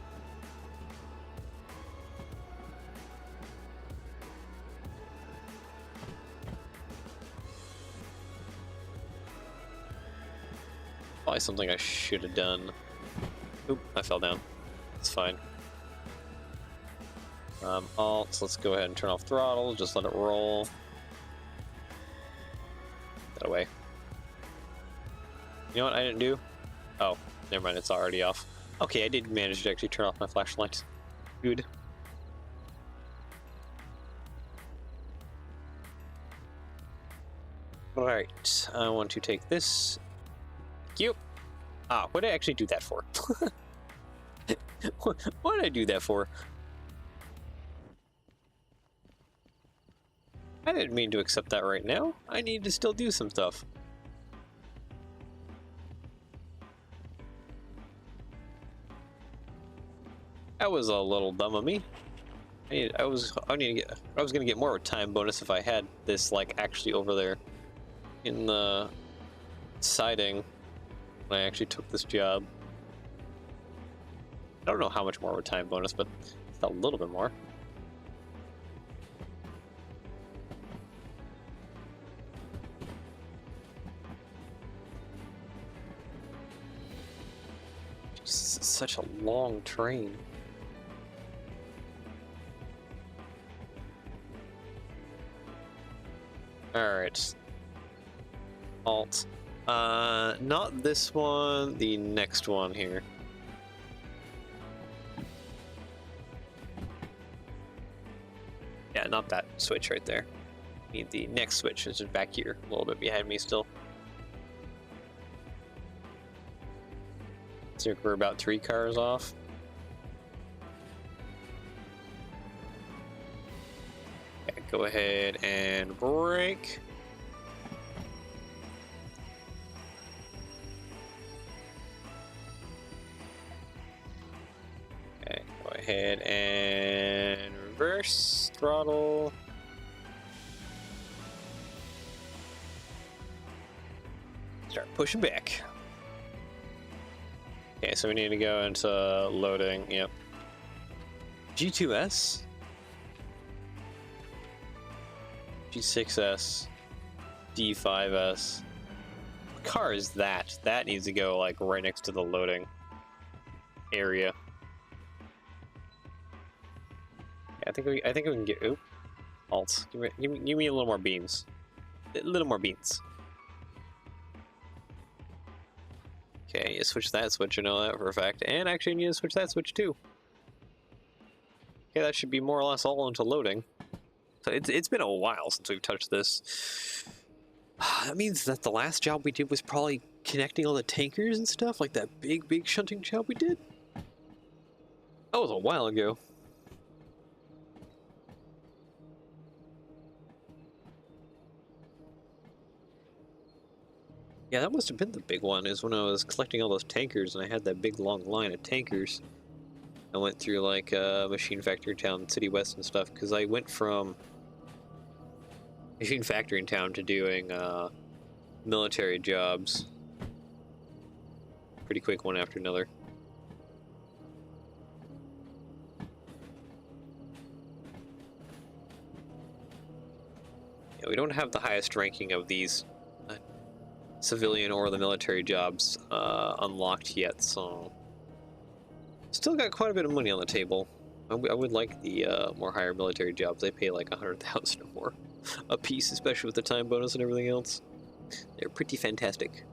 S1: Probably something I should have done. Oop, I fell down. It's fine. Alt, let's go ahead and turn off throttle, just let it roll. That away. You know what I didn't do? Oh, never mind, it's already off. Okay, I did manage to actually turn off my flashlight. Good. Alright, I want to take this. Thank you. Ah, what did I actually do that for? What did I do that for? I didn't mean to accept that right now. I need to still do some stuff. That was a little dumb of me. I was gonna get more of a time bonus if I had this like actually over there in the siding when I actually took this job. I don't know how much more of a time bonus, but it's a little bit more. It's such a long train. Alright. Alt. Not this one, the next one here. Yeah, not that switch right there. Need the next switch, which is back here, a little bit behind me still. So we're about 3 cars off. Okay, go ahead and brake. Okay, go ahead and reverse throttle. Start pushing back. Okay, so we need to go into loading. Yep. G2S, G6S, D5S. What car is that? That needs to go like right next to the loading area. I think we can get. Oop. Alt. Give me a little more beans. A little more beans. Okay, you switch that switch, I know that for a fact. And actually, I need to switch that switch too. Okay, that should be more or less all into loading. So it's been a while since we've touched this. That means that the last job we did was probably connecting all the tankers and stuff, like that big shunting job we did. That was a while ago. Yeah, that must have been the big one, is when I was collecting all those tankers and I had that big long line of tankers. I went through like Machine Factory Town, City West and stuff, because I went from Machine Factory Town to doing military jobs pretty quick, one after another. Yeah, we don't have the highest ranking of these civilian or the military jobs unlocked yet, so still got quite a bit of money on the table. I would like the more higher military jobs. They pay like 100,000 or more a piece, especially with the time bonus and everything else. They're pretty fantastic.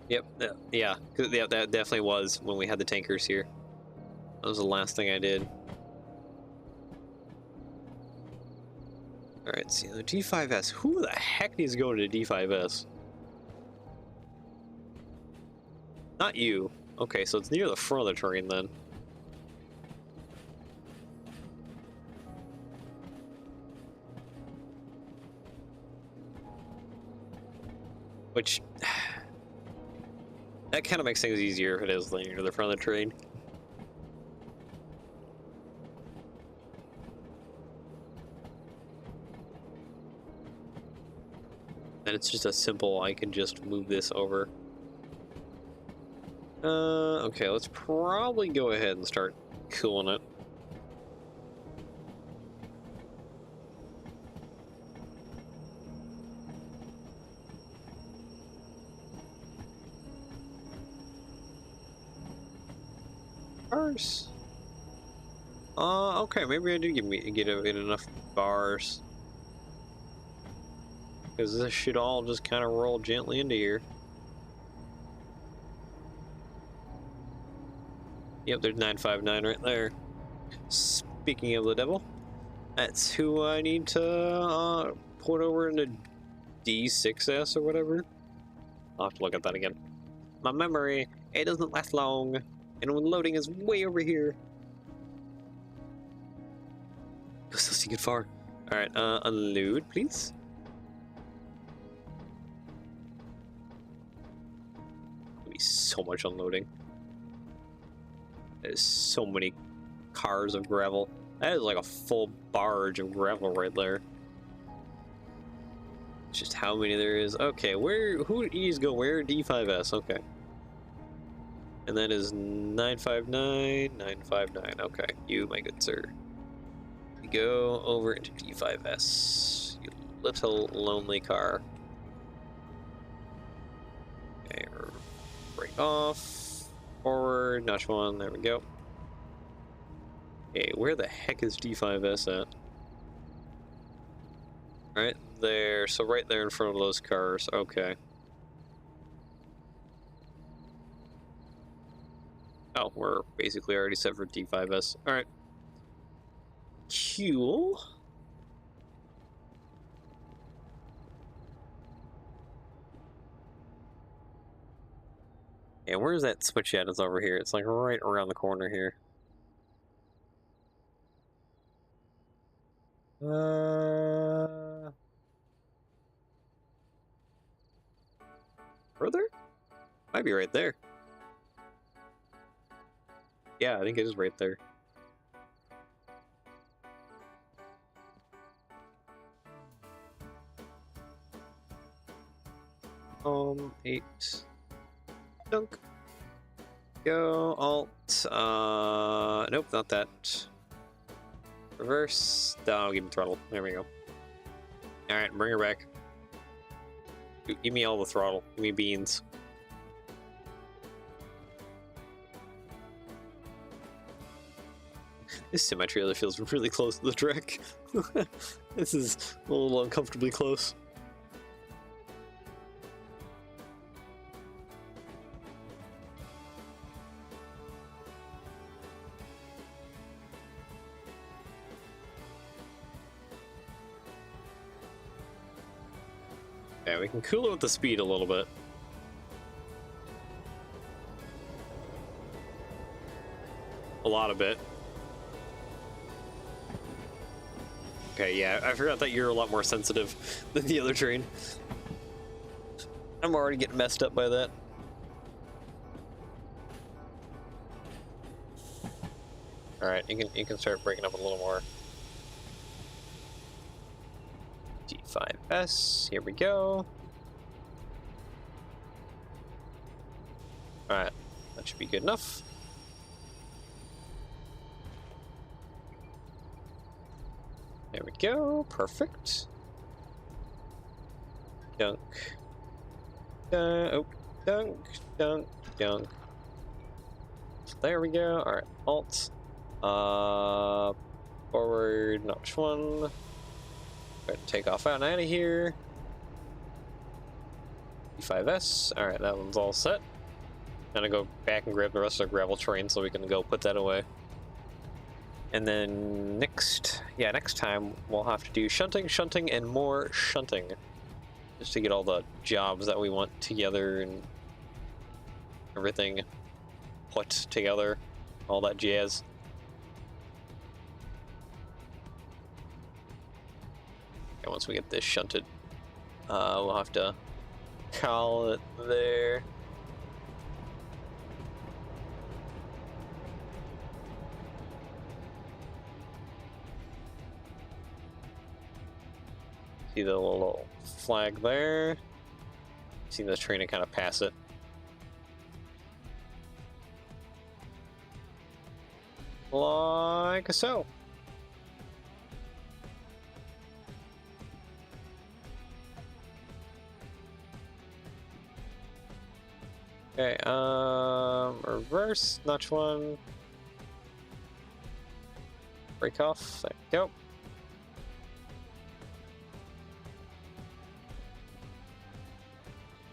S1: Yep, yeah, that definitely was when we had the tankers here. That was the last thing I did. Alright, see, the D5S. Who the heck needs to go into D5S? Not you. Okay, so it's near the front of the train then. Which... that kind of makes things easier if it is near the front of the train. And it's just a simple, I can just move this over. Okay, let's probably go ahead and start cooling it. Bars. Okay, maybe I do get enough bars. Because this should all just kind of roll gently into here. Yep, there's 959 right there. Speaking of the devil, that's who I need to put over into D6S or whatever. I'll have to look at that again. My memory, it doesn't last long. And when loading is way over here. Go still see good far. Alright, unload, please. So much unloading. There's so many cars of gravel. That is like a full barge of gravel right there. It's just how many there is. Okay, who E's go where? D5S, okay. And that is 959, 959. Okay, you, my good sir. We go over into D5S. You little lonely car. Okay, break off, forward, notch one, there we go. Okay, where the heck is D5S at? Right there, so right there in front of those cars, okay. Oh, we're basically already set for D5S, alright. Cool. And where's that switch at? It's over here. It's like right around the corner here. Further? Might be right there. Yeah, I think it is right there. 8. Dunk. Go, alt, nope, not that. Reverse, oh, give me throttle, there we go. Alright, bring her back. Give me all the throttle, give me beans. This semi-trailer feels really close to the track. This is a little uncomfortably close. Yeah, we can cool it with the speed a little bit. a lot of it. Okay, yeah, I forgot that you're a lot more sensitive than the other train. I'm already getting messed up by that. Alright, you can start breaking up a little more. D5S, here we go. Alright, that should be good enough. There we go, perfect. Dunk. Oh, dunk, dunk, dunk. There we go, alright, alt. Forward, notch one. Go ahead and take off out and out of here. D5S, alright, that one's all set. Gonna go back and grab the rest of the gravel train so we can go put that away. And then next time we'll have to do shunting, shunting, and more shunting. Just to get all the jobs that we want together and everything put together. All that jazz. Okay, once we get this shunted, we'll have to call it there. See the little flag there. See the train and kind of pass it. Like so. Okay, reverse, notch one. Break off, there we go.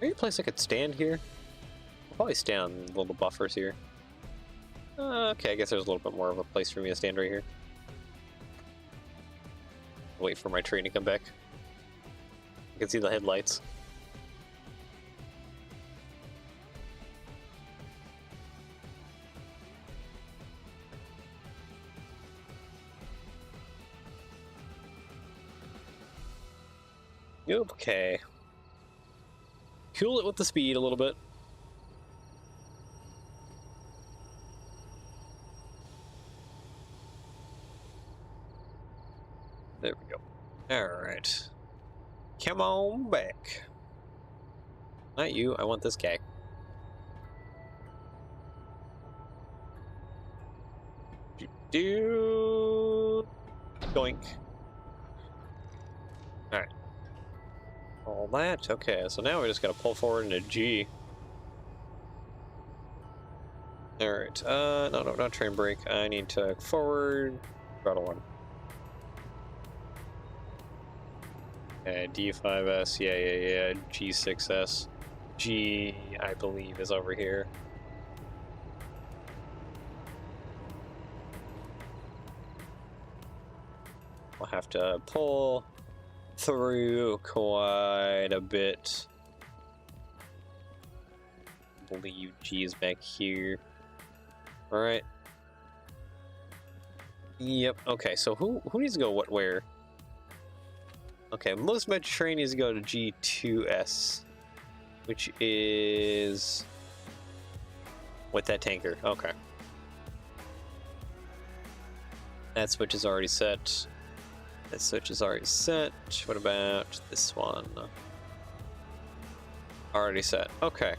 S1: Maybe a place I could stand here? I'll probably stand on the little buffers here. Okay, I guess there's a little bit more of a place for me to stand right here. Wait for my train to come back. I can see the headlights. Okay. Cool it with the speed a little bit. There we go. Alright. Come on back. Not you, I want this guy. Doink. Alright. All that, okay, so now we just gotta pull forward into G. Alright, no, not train brake. I need to forward, throttle one. Okay, D5S, yeah, G6S. G, I believe, is over here. I'll have to pull through quite a bit. I believe G is back here. Alright. Yep, okay, so who needs to go what where? Okay, most of my train needs to go to G2S, which is with that tanker. Okay. That switch is already set. That switch is already set. What about this one? Already set. Okay.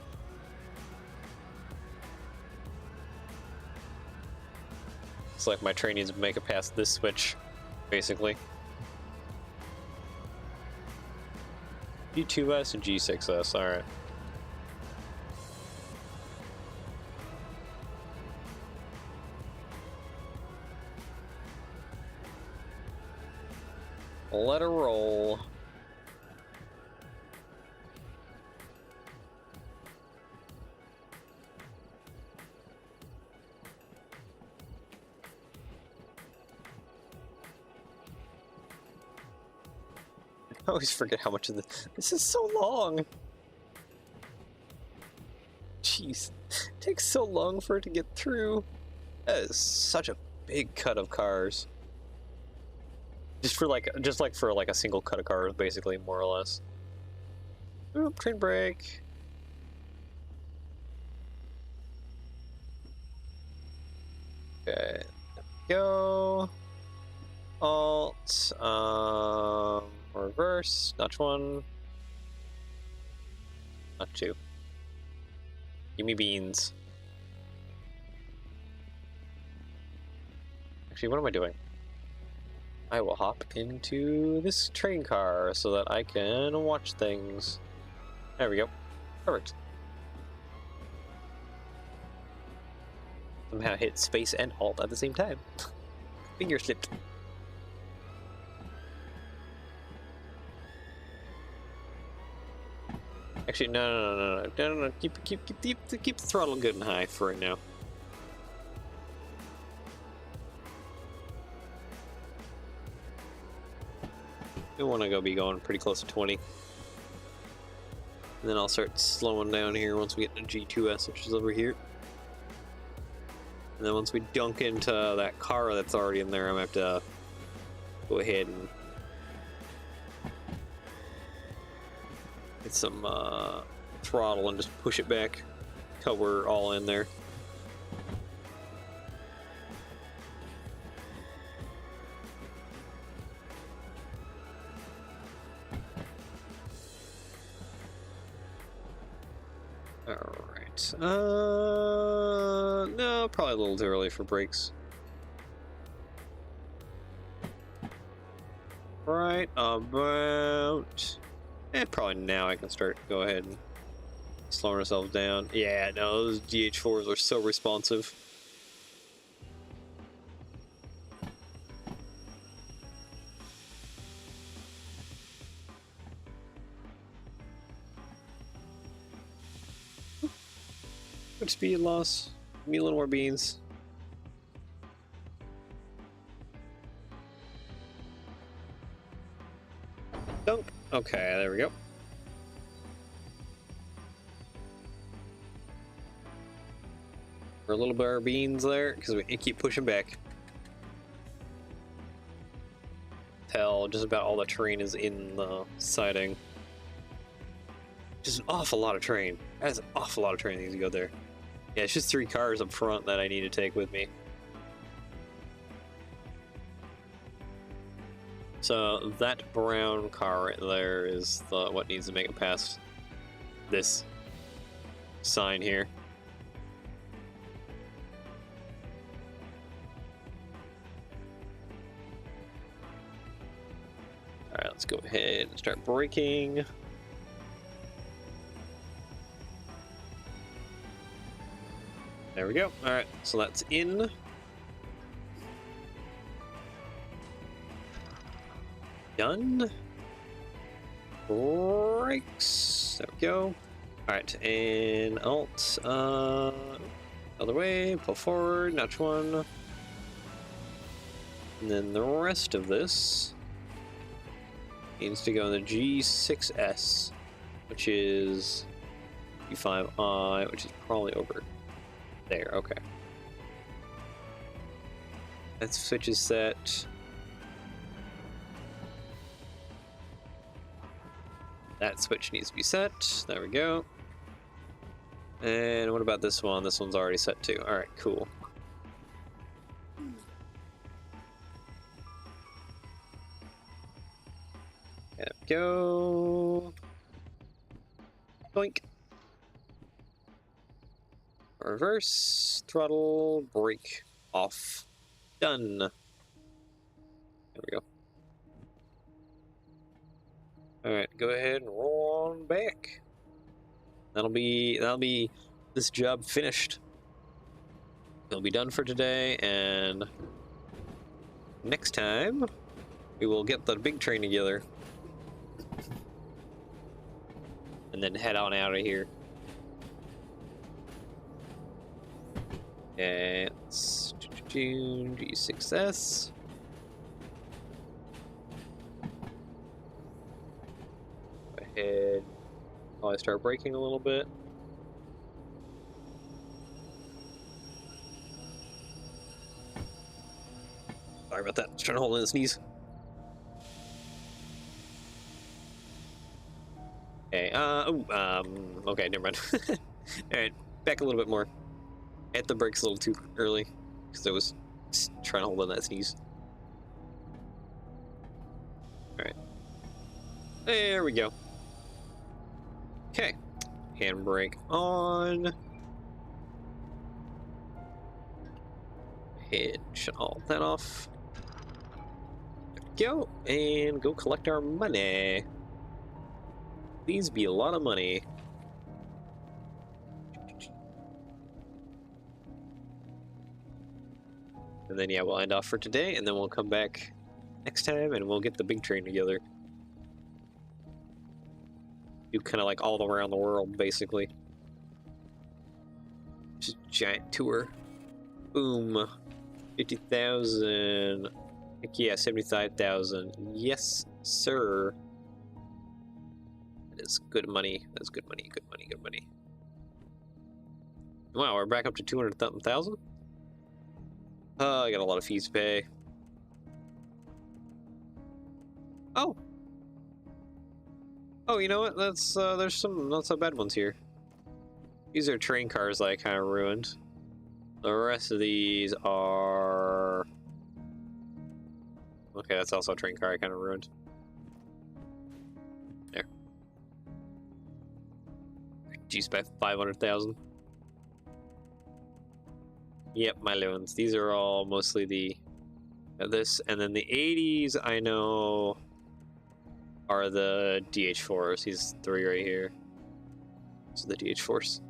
S1: Looks like my train needs to make it past this switch, basically. G2S and G6S, alright. Let her roll. I always forget how much of this is so long. Jeez, it takes so long for it to get through. That is such a big cut of cars. Just for like a single cut of cars, basically, more or less. Oop, train brake. Okay, go. Alt, reverse, notch one. Not two. Give me beans. Actually, what am I doing? I will hop into this train car so that I can watch things. There we go. Perfect. Somehow hit space and alt at the same time. Finger slipped. Actually, no. Keep the throttle good and high for right now. We want to be going pretty close to 20. And then I'll start slowing down here once we get to G2S, which is over here. And then once we dunk into that car that's already in there, I'm going to have to go ahead and get some throttle and just push it back until we're all in there. Alright. No, probably a little too early for brakes. Right about... probably now I can go ahead and slow ourselves down. Yeah, no, those DH4s are so responsive. Good speed loss. Give me a little more beans. Dunk. Okay, there we go. We're a little bit of beans there because we keep pushing back. Tell just about all the terrain is in the siding. Just an awful lot of terrain. That is an awful lot of terrain that needs to go there. Yeah, it's just 3 cars up front that I need to take with me. So that brown car right there is what needs to make it past this sign here. Alright, let's go ahead and start braking. There we go. Alright, so that's in. Done. Brakes. There we go. Alright, and alt. Other way. Pull forward. Notch one. And then the rest of this needs to go in the G6S, which is G5I, which is probably over there. Okay. That switch is set. That switch needs to be set. There we go. And what about this one? This one's already set too. Alright, cool. There we go. Boink. Reverse, throttle, brake, off. Done. There we go. Alright, go ahead and roll on back. That'll be this job finished. It'll be done for today, and next time we will get the big train together. And then head on out of here. Okay, it's G6S. Go ahead. Probably start braking a little bit. Sorry about that. I was trying to hold in a sneeze. Okay, okay, never mind. Alright, back a little bit more. I hit the brakes a little too early, because I was trying to hold in that sneeze. Alright. There we go. Okay. Handbrake on. Shut all that off. There we go. And go collect our money. These be a lot of money. And then, yeah, we'll end off for today, and then we'll come back next time, and we'll get the big train together. Do kind of like all around the world, basically. Just a giant tour. Boom. 50,000. Heck yeah, 75,000. Yes, sir. That is good money. That's good money, good money, good money. Wow, we're back up to 200,000? I got a lot of fees to pay. Oh! Oh, you know what? That's, there's some not so bad ones here. These are train cars that I kind of ruined. The rest of these are... Okay, that's also a train car I kind of ruined. There. Reduced by 500,000. Yep, my loans. These are all mostly the... this, and then the 80s I know are the DH4s. These three right here. So the DH4s.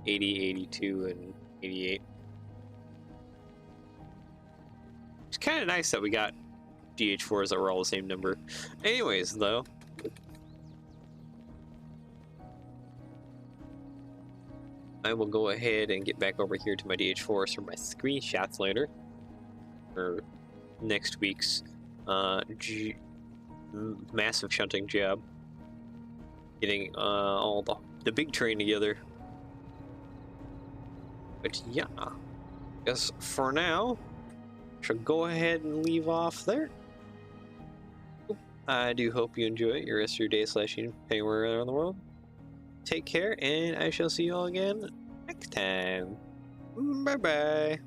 S1: 80, 82, and 88. It's kind of nice that we got DH4s that were all the same number. Anyways, though. I will go ahead and get back over here to my DH4s for my screenshots later. For next week's massive shunting job. Getting all the big train together. But yeah, I guess for now, should go ahead and leave off there. I do hope you enjoy your rest of your day / anywhere around the world. Take care, and I shall see you all again next time. Bye bye.